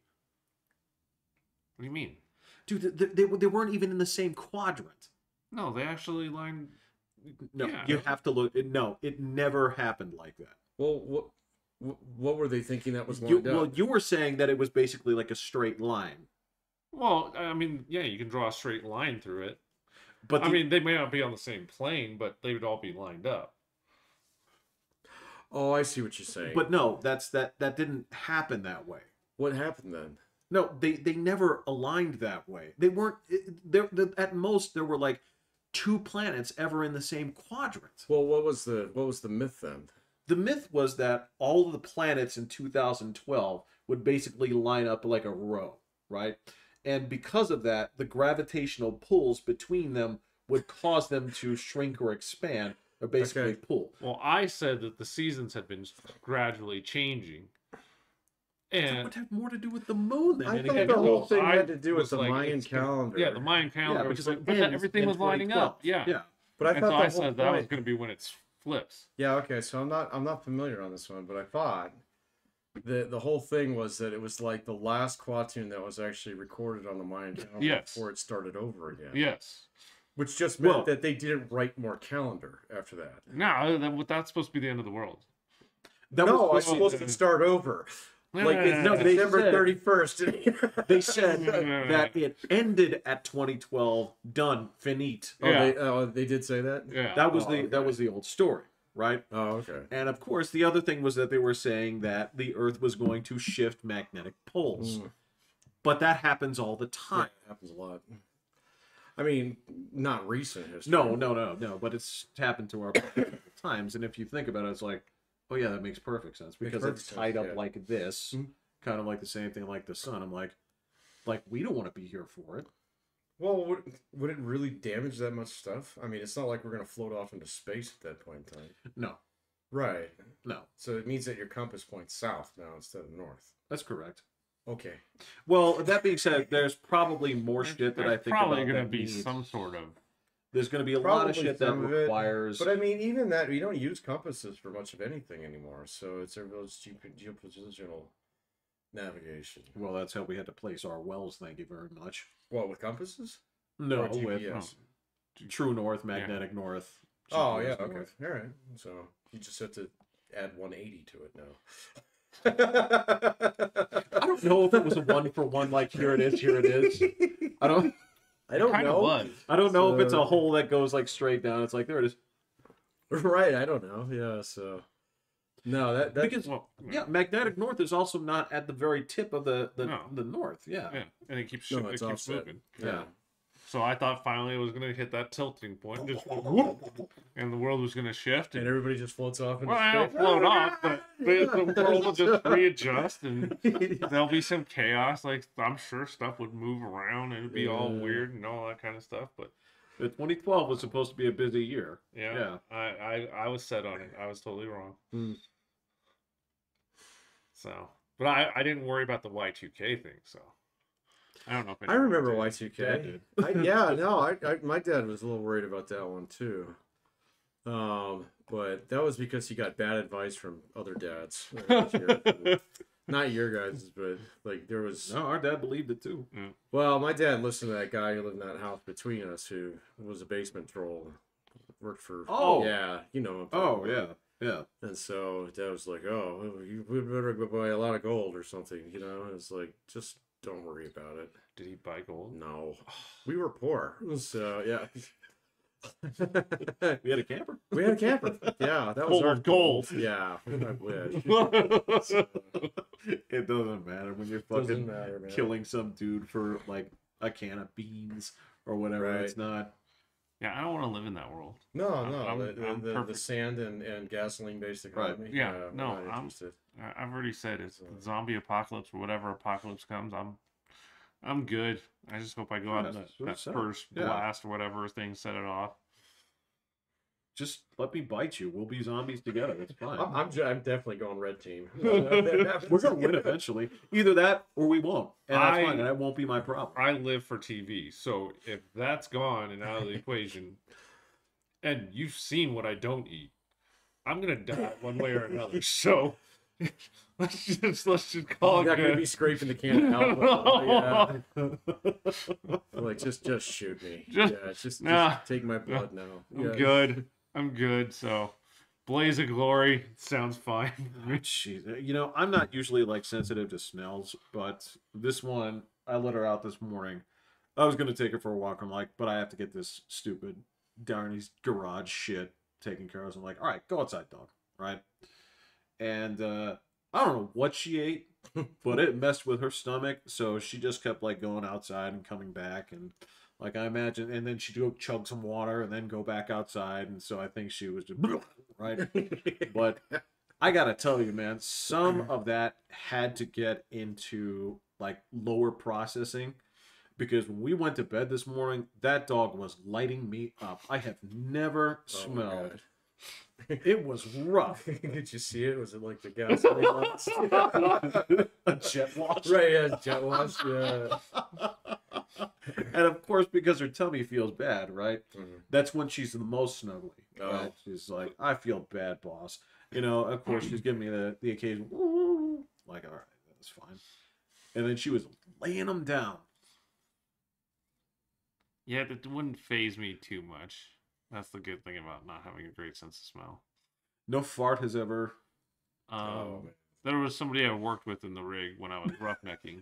[SPEAKER 2] What do you mean?
[SPEAKER 3] Dude, they weren't even in the same quadrant.
[SPEAKER 2] No, they actually lined.
[SPEAKER 3] No,
[SPEAKER 2] Yeah.
[SPEAKER 3] you have to look. No, it never happened like that.
[SPEAKER 1] Well, what were they thinking that was lined up?
[SPEAKER 3] Well, you were saying that it was basically like a straight line.
[SPEAKER 2] Well, I mean, yeah, you can draw a straight line through it.
[SPEAKER 3] But
[SPEAKER 2] I mean, they may not be on the same plane, but they would all be lined up.
[SPEAKER 1] Oh, I see what you're saying.
[SPEAKER 3] But no, that didn't happen that way.
[SPEAKER 1] What happened then?
[SPEAKER 3] No, they never aligned that way. They weren't. At most, there were like 2 planets ever in the same quadrant.
[SPEAKER 1] Well, what was the myth then?
[SPEAKER 3] The myth was that all of the planets in 2012 would basically line up like a row, right? And because of that, the gravitational pulls between them would cause them to shrink or expand, or basically pull.
[SPEAKER 2] Well, I said that the seasons had been gradually changing.
[SPEAKER 3] That
[SPEAKER 2] And
[SPEAKER 3] would have more to do with the moon than
[SPEAKER 1] I
[SPEAKER 3] anything
[SPEAKER 1] thought the whole
[SPEAKER 3] else.
[SPEAKER 1] thing
[SPEAKER 2] I
[SPEAKER 1] had to do with
[SPEAKER 2] was
[SPEAKER 1] the
[SPEAKER 2] like,
[SPEAKER 1] Mayan
[SPEAKER 2] it's gonna-
[SPEAKER 1] calendar.
[SPEAKER 2] Yeah, the Mayan calendar.
[SPEAKER 3] Yeah, because it
[SPEAKER 2] but
[SPEAKER 3] ends
[SPEAKER 2] everything
[SPEAKER 3] in
[SPEAKER 2] was lining
[SPEAKER 3] 2012.
[SPEAKER 2] up. Yeah.
[SPEAKER 3] Yeah.
[SPEAKER 1] But I
[SPEAKER 2] And
[SPEAKER 1] thought
[SPEAKER 2] so
[SPEAKER 1] the
[SPEAKER 2] I
[SPEAKER 1] whole
[SPEAKER 2] said that was
[SPEAKER 1] point-
[SPEAKER 2] going to be when it flips.
[SPEAKER 1] Yeah, okay, so I'm not familiar on this one, but I thought the whole thing was that it was like the last quatune that was actually recorded on the Mayan calendar
[SPEAKER 2] Yes.
[SPEAKER 1] before it started over again.
[SPEAKER 2] Yes.
[SPEAKER 1] Which just meant
[SPEAKER 3] Well-
[SPEAKER 1] that they didn't write more calendar after that.
[SPEAKER 2] No, that's supposed to be the end of the world.
[SPEAKER 3] That
[SPEAKER 1] No,
[SPEAKER 3] was
[SPEAKER 1] it's supposed to start over. Like it's
[SPEAKER 3] No, they
[SPEAKER 1] December
[SPEAKER 3] said-
[SPEAKER 1] 31st.
[SPEAKER 3] They said that it ended at 2012, done, finite.
[SPEAKER 1] They did say that?
[SPEAKER 2] Yeah.
[SPEAKER 3] That was
[SPEAKER 1] okay.
[SPEAKER 3] that was the old story, right?
[SPEAKER 1] Oh, okay.
[SPEAKER 3] And of course, the other thing was that they were saying that the Earth was going to shift magnetic poles, but that happens all the
[SPEAKER 1] Yeah,
[SPEAKER 3] time.
[SPEAKER 1] it happens a lot. I mean, not recent history.
[SPEAKER 3] No, but it's happened to our times. And if you think about it, it's like, oh yeah, that makes perfect sense because
[SPEAKER 1] perfect
[SPEAKER 3] it's
[SPEAKER 1] sense,
[SPEAKER 3] tied up
[SPEAKER 1] yeah.
[SPEAKER 3] like this,
[SPEAKER 1] Mhm.
[SPEAKER 3] kind of like the same thing like the sun. I'm like we don't want to be here for it.
[SPEAKER 1] Well, would it really damage that much stuff? I mean, it's not like we're going to float off into space at that point in time.
[SPEAKER 3] No,
[SPEAKER 1] Right.
[SPEAKER 3] no,
[SPEAKER 1] So it means that your compass points south now instead of north.
[SPEAKER 3] that's correct.
[SPEAKER 1] Okay.
[SPEAKER 3] Well, that being said, there's probably more shit that I
[SPEAKER 2] There's
[SPEAKER 3] think
[SPEAKER 2] probably
[SPEAKER 3] about
[SPEAKER 2] going to
[SPEAKER 3] that
[SPEAKER 2] be
[SPEAKER 3] needs-
[SPEAKER 2] some sort of.
[SPEAKER 3] There's going to be a lot of
[SPEAKER 1] Probably
[SPEAKER 3] shit that
[SPEAKER 1] some of it,
[SPEAKER 3] requires.
[SPEAKER 1] But I mean, even that, we don't use compasses for much of anything anymore. So it's a real geopositional navigation.
[SPEAKER 3] Well, that's how we had to place our wells. Thank you very much.
[SPEAKER 1] What, with compasses?
[SPEAKER 3] No,
[SPEAKER 1] Or
[SPEAKER 3] with
[SPEAKER 1] GPS?
[SPEAKER 3] true north, magnetic north.
[SPEAKER 1] Oh,
[SPEAKER 3] GPS
[SPEAKER 1] yeah, okay.
[SPEAKER 3] north.
[SPEAKER 1] All right. So you just have to add 180 to it now.
[SPEAKER 3] I don't know if it was a 1-for-1. Like here it is, here it is. I don't
[SPEAKER 2] Kind of was.
[SPEAKER 3] I don't know if it's a
[SPEAKER 1] So-
[SPEAKER 3] hole that goes like straight down. It's like there it is.
[SPEAKER 1] Right, I don't know. Yeah, so no, that
[SPEAKER 3] Because
[SPEAKER 2] Well,
[SPEAKER 3] yeah, magnetic north is also not at the very tip of the
[SPEAKER 2] No.
[SPEAKER 3] the north. Yeah.
[SPEAKER 2] Yeah, and it keeps
[SPEAKER 1] No,
[SPEAKER 2] it
[SPEAKER 1] it's
[SPEAKER 2] keeps
[SPEAKER 1] offset.
[SPEAKER 2] moving.
[SPEAKER 1] yeah.
[SPEAKER 2] So I thought finally it was going to hit that tilting point, and just whoop, and the world was going to shift.
[SPEAKER 1] And
[SPEAKER 2] And
[SPEAKER 1] everybody just floats off into
[SPEAKER 2] well, I don't
[SPEAKER 1] space.
[SPEAKER 2] float off, but the world will just readjust, and there'll be some chaos. Like I'm sure stuff would move around, and it'd be all
[SPEAKER 1] Yeah.
[SPEAKER 2] weird and all that kind of stuff. But
[SPEAKER 3] The 2012 was supposed to be a busy year.
[SPEAKER 2] yeah, I was set on it. I was totally wrong.
[SPEAKER 1] Hmm.
[SPEAKER 2] So, but I didn't worry about the Y2K thing. So I don't know if
[SPEAKER 1] I
[SPEAKER 2] anyone
[SPEAKER 1] remember
[SPEAKER 2] did.
[SPEAKER 1] Y2K.
[SPEAKER 3] Dad did.
[SPEAKER 1] My dad was a little worried about that one too. But that was because he got bad advice from other dads. Not your guys', but like there was.
[SPEAKER 3] No, our dad believed it too.
[SPEAKER 1] Well, my dad listened to that guy who lived in that house between us, who was a basement troll, worked for.
[SPEAKER 3] Oh.
[SPEAKER 1] Yeah, you know him.
[SPEAKER 3] Oh yeah, yeah.
[SPEAKER 1] And so dad was like, "Oh, you better go buy a lot of gold or something," you know. And it's like, just don't worry about it.
[SPEAKER 2] Did he buy gold?
[SPEAKER 1] No, we were poor, so yeah.
[SPEAKER 3] We had a camper.
[SPEAKER 1] We had a camper. Yeah, that was
[SPEAKER 2] Full
[SPEAKER 1] our
[SPEAKER 2] of gold.
[SPEAKER 1] Yeah, I wish.
[SPEAKER 3] It doesn't matter when you're
[SPEAKER 1] Doesn't
[SPEAKER 3] fucking
[SPEAKER 1] matter, man.
[SPEAKER 3] killing some dude for like a can of beans or whatever.
[SPEAKER 1] Right.
[SPEAKER 3] It's not.
[SPEAKER 2] Yeah, I don't want to live in that world.
[SPEAKER 1] No,
[SPEAKER 2] I'm
[SPEAKER 1] the
[SPEAKER 2] perfect.
[SPEAKER 1] sand and gasoline based economy.
[SPEAKER 2] Yeah,
[SPEAKER 1] we're
[SPEAKER 2] no,
[SPEAKER 1] not
[SPEAKER 2] I'm-
[SPEAKER 1] interested.
[SPEAKER 2] I've already said it's the zombie apocalypse or whatever apocalypse comes. I'm good. I just hope I go out in
[SPEAKER 3] That's
[SPEAKER 2] that
[SPEAKER 3] what it said.
[SPEAKER 2] first
[SPEAKER 3] Yeah.
[SPEAKER 2] blast or whatever thing set it off.
[SPEAKER 3] just let me bite you. We'll be zombies together. It's fine.
[SPEAKER 1] I'm definitely going red team.
[SPEAKER 3] We're gonna win eventually. Either that or we won't, and that's fine. And that won't be my problem.
[SPEAKER 2] I live for TV, so if that's gone and out of the equation, and you've seen what I don't eat, I'm gonna die one way or another. So let's just call it.
[SPEAKER 1] You're not gonna be scraping the can of alcohol. Yeah. Like just shoot me. Just take my blood now.
[SPEAKER 2] I'm good. So blaze of glory sounds fine.
[SPEAKER 3] Jeez, I'm not usually like sensitive to smells, but this one, I let her out this morning. I was gonna take her for a walk. I'm like, but I have to get this stupid Downey's garage shit taken care of. So I'm like, all right, go outside, dog. Right. And I don't know what she ate, but it messed with her stomach. So she just kept like going outside and coming back, and like I imagine, and then she'd go chug some water and then go back outside. And so I think she was just right. But I gotta tell you, man, some of that had to get into like lower processing. Because when we went to bed this morning, that dog was lighting me up. I have never smelled. It was rough.
[SPEAKER 1] Did you see it? Was it like the gasoline lights?
[SPEAKER 3] A jet wash?
[SPEAKER 1] Right, yeah, jet wash, yeah.
[SPEAKER 3] And of course, because her tummy feels bad, right?
[SPEAKER 1] Mm-hmm.
[SPEAKER 3] That's when she's the most snuggly.
[SPEAKER 1] Oh.
[SPEAKER 3] Right? She's like, I feel bad, boss. Of course, she's giving me the occasion, like, all right, that's fine. And then she was laying them down.
[SPEAKER 2] Yeah, that wouldn't faze me too much. That's the good thing about not having a great sense of smell.
[SPEAKER 3] No fart has ever...
[SPEAKER 2] There was somebody I worked with in the rig when I was roughnecking,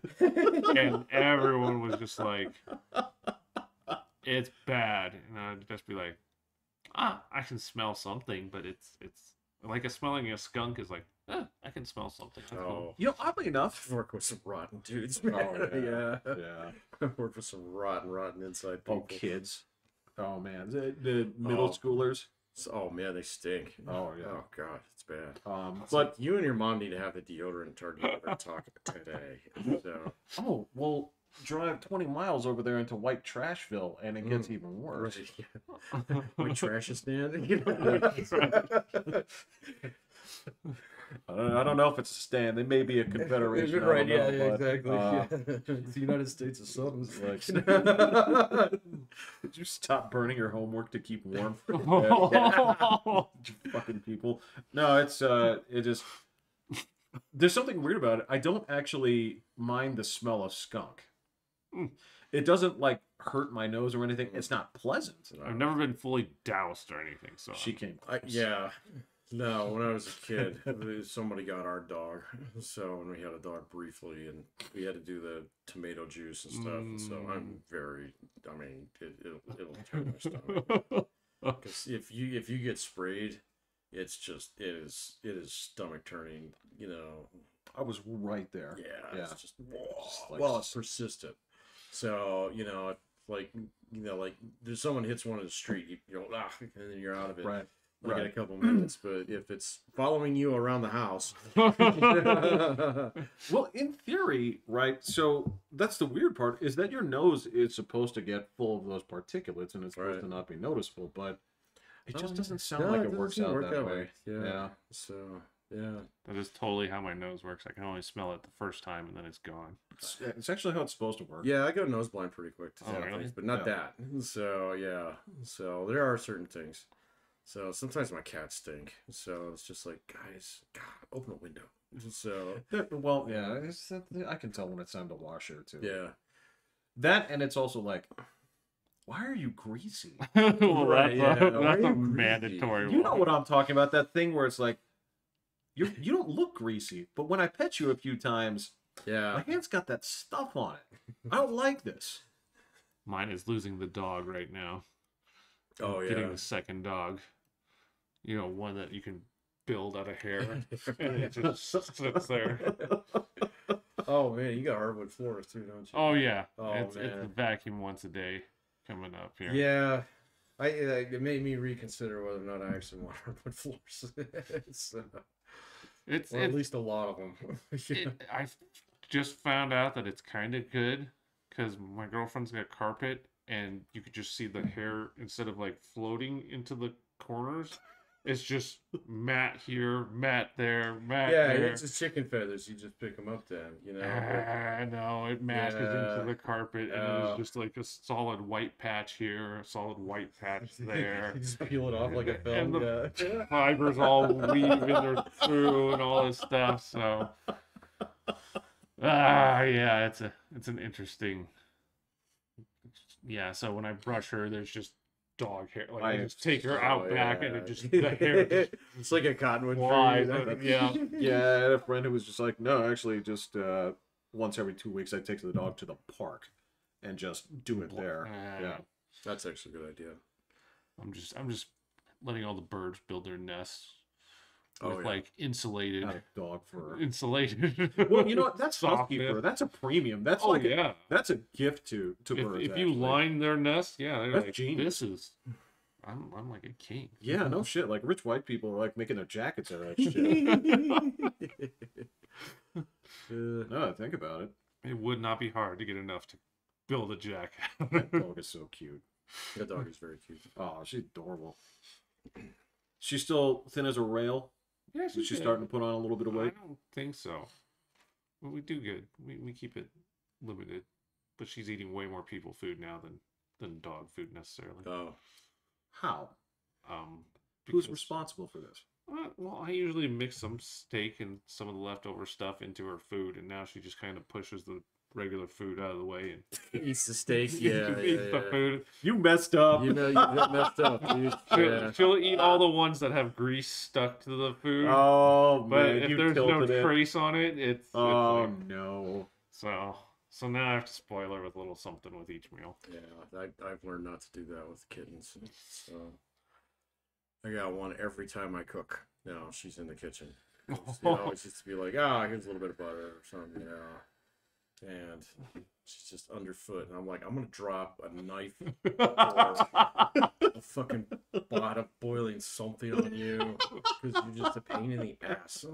[SPEAKER 2] and everyone was just like, it's bad. And I'd just be like, I can smell something, but it's like smelling a skunk is like, I can smell something. That's cool.
[SPEAKER 3] Oddly enough...
[SPEAKER 1] I've worked with some rotten dudes, man.
[SPEAKER 3] Oh, yeah.
[SPEAKER 1] I've worked with some rotten inside people.
[SPEAKER 3] Oh, kids. Oh, man. The middle schoolers.
[SPEAKER 1] Oh, man, they stink.
[SPEAKER 3] Oh, yeah.
[SPEAKER 1] Oh, God, it's bad.
[SPEAKER 3] But
[SPEAKER 1] like you and your mom need to have the deodorant together and talk today. So.
[SPEAKER 3] Oh, well, drive 20 miles over there into White Trashville, and it gets even worse.
[SPEAKER 1] Right, yeah. White trash stand.
[SPEAKER 3] I don't know if it's a stand. They may be a confederation.
[SPEAKER 1] Right, yeah,
[SPEAKER 3] exactly.
[SPEAKER 1] It's the United States of Southern.
[SPEAKER 3] Did you stop burning your homework to keep warm? You fucking people. No, it just... There's something weird about it. I don't actually mind the smell of skunk. It doesn't, like, hurt my nose or anything. It's not pleasant.
[SPEAKER 2] I've never been fully doused or anything, so...
[SPEAKER 3] She came close.
[SPEAKER 1] Yeah. No, when I was a kid, somebody got our dog. So, and we had a dog briefly, and we had to do the tomato juice and stuff. And so it'll turn my stomach. Because if you get sprayed, it is stomach turning.
[SPEAKER 3] I was right there.
[SPEAKER 1] Yeah. It's just it's persistent. So like there's someone hits one in the street, you go and then you're out of it.
[SPEAKER 3] Right.
[SPEAKER 1] Like in a couple minutes, but if it's following you around the house,
[SPEAKER 3] well, in theory, right? So that's the weird part, is that your nose is supposed to get full of those particulates, and it's supposed to not be noticeable, but it just doesn't sound like it works out that way.
[SPEAKER 1] Yeah. So yeah,
[SPEAKER 2] that is totally how my nose works. I can only smell it the first time, and then it's gone.
[SPEAKER 3] It's actually how it's supposed to work.
[SPEAKER 1] Yeah, I go nose blind pretty quick to
[SPEAKER 2] really?
[SPEAKER 1] things, but not that. So yeah, so there are certain things. So sometimes my cats stink. So it's just like, guys, God, open a window. So
[SPEAKER 3] well, yeah, I can tell when it's time to wash her too.
[SPEAKER 1] Yeah,
[SPEAKER 3] that, and it's also like, why are you greasy?
[SPEAKER 2] Well,
[SPEAKER 1] right,
[SPEAKER 2] that's a
[SPEAKER 1] greasy?
[SPEAKER 2] mandatory one.
[SPEAKER 3] You know what I'm talking about? That thing where it's like, you don't look greasy, but when I pet you a few times, my hand's got that stuff on it. I don't like this.
[SPEAKER 2] Mine is losing the dog right now.
[SPEAKER 1] Oh,
[SPEAKER 2] Getting the second dog. One that you can build out of hair. And it just sits there.
[SPEAKER 1] Oh, man, you got hardwood floors too, don't you?
[SPEAKER 2] Oh, yeah.
[SPEAKER 1] Oh,
[SPEAKER 2] it's
[SPEAKER 1] man.
[SPEAKER 2] a vacuum once a day coming up here.
[SPEAKER 1] Yeah. It made me reconsider whether or not I actually want hardwood floors. It's at least a lot of them.
[SPEAKER 2] I just found out that it's kind of good because my girlfriend's got carpet, and you could just see the hair instead of like floating into the corners. It's just mat here, mat there, mat there.
[SPEAKER 1] It's just chicken feathers. You just pick them up then, you know.
[SPEAKER 2] No, it matches into the carpet, and it was just like a solid white patch here, a solid white patch there.
[SPEAKER 1] You just peel it off like a film.
[SPEAKER 2] And the fibers all weave in there through and all this stuff. So, yeah, it's an interesting. Yeah, so when I brush her, there's just dog hair. Like I just take her out back, and it just the hair just
[SPEAKER 1] it's like a cottonwood
[SPEAKER 2] flies.
[SPEAKER 1] tree.
[SPEAKER 2] Yeah.
[SPEAKER 3] Yeah, I had a friend who was just like, no, actually, just once every 2 weeks, I take the dog to the park and just do it there. Yeah,
[SPEAKER 1] that's actually a good idea.
[SPEAKER 2] I'm just letting all the birds build their nests with
[SPEAKER 1] yeah.
[SPEAKER 2] like insulated
[SPEAKER 3] dog fur.
[SPEAKER 2] Insulated.
[SPEAKER 3] Well, you know what? That's husky fur. That's a premium. That's that's a gift to birds.
[SPEAKER 2] If you line their nest, they're
[SPEAKER 3] that's
[SPEAKER 2] like,
[SPEAKER 3] genius.
[SPEAKER 2] This is. I'm like a king.
[SPEAKER 3] Yeah, no shit. Like rich white people are like making their jackets out of that shit. No, think about it.
[SPEAKER 2] It would not be hard to get enough to build a jacket.
[SPEAKER 3] That dog is so cute.
[SPEAKER 1] That dog is very cute.
[SPEAKER 3] Oh, she's adorable. She's still thin as a rail.
[SPEAKER 2] Yeah,
[SPEAKER 3] she's starting to put on a little bit of weight.
[SPEAKER 2] I don't think so. Well, we do good. We keep it limited, but she's eating way more people food now than dog food necessarily.
[SPEAKER 1] Oh,
[SPEAKER 3] how?
[SPEAKER 2] Because,
[SPEAKER 3] who's responsible for this?
[SPEAKER 2] Well, I usually mix some steak and some of the leftover stuff into her food, and now she just kind of pushes the regular food out of the way and
[SPEAKER 1] eats the steak.
[SPEAKER 2] eats the food.
[SPEAKER 3] You messed up.
[SPEAKER 1] You know, you messed up, dude.
[SPEAKER 2] She'll eat all the ones that have grease stuck to the food.
[SPEAKER 3] Oh,
[SPEAKER 2] but
[SPEAKER 3] man,
[SPEAKER 2] if there's no trace on it, it's
[SPEAKER 3] oh
[SPEAKER 2] like,
[SPEAKER 3] no.
[SPEAKER 2] So now I have to spoil her with a little something with each meal.
[SPEAKER 1] Yeah, I've learned not to do that with kittens. So I got one every time I cook. No, she's in the kitchen. You know, it used to be like, here's a little bit of butter or something, you know. And she's just underfoot, and I'm like, I'm gonna drop a knife or a fucking pot of boiling something on you because you're just a pain in the ass.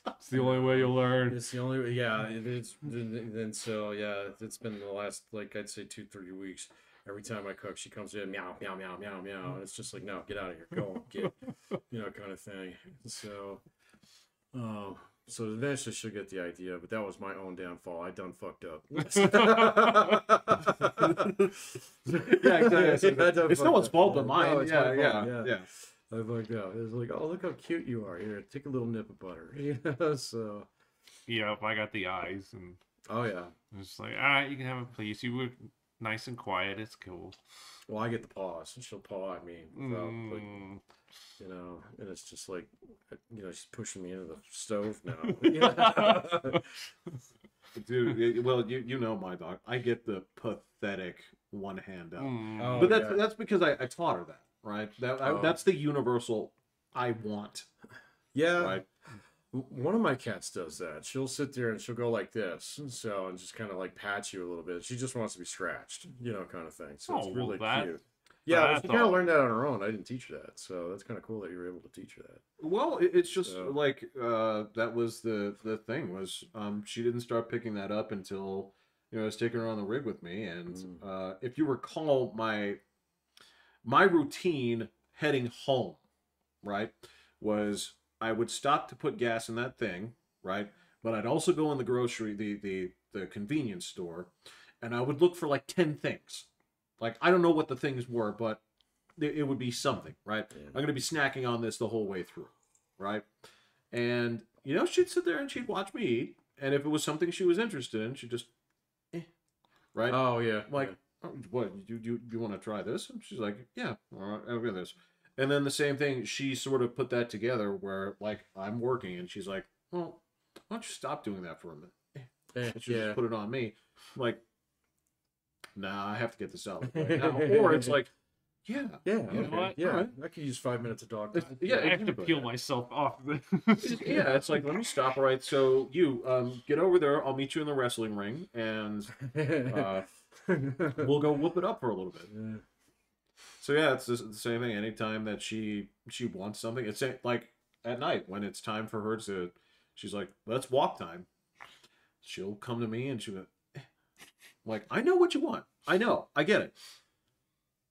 [SPEAKER 2] It's the only way you'll learn.
[SPEAKER 1] It's the only way. Yeah, it's then so it's been the last I'd say 2-3 weeks. Every time I cook, she comes in, meow, meow, meow, meow, meow, and it's just like, no, get out of here, go, get, kind of thing. So, so eventually she'll get the idea, but that was my own downfall. I done fucked up.
[SPEAKER 3] Exactly. It's no one's fault but mine.
[SPEAKER 1] No,
[SPEAKER 3] yeah.
[SPEAKER 1] I fucked up. It was like, oh, look how cute you are. Here, take a little nip of butter. So.
[SPEAKER 2] Yeah, I got the eyes, and
[SPEAKER 1] oh yeah,
[SPEAKER 2] it's like, all right, you can have it, please. You were nice and quiet. It's cool.
[SPEAKER 1] Well, I get the paws, and she'll paw at me without, and it's just like, she's pushing me into the stove now.
[SPEAKER 3] Dude, well, you know my dog. I get the pathetic one hand up, but that's because I taught her that, right? That's the universal I want.
[SPEAKER 1] Yeah.
[SPEAKER 3] Right.
[SPEAKER 1] One of my cats does that. She'll sit there and she'll go like this, and just kind of like pat you a little bit. She just wants to be scratched, kind of thing. So it's really cute. Yeah, she kind of learned that on her own. I didn't teach her that, so that's kind of cool that you were able to teach her that.
[SPEAKER 3] Well, it's just like that was the thing was she didn't start picking that up until I was taking her on the rig with me, and if you recall my routine heading home, right, was I would stop to put gas in that thing, right, but I'd also go in the grocery the convenience store, and I would look for like 10 things. Like, I don't know what the things were, but it would be something, right? Yeah. I'm going to be snacking on this the whole way through, right? And, she'd sit there and she'd watch me eat. And if it was something she was interested in, she'd just, right?
[SPEAKER 1] Oh, yeah.
[SPEAKER 3] Like, oh, what, you want to try this? And she's like, yeah, all right, I'll get this. And then the same thing, she sort of put that together where, like, I'm working and she's like, well, why don't you stop doing that for a minute? And she just put it on me. I'm like, nah, I have to get this out right now. Or it's like,
[SPEAKER 1] yeah,
[SPEAKER 2] what?
[SPEAKER 1] Yeah, right. I could use 5 minutes of dog time.
[SPEAKER 2] I have to peel myself off.
[SPEAKER 3] Yeah, it's like, let me stop. All right, so you get over there. I'll meet you in the wrestling ring, and we'll go whoop it up for a little bit. Yeah. So yeah, it's the same thing. Anytime that she wants something, it's like at night when it's time for her to, she's like, let's walk time. She'll come to me and she'll go, like, I know what you want. I know. I get it.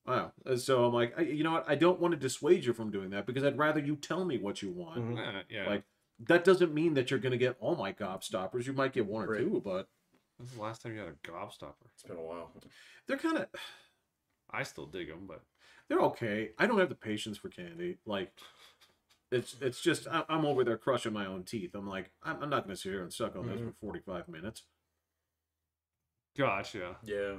[SPEAKER 3] Wow. So I'm like, you know what? I don't want to dissuade you from doing that because I'd rather you tell me what you want.
[SPEAKER 2] Yeah.
[SPEAKER 3] Like, that doesn't mean that you're going to get all my gobstoppers. You might get one or two, but...
[SPEAKER 2] When's the last time you had a gobstopper?
[SPEAKER 1] It's been a while.
[SPEAKER 3] They're kind of...
[SPEAKER 2] I still dig them, but...
[SPEAKER 3] They're okay. I don't have the patience for candy. Like, it's just... I'm over there crushing my own teeth. I'm like, I'm not going to sit here and suck on this for 45 minutes.
[SPEAKER 2] Gotcha.
[SPEAKER 1] Yeah.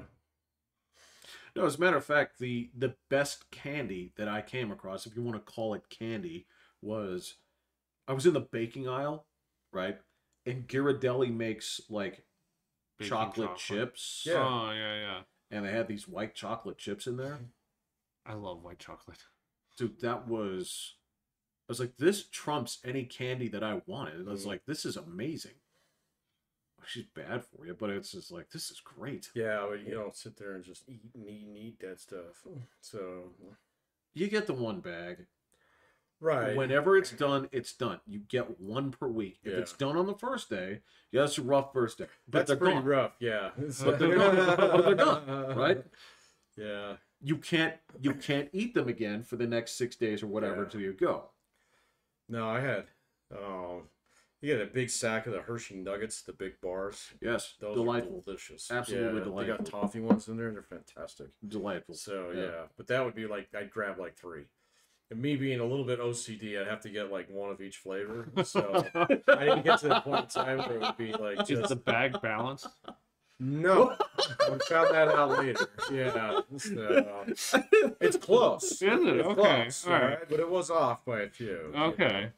[SPEAKER 3] No, as a matter of fact, the best candy that I came across, if you want to call it candy, was... I was in the baking aisle, right? And Ghirardelli makes, like, chocolate chips.
[SPEAKER 2] Yeah. Oh, yeah.
[SPEAKER 3] And they had these white chocolate chips in there.
[SPEAKER 2] I love white chocolate.
[SPEAKER 3] Dude, that was... I was like, this trumps any candy that I wanted. I was like, this is amazing. She's bad for you, but it's just like, this is great.
[SPEAKER 1] Yeah, but you don't sit there and just eat and eat and eat that stuff. So...
[SPEAKER 3] You get the one bag.
[SPEAKER 1] Right.
[SPEAKER 3] Whenever it's done, it's done. You get one per week. If it's done on the first day, yeah, that's a rough first day. But
[SPEAKER 1] that's pretty
[SPEAKER 3] gone.
[SPEAKER 1] rough, yeah.
[SPEAKER 3] But they're gone. But they're gone, right?
[SPEAKER 1] Yeah.
[SPEAKER 3] You can't eat them again for the next 6 days or whatever till you go.
[SPEAKER 1] No, I had you get a big sack of the Hershey Nuggets, the big bars.
[SPEAKER 3] Yes,
[SPEAKER 1] those
[SPEAKER 3] delightful.
[SPEAKER 1] are delicious.
[SPEAKER 3] Absolutely delightful.
[SPEAKER 1] They got toffee ones in there. They're fantastic.
[SPEAKER 3] Delightful.
[SPEAKER 1] So yeah, but that would be like I'd grab like 3. And me being a little bit OCD, I'd have to get like one of each flavor. So I didn't get to the point in time where it would be like just...
[SPEAKER 2] Is the bag balanced?
[SPEAKER 1] No. I found that out later. Yeah. So, it's close.
[SPEAKER 2] Is it?
[SPEAKER 1] It's
[SPEAKER 2] Okay.
[SPEAKER 1] close,
[SPEAKER 2] all right.
[SPEAKER 1] But it was off by a few.
[SPEAKER 2] Okay.
[SPEAKER 1] You know?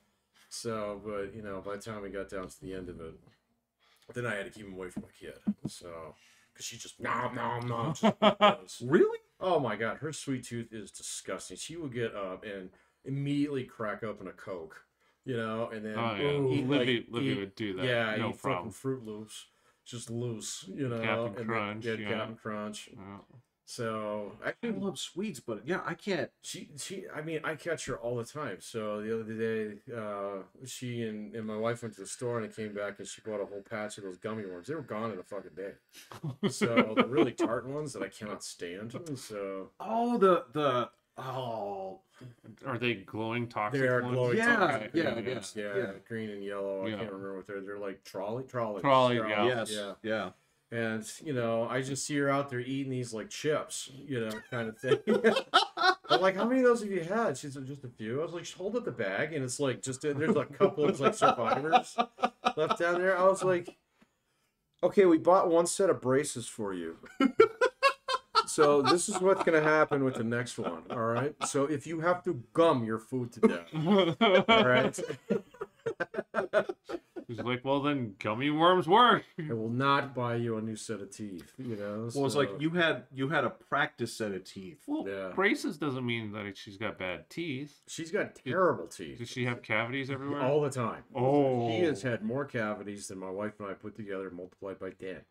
[SPEAKER 1] So, but, by the time we got down to the end of it, then I had to keep him away from my kid. So, because she just, nom.
[SPEAKER 3] Really?
[SPEAKER 1] Oh my God, her sweet tooth is disgusting. She would get up and immediately crack open a Coke, and then eat,
[SPEAKER 2] Livy would do that.
[SPEAKER 1] Yeah,
[SPEAKER 2] no
[SPEAKER 1] eat
[SPEAKER 2] problem.
[SPEAKER 1] fucking Fruit Loops, just loose,
[SPEAKER 2] Captain
[SPEAKER 1] and
[SPEAKER 2] Crunch,
[SPEAKER 1] then, Captain Crunch.
[SPEAKER 2] Yeah.
[SPEAKER 1] So
[SPEAKER 3] I love sweets, but yeah, I can't.
[SPEAKER 1] I mean, I catch her all the time. So the other day, she and my wife went to the store and I came back and she bought a whole patch of those gummy worms. They were gone in a fucking day. So the really tart ones that I cannot stand. So
[SPEAKER 2] Are they glowing toxic
[SPEAKER 1] they are
[SPEAKER 2] ones?
[SPEAKER 1] glowing toxic.
[SPEAKER 3] Yeah,
[SPEAKER 1] green and yellow. I can't remember what they're like. Trolley,
[SPEAKER 2] yeah.
[SPEAKER 3] Yeah.
[SPEAKER 1] And I just see her out there eating these like chips, kind of thing. I'm like, how many of those have you had? She said, just a few. I was like, hold up the bag, and it's like there's a couple of like survivors left down there. I was like, okay, we bought one set of braces for you. So this is what's gonna happen with the next one. All right. So if you have to gum your food to death, all right.
[SPEAKER 2] He's like, well, then gummy worms work.
[SPEAKER 1] I will not buy you a new set of teeth.
[SPEAKER 3] Well, it's like you had a practice set of teeth.
[SPEAKER 2] Well, braces doesn't mean that she's got bad teeth.
[SPEAKER 1] She's got terrible teeth.
[SPEAKER 2] Does she have cavities everywhere?
[SPEAKER 1] All the time.
[SPEAKER 2] Oh.
[SPEAKER 1] She has had more cavities than my wife and I put together multiplied by 10.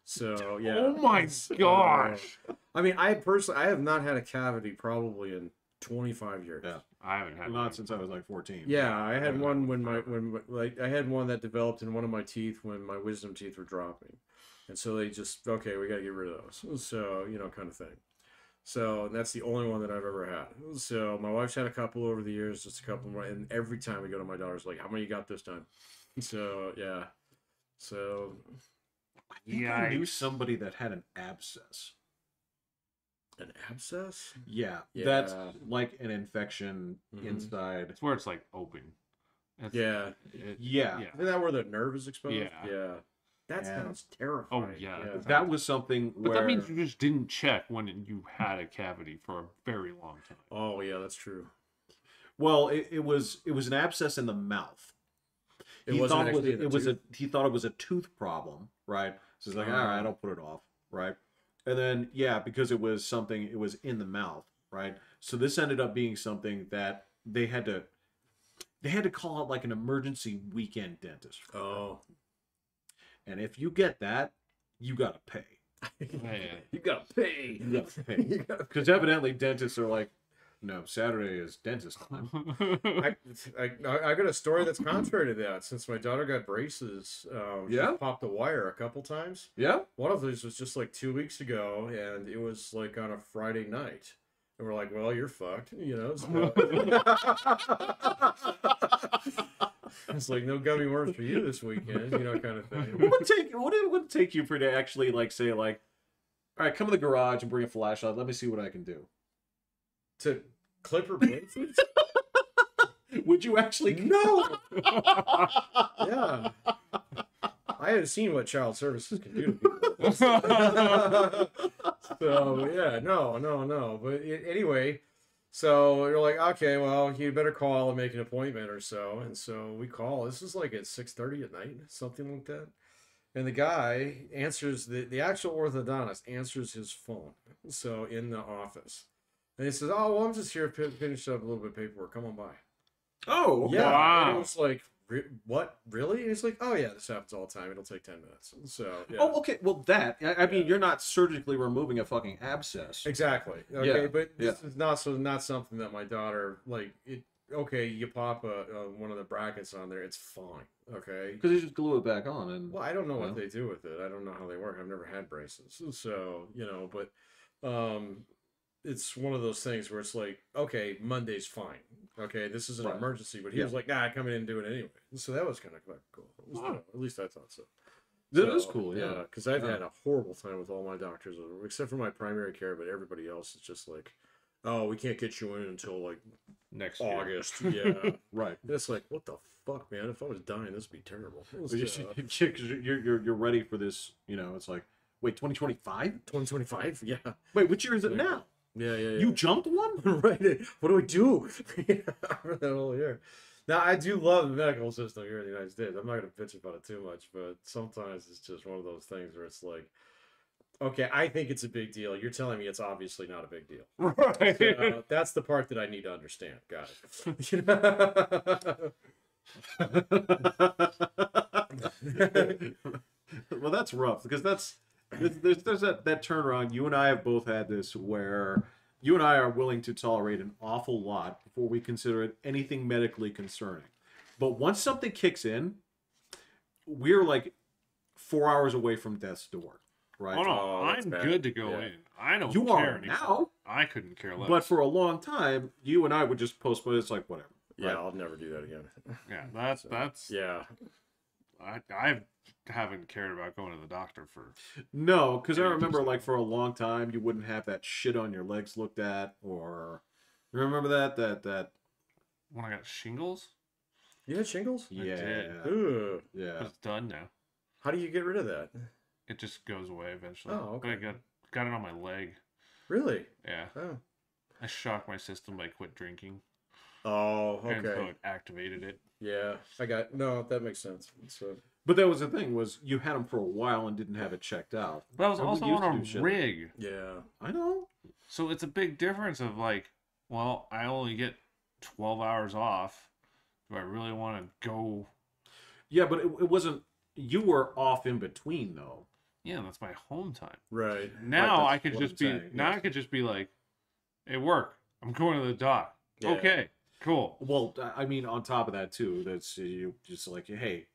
[SPEAKER 1] So, yeah.
[SPEAKER 2] Oh my gosh.
[SPEAKER 1] I mean, I have not had a cavity probably in 25 years.
[SPEAKER 3] Yeah.
[SPEAKER 2] I haven't had
[SPEAKER 3] not since I was like 14.
[SPEAKER 1] Yeah, I had one I had one that developed in one of my teeth when my wisdom teeth were dropping. And so they just, okay, we got to get rid of those. So, kind of thing. So that's the only one that I've ever had. So my wife's had a couple over the years, just a couple more. And every time we go to my daughter's like, how many you got this time? So, yeah. So.
[SPEAKER 3] I knew somebody that had an abscess.
[SPEAKER 1] An abscess?
[SPEAKER 3] Yeah. That's like an infection inside.
[SPEAKER 2] It's where it's like open.
[SPEAKER 3] Yeah.
[SPEAKER 1] Isn't that where the nerve is exposed?
[SPEAKER 2] Yeah.
[SPEAKER 1] That sounds terrifying.
[SPEAKER 2] Oh, yeah.
[SPEAKER 3] That was something
[SPEAKER 2] But that means you just didn't check when you had a cavity for a very long time.
[SPEAKER 1] Oh, yeah, that's true.
[SPEAKER 3] Well, it was an abscess in the mouth. He thought it was a tooth problem, right? So he's like, all right, I'll put it off, right? And then, because it was in the mouth, right? So this ended up being something that they had to call out like an emergency weekend dentist.
[SPEAKER 1] Oh.
[SPEAKER 3] And if you get that, you gotta pay.
[SPEAKER 1] You gotta pay.
[SPEAKER 3] Because evidently dentists are like, No, Saturday is dentist time.
[SPEAKER 1] I got a story that's contrary to that. Since my daughter got braces, she
[SPEAKER 3] Yeah?
[SPEAKER 1] popped a wire a couple times.
[SPEAKER 3] Yeah?
[SPEAKER 1] One of these was just like 2 weeks ago, and it was like on a Friday night. And we're like, well, you're fucked, you know? So... It's like, no gummy worms for you this weekend, you know, kind of thing.
[SPEAKER 3] What would it take you for to actually, like, say, like, all right, come to the garage and bring a flashlight. Let me see what I can do.
[SPEAKER 1] To clip her braces?
[SPEAKER 3] Would you actually?
[SPEAKER 1] No! Yeah. I had seen what child services can do to people. So, yeah, no. But anyway, so you're like, okay, well, you better call and make an appointment or so. And so we call. This is like at 6:30 at night, something like that. And the guy answers, the actual orthodontist answers his phone. So in the office. And he says, oh, well, I'm just here to finish up a little bit of paperwork. Come on by.
[SPEAKER 3] Oh,
[SPEAKER 1] yeah.
[SPEAKER 2] Wow.
[SPEAKER 1] And it was like, what? Really? And he's like, oh, yeah, this happens all the time. It'll take 10 minutes. So, yeah.
[SPEAKER 3] Oh, okay. Well, I mean, you're not surgically removing a fucking abscess.
[SPEAKER 1] Exactly. Okay,
[SPEAKER 3] Yeah,
[SPEAKER 1] but
[SPEAKER 3] yeah.
[SPEAKER 1] this is not something that my daughter, like, it. Okay, you pop one of the brackets on there, it's fine. Okay.
[SPEAKER 3] Because you just glue it back on, and
[SPEAKER 1] Well, I don't know
[SPEAKER 3] Well.
[SPEAKER 1] what they do with it. I don't know how they work. I've never had braces, so you know. But it's one of those things where it's like, okay, Monday's fine. Okay, this is an
[SPEAKER 3] Right.
[SPEAKER 1] emergency, but he
[SPEAKER 3] Yeah.
[SPEAKER 1] was like, nah, come in and do it anyway. So that was kind of cool. It was,
[SPEAKER 2] Wow.
[SPEAKER 1] at least I thought so.
[SPEAKER 3] that is cool. Yeah.
[SPEAKER 1] because I've
[SPEAKER 3] Yeah.
[SPEAKER 1] had a horrible time with all my doctors, except for my primary care. But everybody else is just like, oh, we can't get you in until like
[SPEAKER 2] Next year.
[SPEAKER 1] August. Yeah.
[SPEAKER 3] Right.
[SPEAKER 1] It's like, what the fuck, man? If I was dying, this would be terrible. It was,
[SPEAKER 3] Because you're ready for this. You know, it's like, wait, 2025?
[SPEAKER 1] 2025? Yeah.
[SPEAKER 3] Wait, which year is it now?
[SPEAKER 1] Yeah.
[SPEAKER 3] You jumped one?
[SPEAKER 1] Right. What do we do for that whole year? Now, I do love the medical system here in the United States. I'm not going to bitch about it too much, but sometimes it's just one of those things where it's like, okay, I think it's a big deal. You're telling me it's obviously not a big deal.
[SPEAKER 2] Right.
[SPEAKER 1] So, that's the part that I need to understand. Got it. You know?
[SPEAKER 3] Well, that's rough because there's that turnaround. You and I have both had this where you and I are willing to tolerate an awful lot before we consider it anything medically concerning. But once something kicks in, we're like 4 hours away from death's door, right?
[SPEAKER 2] Oh no,
[SPEAKER 1] Oh, that's
[SPEAKER 2] I'm
[SPEAKER 1] bad.
[SPEAKER 2] good to go
[SPEAKER 1] Yeah.
[SPEAKER 2] in. I don't
[SPEAKER 3] You
[SPEAKER 2] care
[SPEAKER 3] are
[SPEAKER 2] anymore.
[SPEAKER 3] now,
[SPEAKER 2] I couldn't care less.
[SPEAKER 3] but for a long time, you and I would just postpone. It's like whatever.
[SPEAKER 1] Yeah,
[SPEAKER 3] right?
[SPEAKER 1] I'll never do that again.
[SPEAKER 2] yeah, that's
[SPEAKER 1] Yeah.
[SPEAKER 2] I haven't cared about going to the doctor for.
[SPEAKER 3] No, because I
[SPEAKER 2] Yeah,
[SPEAKER 3] remember
[SPEAKER 2] just-
[SPEAKER 3] like for a long time you wouldn't have that shit on your legs looked at, or you remember that
[SPEAKER 2] When I got shingles,
[SPEAKER 1] You had shingles?
[SPEAKER 3] yeah
[SPEAKER 2] did.
[SPEAKER 1] Ooh.
[SPEAKER 3] yeah.
[SPEAKER 2] but it's done now.
[SPEAKER 1] How do you get rid of that?
[SPEAKER 2] It just goes away eventually.
[SPEAKER 1] Oh,
[SPEAKER 2] But I
[SPEAKER 1] okay.
[SPEAKER 2] got it on my leg.
[SPEAKER 1] Really?
[SPEAKER 2] Yeah,
[SPEAKER 1] Oh.
[SPEAKER 2] I shocked my system by quit drinking,
[SPEAKER 1] Oh,
[SPEAKER 2] and so
[SPEAKER 1] okay.
[SPEAKER 2] it activated it.
[SPEAKER 1] Yeah, that makes sense. So
[SPEAKER 3] But that was the thing, was you had them for a while and didn't have it checked out.
[SPEAKER 2] But I was
[SPEAKER 3] And we
[SPEAKER 2] also
[SPEAKER 3] used to
[SPEAKER 2] on
[SPEAKER 3] do
[SPEAKER 2] a
[SPEAKER 3] shit.
[SPEAKER 2] rig,
[SPEAKER 1] yeah,
[SPEAKER 3] I know.
[SPEAKER 2] so it's a big difference of like, well, I only get 12 hours off. Do I really want to go?
[SPEAKER 3] Yeah, but it wasn't. You were off in between though.
[SPEAKER 2] Yeah, that's my home time.
[SPEAKER 1] right.
[SPEAKER 2] Now
[SPEAKER 3] that's
[SPEAKER 2] I could
[SPEAKER 3] what
[SPEAKER 2] just
[SPEAKER 3] I'm
[SPEAKER 2] be.
[SPEAKER 3] saying,
[SPEAKER 2] Now
[SPEAKER 3] yes.
[SPEAKER 2] I could just be like, "Hey, work. I'm going to the doc."
[SPEAKER 1] Yeah.
[SPEAKER 2] Okay, cool.
[SPEAKER 3] Well, I mean, on top of that too, that's you just like, hey,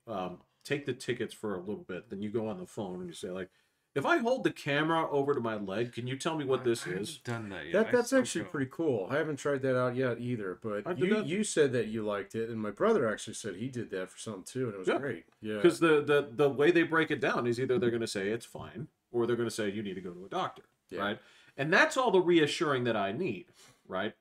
[SPEAKER 3] take the tickets for a little bit. Then you go on the phone and you say like, if I hold the camera over to my leg, can you tell me what this
[SPEAKER 2] I haven't
[SPEAKER 3] is?
[SPEAKER 2] done that yet. I
[SPEAKER 1] That's
[SPEAKER 2] still
[SPEAKER 1] actually
[SPEAKER 2] go.
[SPEAKER 1] pretty cool. I haven't tried that out yet either,
[SPEAKER 3] I
[SPEAKER 1] but
[SPEAKER 3] did that.
[SPEAKER 1] you said that you liked it, and my brother actually said he did that for something too, and it was
[SPEAKER 3] Yeah.
[SPEAKER 1] great. Yeah.
[SPEAKER 3] Because the way they break it down is either they're going to say it's fine, or they're going to say you need to go to a doctor,
[SPEAKER 1] Yeah.
[SPEAKER 3] right? And that's all the reassuring that I need, right?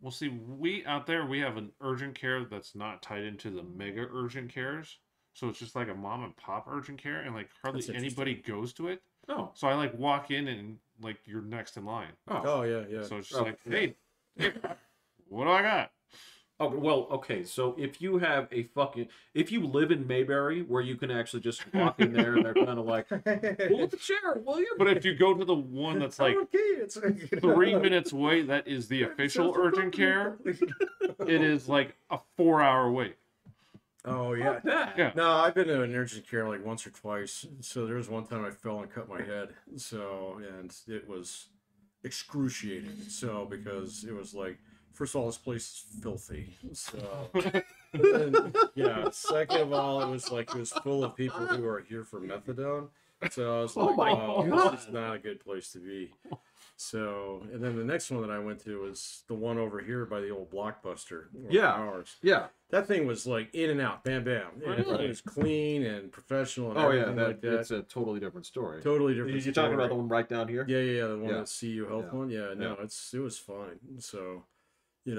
[SPEAKER 2] Well, see, we out there we have an urgent care that's not tied into the mega urgent cares, so it's just like a mom and pop urgent care, and like hardly
[SPEAKER 1] That's
[SPEAKER 2] anybody goes to it.
[SPEAKER 3] Oh,
[SPEAKER 2] So I like walk in and like you're next in line.
[SPEAKER 1] Oh yeah.
[SPEAKER 2] So it's just
[SPEAKER 3] Oh,
[SPEAKER 2] like, hey, what do I got?
[SPEAKER 3] Oh, well, okay. So if you have if you live in Mayberry, where you can actually just walk in there and they're kind of like, pull up a chair, will you?
[SPEAKER 2] But if you go to the one that's like
[SPEAKER 1] okay, it's
[SPEAKER 2] 3 minutes away, that is the official urgent care. It is like a 4-hour wait.
[SPEAKER 1] Oh yeah.
[SPEAKER 3] Fuck that.
[SPEAKER 2] Yeah.
[SPEAKER 1] No, I've been to an urgent care like once or twice. So there was one time I fell and cut my head. So, and it was excruciating. So, because it was like first of all, this place is filthy. So, and, yeah. Second of all, it was full of people who are here for methadone. So I was like, oh, this is not a good place to be. So, and then the next one that I went to was the one over here by the old Blockbuster. Ours.
[SPEAKER 3] Yeah.
[SPEAKER 1] That thing was like in and out, bam, bam. And
[SPEAKER 2] Really?
[SPEAKER 1] it was clean and professional and
[SPEAKER 3] Oh yeah,
[SPEAKER 1] everything like that.
[SPEAKER 3] it's a totally different story.
[SPEAKER 1] Totally different.
[SPEAKER 3] You're talking about the one right down here?
[SPEAKER 1] Yeah, the one
[SPEAKER 3] Yeah.
[SPEAKER 1] that CU Health
[SPEAKER 3] Yeah.
[SPEAKER 1] one. Yeah, no,
[SPEAKER 3] Yeah.
[SPEAKER 1] it was fine. So, but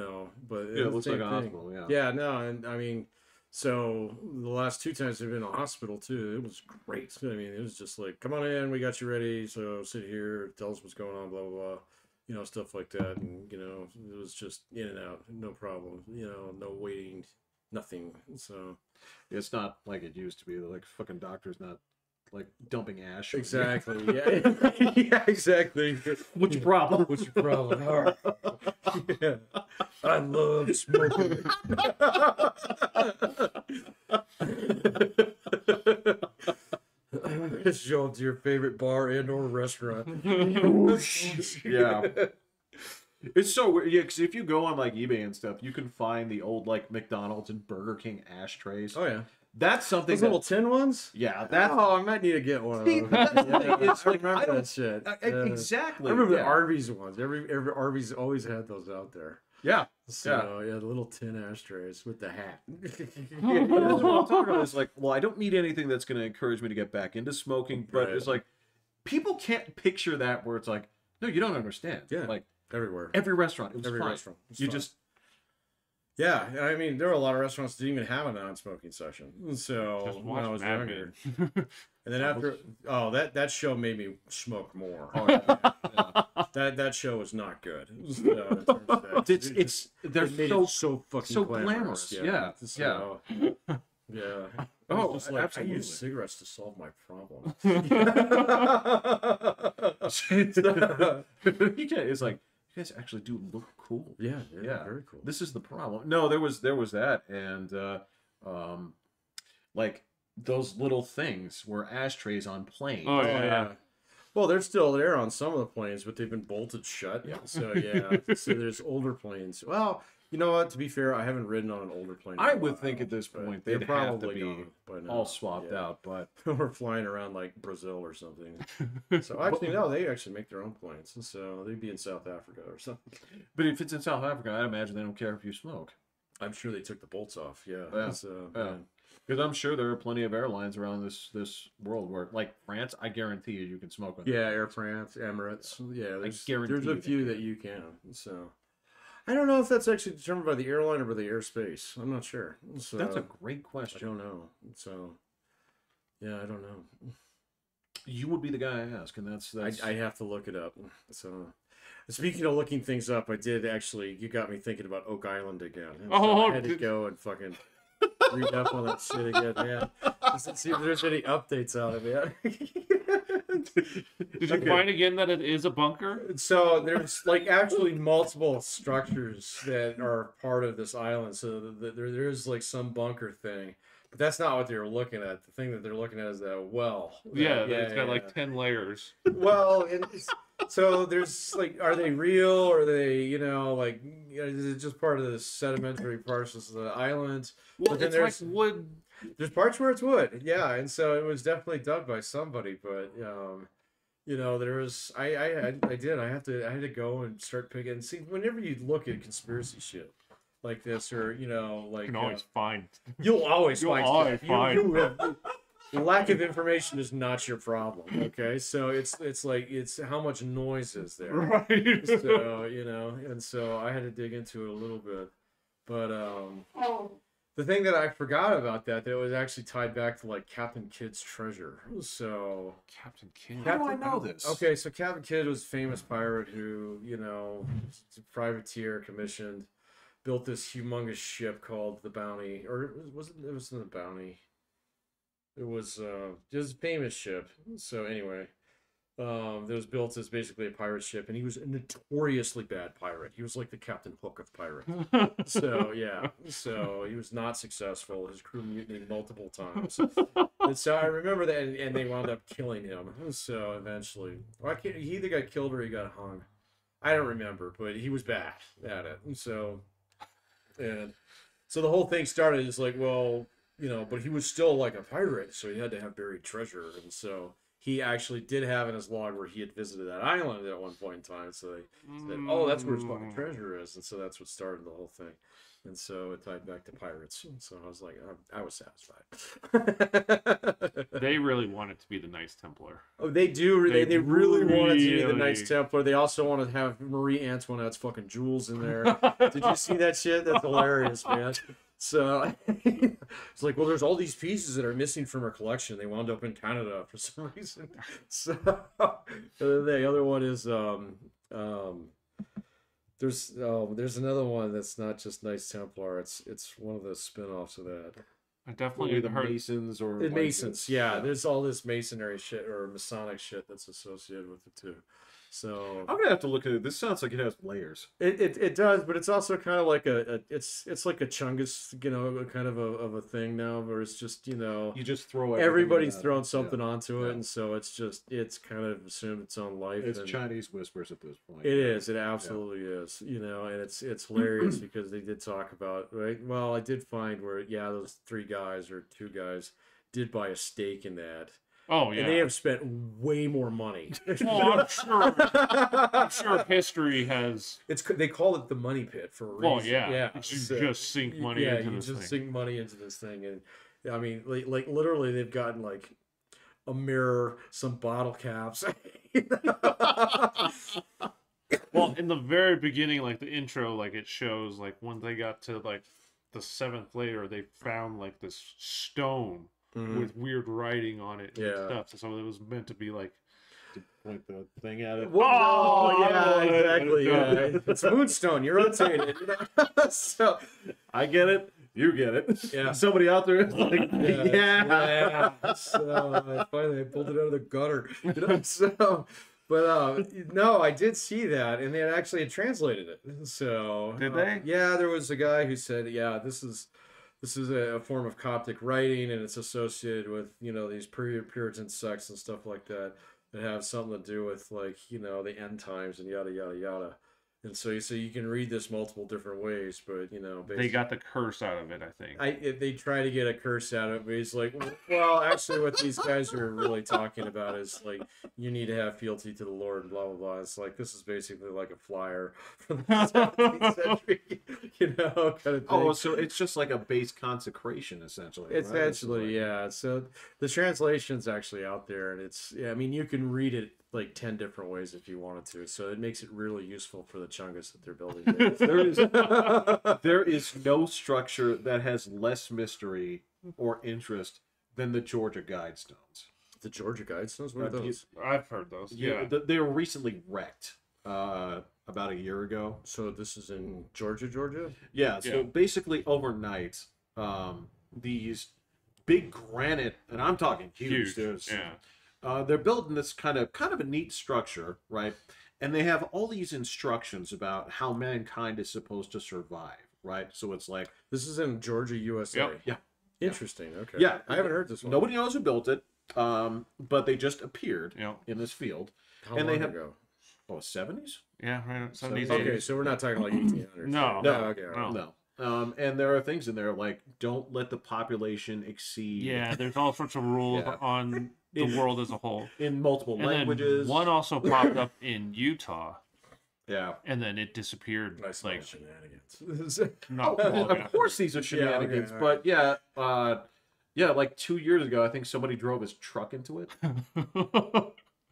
[SPEAKER 3] Yeah, it looks like a hospital. Yeah.
[SPEAKER 1] Yeah, no, and I mean, so the last 2 times I've been in a hospital too, it was great. I mean, it was just like, come on in, we got you ready. So sit here, tell us what's going on, blah blah blah. Stuff like that, and it was just in and out, no problem. No waiting, nothing. So
[SPEAKER 3] It's not like it used to be. Like fucking doctors not like dumping ash.
[SPEAKER 1] exactly, yeah, yeah, exactly.
[SPEAKER 3] What's your problem?
[SPEAKER 1] What's your problem? All right. Yeah. I love smoking. Just show up to your favorite bar and/or restaurant.
[SPEAKER 3] Yeah. It's so weird. Yeah, because if you go on like eBay and stuff, you can find the old like McDonald's and Burger King ashtrays.
[SPEAKER 1] Oh yeah,
[SPEAKER 3] That's something.
[SPEAKER 1] those little tin ones.
[SPEAKER 3] Yeah, that's.
[SPEAKER 1] Oh, I might need to get one of
[SPEAKER 3] See,
[SPEAKER 1] those.
[SPEAKER 3] that's the thing, it's
[SPEAKER 1] I
[SPEAKER 3] like,
[SPEAKER 1] remember
[SPEAKER 3] I don't-
[SPEAKER 1] that shit.
[SPEAKER 3] Exactly.
[SPEAKER 1] I remember
[SPEAKER 3] yeah.
[SPEAKER 1] the Arby's ones. Every Arby's always had those out there.
[SPEAKER 3] Yeah.
[SPEAKER 1] So yeah, the little tin ashtrays with the hat.
[SPEAKER 3] But that's what I'm talking about. It's like, well, I don't need anything that's going to encourage me to get back into smoking. But
[SPEAKER 1] Right.
[SPEAKER 3] it's like, people can't picture that where it's like, no, you don't understand.
[SPEAKER 1] Yeah.
[SPEAKER 3] Like
[SPEAKER 1] Everywhere.
[SPEAKER 3] every restaurant, it was
[SPEAKER 1] Every
[SPEAKER 3] fine.
[SPEAKER 1] restaurant. It's
[SPEAKER 3] You
[SPEAKER 1] fine.
[SPEAKER 3] just.
[SPEAKER 1] Yeah, I mean, there were a lot of restaurants that didn't even have a non-smoking section.
[SPEAKER 2] Just
[SPEAKER 1] So when I
[SPEAKER 2] watch
[SPEAKER 1] was
[SPEAKER 2] Mad
[SPEAKER 1] younger,
[SPEAKER 2] Men.
[SPEAKER 1] and then after, that show made me smoke more.
[SPEAKER 3] Oh, yeah.
[SPEAKER 1] That show was not good. In terms of that.
[SPEAKER 3] They're
[SPEAKER 1] It made
[SPEAKER 3] so
[SPEAKER 1] it so fucking
[SPEAKER 3] so
[SPEAKER 1] glamorous.
[SPEAKER 3] glamorous. Yeah,
[SPEAKER 1] So, yeah.
[SPEAKER 3] Oh,
[SPEAKER 1] It was just like,
[SPEAKER 3] absolutely.
[SPEAKER 1] I use cigarettes to solve my problem.
[SPEAKER 3] It's like, you guys actually do look cool.
[SPEAKER 1] Yeah,
[SPEAKER 3] Yeah.
[SPEAKER 1] very cool.
[SPEAKER 3] This is the problem. No, there was that, and like those little things were ashtrays on planes.
[SPEAKER 2] Oh,
[SPEAKER 1] Oh,
[SPEAKER 2] yeah.
[SPEAKER 1] yeah. Well, they're still there on some of the planes, but they've been bolted shut.
[SPEAKER 3] Yeah.
[SPEAKER 1] So yeah. So there's older planes. Well, you know what? To be fair, I haven't ridden on an older plane. in
[SPEAKER 3] I
[SPEAKER 1] a
[SPEAKER 3] would
[SPEAKER 1] while,
[SPEAKER 3] think at this
[SPEAKER 1] but
[SPEAKER 3] point
[SPEAKER 1] they're
[SPEAKER 3] they'd have to
[SPEAKER 1] probably
[SPEAKER 3] be
[SPEAKER 1] gone by now.
[SPEAKER 3] all swapped
[SPEAKER 1] Yeah.
[SPEAKER 3] out, but
[SPEAKER 1] We're flying around like Brazil or something. So actually, no, they actually make their own planes. So they'd be in South Africa or something.
[SPEAKER 3] if it's in South Africa, I'd imagine they don't care if you smoke.
[SPEAKER 1] I'm sure they took the bolts off. Yeah.
[SPEAKER 3] Yeah.
[SPEAKER 1] So,
[SPEAKER 3] Yeah. Because I'm sure there are plenty of airlines around this world where, like France, I guarantee you can smoke on.
[SPEAKER 1] Yeah, Air France, Emirates. Yeah,
[SPEAKER 3] guarantee
[SPEAKER 1] there's
[SPEAKER 3] you
[SPEAKER 1] a
[SPEAKER 3] they
[SPEAKER 1] few
[SPEAKER 3] can.
[SPEAKER 1] that you can. So I don't know if that's actually determined by the airline or by the airspace. I'm not sure. So
[SPEAKER 3] That's a great
[SPEAKER 1] I
[SPEAKER 3] question.
[SPEAKER 1] don't know. So yeah, I don't know.
[SPEAKER 3] You would be the guy I ask, and that's
[SPEAKER 1] I have to look it up. So speaking of looking things up, I did actually. You got me thinking about Oak Island again. And so
[SPEAKER 2] Oh,
[SPEAKER 1] I had to go and fucking read up on that shit again, man. Just to see if there's any updates on it, man.
[SPEAKER 2] Did you find again that it is a bunker?
[SPEAKER 1] So there's like actually multiple structures that are part of this island. So there's like some bunker thing, but that's not what they were looking at. The thing that they're looking at is that well.
[SPEAKER 2] Yeah, it's got like 10 layers.
[SPEAKER 1] Well, so there's like, are they real? Or are they, is it just part of the sedimentary parcels of the island?
[SPEAKER 2] Well,
[SPEAKER 1] But then
[SPEAKER 2] it's like wood.
[SPEAKER 1] There's parts where it's wood, yeah, and so it was definitely dug by somebody, but there was I had to go and start picking. See, whenever you look at conspiracy shit like this, or like
[SPEAKER 2] You can always find.
[SPEAKER 1] you'll always
[SPEAKER 2] You'll
[SPEAKER 1] find
[SPEAKER 2] always
[SPEAKER 1] stuff.
[SPEAKER 2] find.
[SPEAKER 1] You have, lack of information is not your problem. Okay, so it's like it's how much noise is there.
[SPEAKER 2] Right.
[SPEAKER 1] So and so I had to dig into it a little bit, but the thing that I forgot about that was actually tied back to like Captain Kidd's treasure. So
[SPEAKER 2] Captain Kidd.
[SPEAKER 3] How do I know this?
[SPEAKER 1] okay, so Captain Kidd was a famous pirate who privateer commissioned, built this humongous ship called the Bounty, or it wasn't the Bounty. It was a famous ship. So anyway, that was built as basically a pirate ship, and he was a notoriously bad pirate. He was like the Captain Hook of pirates. So yeah, so he was not successful. His crew mutinied multiple times, and so I remember that, and they wound up killing him. So eventually, he either got killed or he got hung. I don't remember, but he was bad at it. And so the whole thing started is like, well, but he was still like a pirate, so he had to have buried treasure. And so he actually did have in his log where he had visited that island at one point in time. So they said, oh, that's where his fucking treasure is. And so that's what started the whole thing. And so it tied back to pirates. And so I was like, I was satisfied.
[SPEAKER 2] They really want it to be the Knights Templar.
[SPEAKER 1] Oh, they do. They really want it to be the Knights Templar. They also want to have Marie Antoinette's fucking jewels in there. Did you see that shit? That's hilarious, man. So it's like, well, there's all these pieces that are missing from her collection. They wound up in Canada for some reason. So the other one is there's another one that's not just Knights Templar. It's one of the spin-offs of that.
[SPEAKER 2] I definitely
[SPEAKER 3] the
[SPEAKER 2] heard
[SPEAKER 3] Masons or
[SPEAKER 1] Masons. Yeah, there's all this masonry shit or Masonic shit that's associated with it too. So
[SPEAKER 3] I'm gonna have to look at it. This sounds like it has layers.
[SPEAKER 1] It does, but it's also kind of like it's like a Chungus, kind of a thing now, where it's just
[SPEAKER 3] you just throw
[SPEAKER 1] everybody's throwing something onto it, and so it's kind of assumed its own life.
[SPEAKER 3] It's Chinese whispers at this point.
[SPEAKER 1] It is. It absolutely is. And it's hilarious because they did talk about, right. Well, I did find where those 3 guys or 2 guys did buy a stake in that.
[SPEAKER 2] Oh, yeah.
[SPEAKER 1] And they have spent way more money.
[SPEAKER 2] Oh, I'm sure history has...
[SPEAKER 1] They call it the money pit for a reason.
[SPEAKER 2] Oh, yeah.
[SPEAKER 1] Yeah.
[SPEAKER 2] You just sink money into this thing.
[SPEAKER 1] Yeah, you just sink money into this thing. And, I mean, like literally, they've gotten, like, a mirror, some bottle caps.
[SPEAKER 2] Well, in the very beginning, like, the intro, like, it shows, like, when they got to, like, the 7th layer, they found, like, this stone with weird writing on it and stuff. So it was meant to be like
[SPEAKER 3] to point the thing at it.
[SPEAKER 1] Yeah, exactly. Yeah. It's Moonstone. You're rotating. So
[SPEAKER 3] I get it. You get it.
[SPEAKER 1] Yeah.
[SPEAKER 3] Somebody out there is like, yeah.
[SPEAKER 1] So finally I pulled it out of the gutter. So, but no, I did see that, and they had actually translated it. So
[SPEAKER 2] did they?
[SPEAKER 1] Yeah, there was a guy who said, this is a form of Coptic writing, and it's associated with, these Puritan sects and stuff like that have something to do with, like, the end times and yada, yada, yada. And so you can read this multiple different ways, but,
[SPEAKER 2] they got the curse out of it, I think.
[SPEAKER 1] They try to get a curse out of it, but he's like, well, actually what these guys are really talking about is, like, you need to have fealty to the Lord and blah, blah, blah. It's like, this is basically like a flyer from the 17th century, kind of thing.
[SPEAKER 3] Oh, so it's just like a base consecration, essentially.
[SPEAKER 1] Essentially, yeah. So the translation's actually out there, and you can read it like 10 different ways if you wanted to, so it makes it really useful for the Chungus that they're building.
[SPEAKER 3] There is no structure that has less mystery or interest than the Georgia Guidestones.
[SPEAKER 1] The Georgia Guidestones? What are those?
[SPEAKER 2] I've heard those. Yeah.
[SPEAKER 3] They were recently wrecked about a year ago.
[SPEAKER 1] So this is in Georgia?
[SPEAKER 3] Yeah, so basically overnight, these big granite, and I'm talking huge. They're building this kind of a neat structure, right? And they have all these instructions about how mankind is supposed to survive, right? So it's like,
[SPEAKER 1] this is in Georgia, USA.
[SPEAKER 3] Yep. Yeah.
[SPEAKER 1] Interesting. Okay.
[SPEAKER 3] Yeah.
[SPEAKER 1] I haven't heard this one.
[SPEAKER 3] Nobody knows who built it, but they just appeared in this field.
[SPEAKER 1] How long ago?
[SPEAKER 3] 70s?
[SPEAKER 2] Yeah, right. 70s.
[SPEAKER 1] Okay, so we're not talking like 1800s.
[SPEAKER 2] No.
[SPEAKER 1] Okay.
[SPEAKER 3] No. And there are things in there like, don't let the population exceed.
[SPEAKER 2] Yeah, there's all sorts of rules on the world as a whole.
[SPEAKER 3] In multiple languages.
[SPEAKER 2] One also popped up in Utah.
[SPEAKER 3] Yeah.
[SPEAKER 2] And then it disappeared.
[SPEAKER 1] Nice
[SPEAKER 2] like
[SPEAKER 1] shenanigans.
[SPEAKER 3] Of course these are shenanigans, but like 2 years ago, I think somebody drove his truck into it.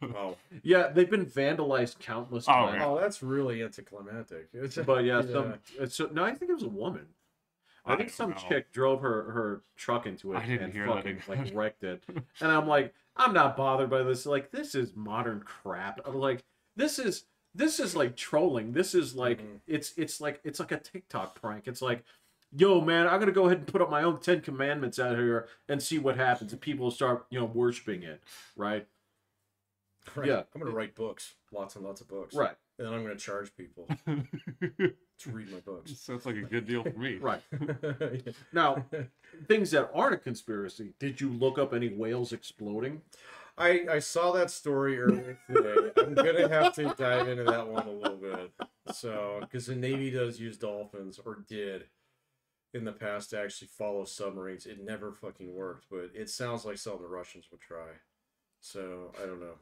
[SPEAKER 1] Oh.
[SPEAKER 3] Yeah, they've been vandalized countless times.
[SPEAKER 1] Oh, that's really anticlimactic.
[SPEAKER 3] But no, I think it was a woman. I think some chick drove her truck into it and fucking like wrecked it. And I'm like, I'm not bothered by this. Like, this is modern crap. I'm like, this is like trolling. This is like it's like a TikTok prank. It's like, yo, man, I'm gonna go ahead and put up my own 10 Commandments out here and see what happens if people start, worshiping it, right?
[SPEAKER 1] Right. Yeah, I'm gonna write books, lots and lots of books,
[SPEAKER 3] right?
[SPEAKER 1] And then I'm gonna charge people to read my books.
[SPEAKER 2] Sounds like a good deal for me,
[SPEAKER 3] right? Now, things that aren't a conspiracy. Did you look up any whales exploding?
[SPEAKER 1] I saw that story earlier today. I'm gonna have to dive into that one a little bit. So, because the Navy does use dolphins, or did in the past, to actually follow submarines. It never fucking worked, but it sounds like something the Russians would try. So, I don't know.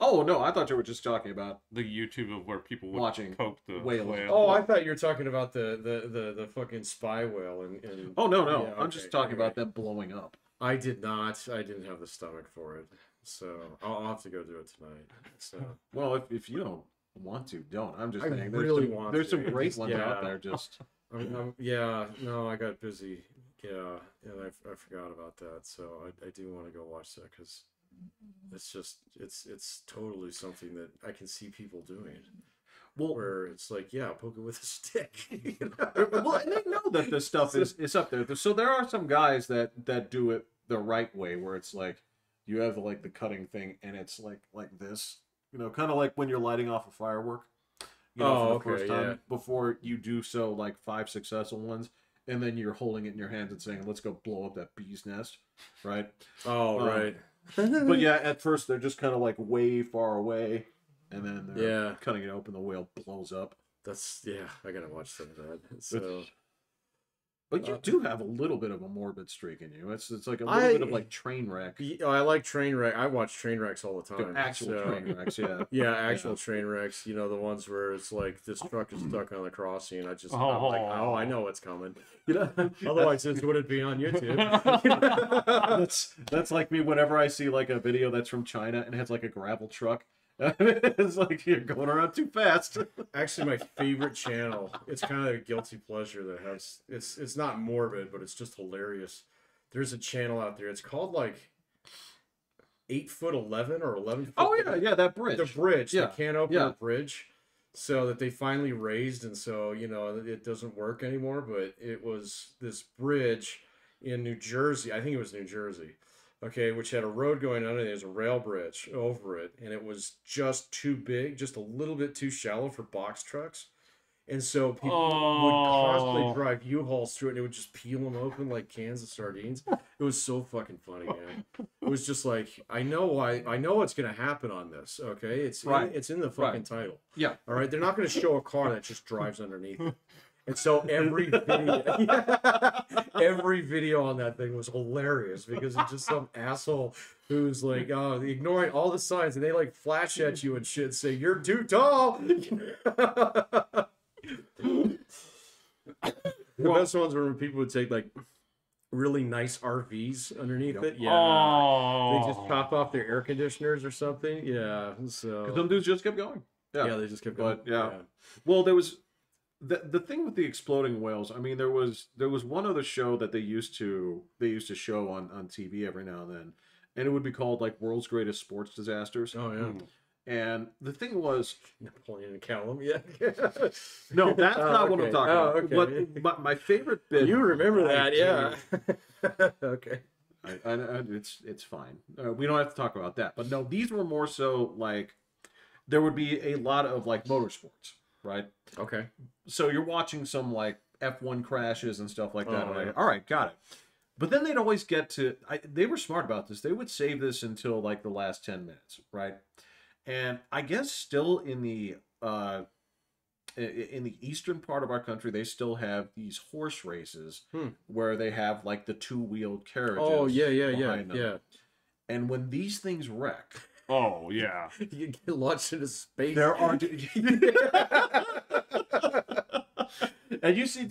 [SPEAKER 3] Oh no, I thought you were just talking about
[SPEAKER 2] The YouTube of where people would
[SPEAKER 3] watching
[SPEAKER 2] poke the
[SPEAKER 3] whales.
[SPEAKER 2] whale.
[SPEAKER 1] Oh, I thought you were talking about the fucking spy whale and
[SPEAKER 3] Oh no,
[SPEAKER 1] yeah,
[SPEAKER 3] I'm just talking about them blowing up.
[SPEAKER 1] I did not. I didn't have the stomach for it, so I'll have to go do it tonight. So
[SPEAKER 3] Well, if you don't want to, don't. I'm just
[SPEAKER 1] I
[SPEAKER 3] saying.
[SPEAKER 1] really want
[SPEAKER 3] There's
[SPEAKER 1] to.
[SPEAKER 3] some great
[SPEAKER 1] Just,
[SPEAKER 3] ones
[SPEAKER 1] yeah.
[SPEAKER 3] out there. Just
[SPEAKER 1] yeah, no, I got busy. Yeah, and I forgot about that. So I do want to go watch that because it's just it's totally something that I can see people doing.
[SPEAKER 3] well,
[SPEAKER 1] Where it's like, yeah, poke it with a stick.
[SPEAKER 3] well, and they know that this stuff is up there. So there are some guys that do it the right way, where it's like you have the cutting thing, and it's like this, kind of like when you're lighting off a firework, for the first time,
[SPEAKER 1] yeah.
[SPEAKER 3] before you do so like 5 successful ones, and then you're holding it in your hands and saying, "Let's go blow up that bee's nest," right?
[SPEAKER 1] Oh, right.
[SPEAKER 3] But yeah, at first they're just kind of like way far away, and then they're
[SPEAKER 1] Yeah.
[SPEAKER 3] cutting it open, the whale blows up.
[SPEAKER 1] I gotta watch some of that. So
[SPEAKER 3] But you do have a little bit of a morbid streak in you. It's like a little bit of like train wreck.
[SPEAKER 1] I like train wreck. I watch train wrecks all the time.
[SPEAKER 3] Actual train wrecks, yeah.
[SPEAKER 1] Yeah, actual train wrecks. The ones where it's like this truck is stuck on the crossing. I'm like, oh, I know what's coming. Otherwise, this wouldn't be on YouTube.
[SPEAKER 3] That's like me whenever I see like a video that's from China and has like a gravel truck. It's like you're going around too fast.
[SPEAKER 1] Actually, my favorite channel. It's kind of a guilty pleasure that has. It's not morbid, but it's just hilarious. There's a channel out there. It's called like 8'11" or 11.
[SPEAKER 3] Oh yeah, that bridge.
[SPEAKER 1] The bridge,
[SPEAKER 3] yeah.
[SPEAKER 1] the can opener bridge, so that they finally raised, and so it doesn't work anymore. But it was this bridge in New Jersey. I think it was New Jersey. Okay, which had a road going under. There's a rail bridge over it, and it was just too big, just a little bit too shallow for box trucks. And so people would constantly drive U-Hauls through it, and it would just peel them open like cans of sardines. It was so fucking funny, man. It was just like, I know what's gonna happen on this. Okay, it's in the fucking title.
[SPEAKER 3] Yeah.
[SPEAKER 1] All right, they're not gonna show a car that just drives underneath it. And so every video on that thing was hilarious because it's just some asshole who's like, ignoring all the signs, and they like flash at you and shit, and say you're too tall. The best ones were when people would take like really nice RVs underneath it. Yeah, they just chop off their air conditioners or something. Yeah, so
[SPEAKER 3] because some dudes just kept going.
[SPEAKER 1] Yeah, they just kept going.
[SPEAKER 3] But yeah. Well, there was. The thing with the exploding whales, I mean, there was one other show that they used to show on TV every now and then, and it would be called like World's Greatest Sports Disasters.
[SPEAKER 1] Oh yeah.
[SPEAKER 3] And the thing was,
[SPEAKER 1] Napoleon and Callum, yeah.
[SPEAKER 3] No, that's not what I'm talking about.
[SPEAKER 1] Okay.
[SPEAKER 3] But my favorite bit.
[SPEAKER 1] You remember that, yeah. Okay.
[SPEAKER 3] It's fine. We don't have to talk about that. But no, these were more so like there would be a lot of like motorsports, right?
[SPEAKER 1] Okay.
[SPEAKER 3] So you're watching some like F1 crashes and stuff like that.
[SPEAKER 1] Oh, yeah.
[SPEAKER 3] All right, got it. But then they'd always get to. They were smart about this. They would save this until like the last 10 minutes, right? And I guess still in the eastern part of our country, they still have these horse races where they have like the 2-wheeled carriages.
[SPEAKER 1] Oh yeah.
[SPEAKER 3] And when these things wreck.
[SPEAKER 2] Oh yeah.
[SPEAKER 1] You get launched into space.
[SPEAKER 3] There are and you see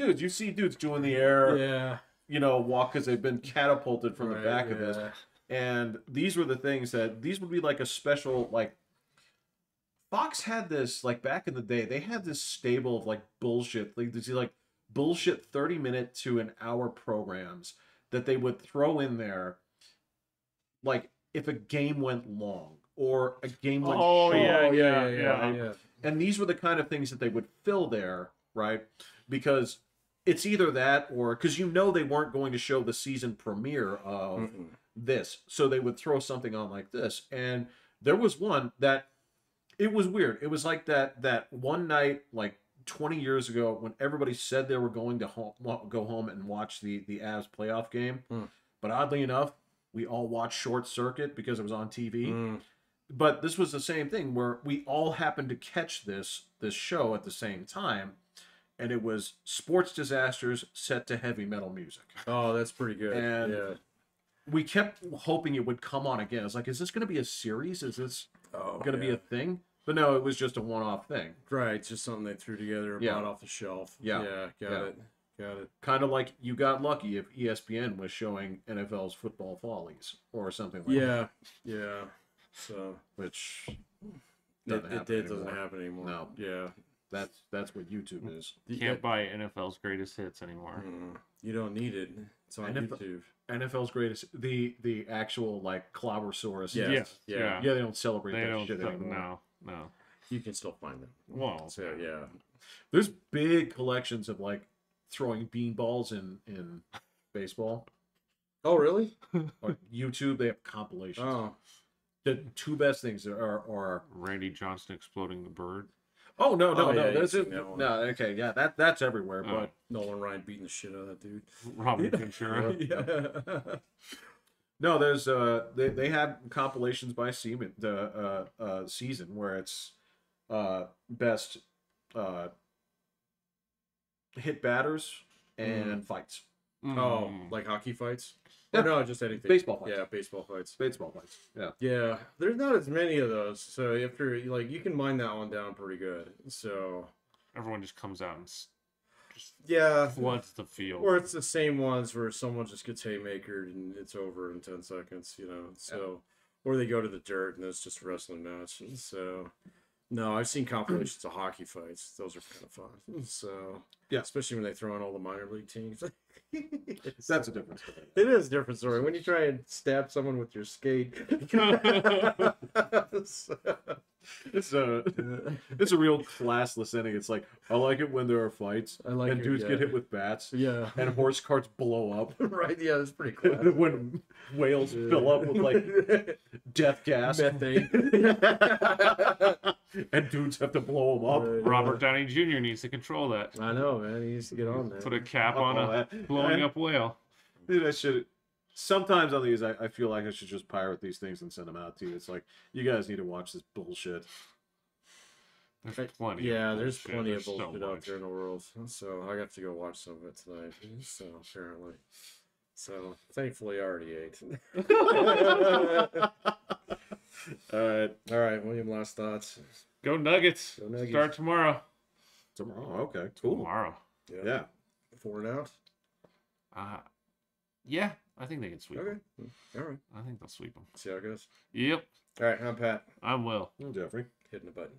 [SPEAKER 3] dudes doing the air, walk because they've been catapulted from the back of this. And these were the things these would be like a special, like Fox had this, like back in the day, they had this stable of like bullshit, like bullshit 30-minute to an hour programs that they would throw in there, like if a game went long or a game went short.
[SPEAKER 1] Yeah.
[SPEAKER 3] And these were the kind of things that they would fill there, right? Because it's either that or because they weren't going to show the season premiere of this, so they would throw something on like this. And there was one that it was weird. It was like that one night, like 20 years ago, when everybody said they were going to go home and watch the Avs playoff game. But oddly enough, we all watched Short Circuit because it was on TV.
[SPEAKER 1] Mm.
[SPEAKER 3] But this was the same thing where we all happened to catch this show at the same time, and it was sports disasters set to heavy metal music.
[SPEAKER 1] Oh, that's pretty good.
[SPEAKER 3] And
[SPEAKER 1] yeah.
[SPEAKER 3] we kept hoping it would come on again. It's like, is this going to be a series? Is this going to be a thing? But no, it was just a one-off thing.
[SPEAKER 1] Right, just something they threw together and bought off the shelf.
[SPEAKER 3] Yeah.
[SPEAKER 1] Got it.
[SPEAKER 3] Kind of like you got lucky if ESPN was showing NFL's football follies or something like that.
[SPEAKER 1] Yeah. So,
[SPEAKER 3] Which
[SPEAKER 1] doesn't happen anymore.
[SPEAKER 3] No.
[SPEAKER 1] Yeah.
[SPEAKER 3] That's what YouTube is.
[SPEAKER 2] You can't buy NFL's greatest hits anymore.
[SPEAKER 1] You don't need it. It's on YouTube.
[SPEAKER 3] NFL's greatest, the actual like Clobbersaurus.
[SPEAKER 1] Yeah.
[SPEAKER 3] They don't celebrate that shit anymore.
[SPEAKER 2] No.
[SPEAKER 1] You can still find them.
[SPEAKER 2] Well,
[SPEAKER 1] so yeah.
[SPEAKER 3] There's big collections of like throwing beanballs in baseball.
[SPEAKER 1] Oh really?
[SPEAKER 3] On YouTube, they have compilations.
[SPEAKER 1] Oh.
[SPEAKER 3] The two best things are
[SPEAKER 2] Randy Johnson exploding the bird.
[SPEAKER 3] Oh no!
[SPEAKER 1] Yeah,
[SPEAKER 3] That's okay. Yeah, that's everywhere. But
[SPEAKER 1] Nolan Ryan beating the shit out of that dude.
[SPEAKER 2] Robin Ventura.
[SPEAKER 3] No, there's they had compilations by season where it's best hit batters and fights.
[SPEAKER 1] Oh, like hockey fights? Yeah. Or no, just anything.
[SPEAKER 3] Baseball fights.
[SPEAKER 1] Yeah, baseball fights.
[SPEAKER 3] Yeah.
[SPEAKER 1] Yeah, there's not as many of those, so after you can mine that one down pretty good. So
[SPEAKER 2] everyone just comes out and floods the field.
[SPEAKER 1] Or it's the same ones where someone just gets haymakered and it's over in 10 seconds, So, or they go to the dirt and it's just a wrestling match. So, no, I've seen compilations of hockey fights. Those are kind of fun. So,
[SPEAKER 3] yeah,
[SPEAKER 1] especially when they throw in all the minor league teams.
[SPEAKER 3] That's a different story.
[SPEAKER 1] It is a different story. When you try and stab someone with your skate.
[SPEAKER 3] It's a real classless ending. It's like, I like it when there are fights and dudes get hit with bats.
[SPEAKER 1] Yeah.
[SPEAKER 3] And horse carts blow up.
[SPEAKER 1] Right, yeah, that's pretty cool.
[SPEAKER 3] When whales fill up with like death gas.
[SPEAKER 1] Methane.
[SPEAKER 3] And dudes have to blow them up.
[SPEAKER 1] Right,
[SPEAKER 2] Robert Downey Jr. needs to control that.
[SPEAKER 1] I know, man. He needs to get on that.
[SPEAKER 2] Put a cap on a blowing up whale.
[SPEAKER 3] Dude, I should. Sometimes on these, I feel like I should just pirate these things and send them out to you. It's like, you guys need to watch this bullshit.
[SPEAKER 2] There's plenty.
[SPEAKER 1] Yeah,
[SPEAKER 2] of
[SPEAKER 1] there's
[SPEAKER 2] bullshit.
[SPEAKER 1] plenty
[SPEAKER 2] There's
[SPEAKER 1] of bullshit
[SPEAKER 2] so
[SPEAKER 1] out
[SPEAKER 2] much.
[SPEAKER 1] there in the world. So I have to go watch some of it tonight. So apparently. So thankfully I already ate. All right, William, last thoughts.
[SPEAKER 2] Go Nuggets.
[SPEAKER 1] Go Nuggets.
[SPEAKER 2] Start tomorrow.
[SPEAKER 3] Tomorrow, okay, cool.
[SPEAKER 2] Tomorrow.
[SPEAKER 3] Yeah.
[SPEAKER 1] 4 and out.
[SPEAKER 2] Yeah, I think they can sweep
[SPEAKER 1] Okay.
[SPEAKER 2] them.
[SPEAKER 1] All right.
[SPEAKER 2] I think they'll sweep them.
[SPEAKER 1] See how it goes.
[SPEAKER 2] Yep.
[SPEAKER 1] All right, I'm Pat.
[SPEAKER 2] I'm Will.
[SPEAKER 3] Jeffrey.
[SPEAKER 1] Hitting the button.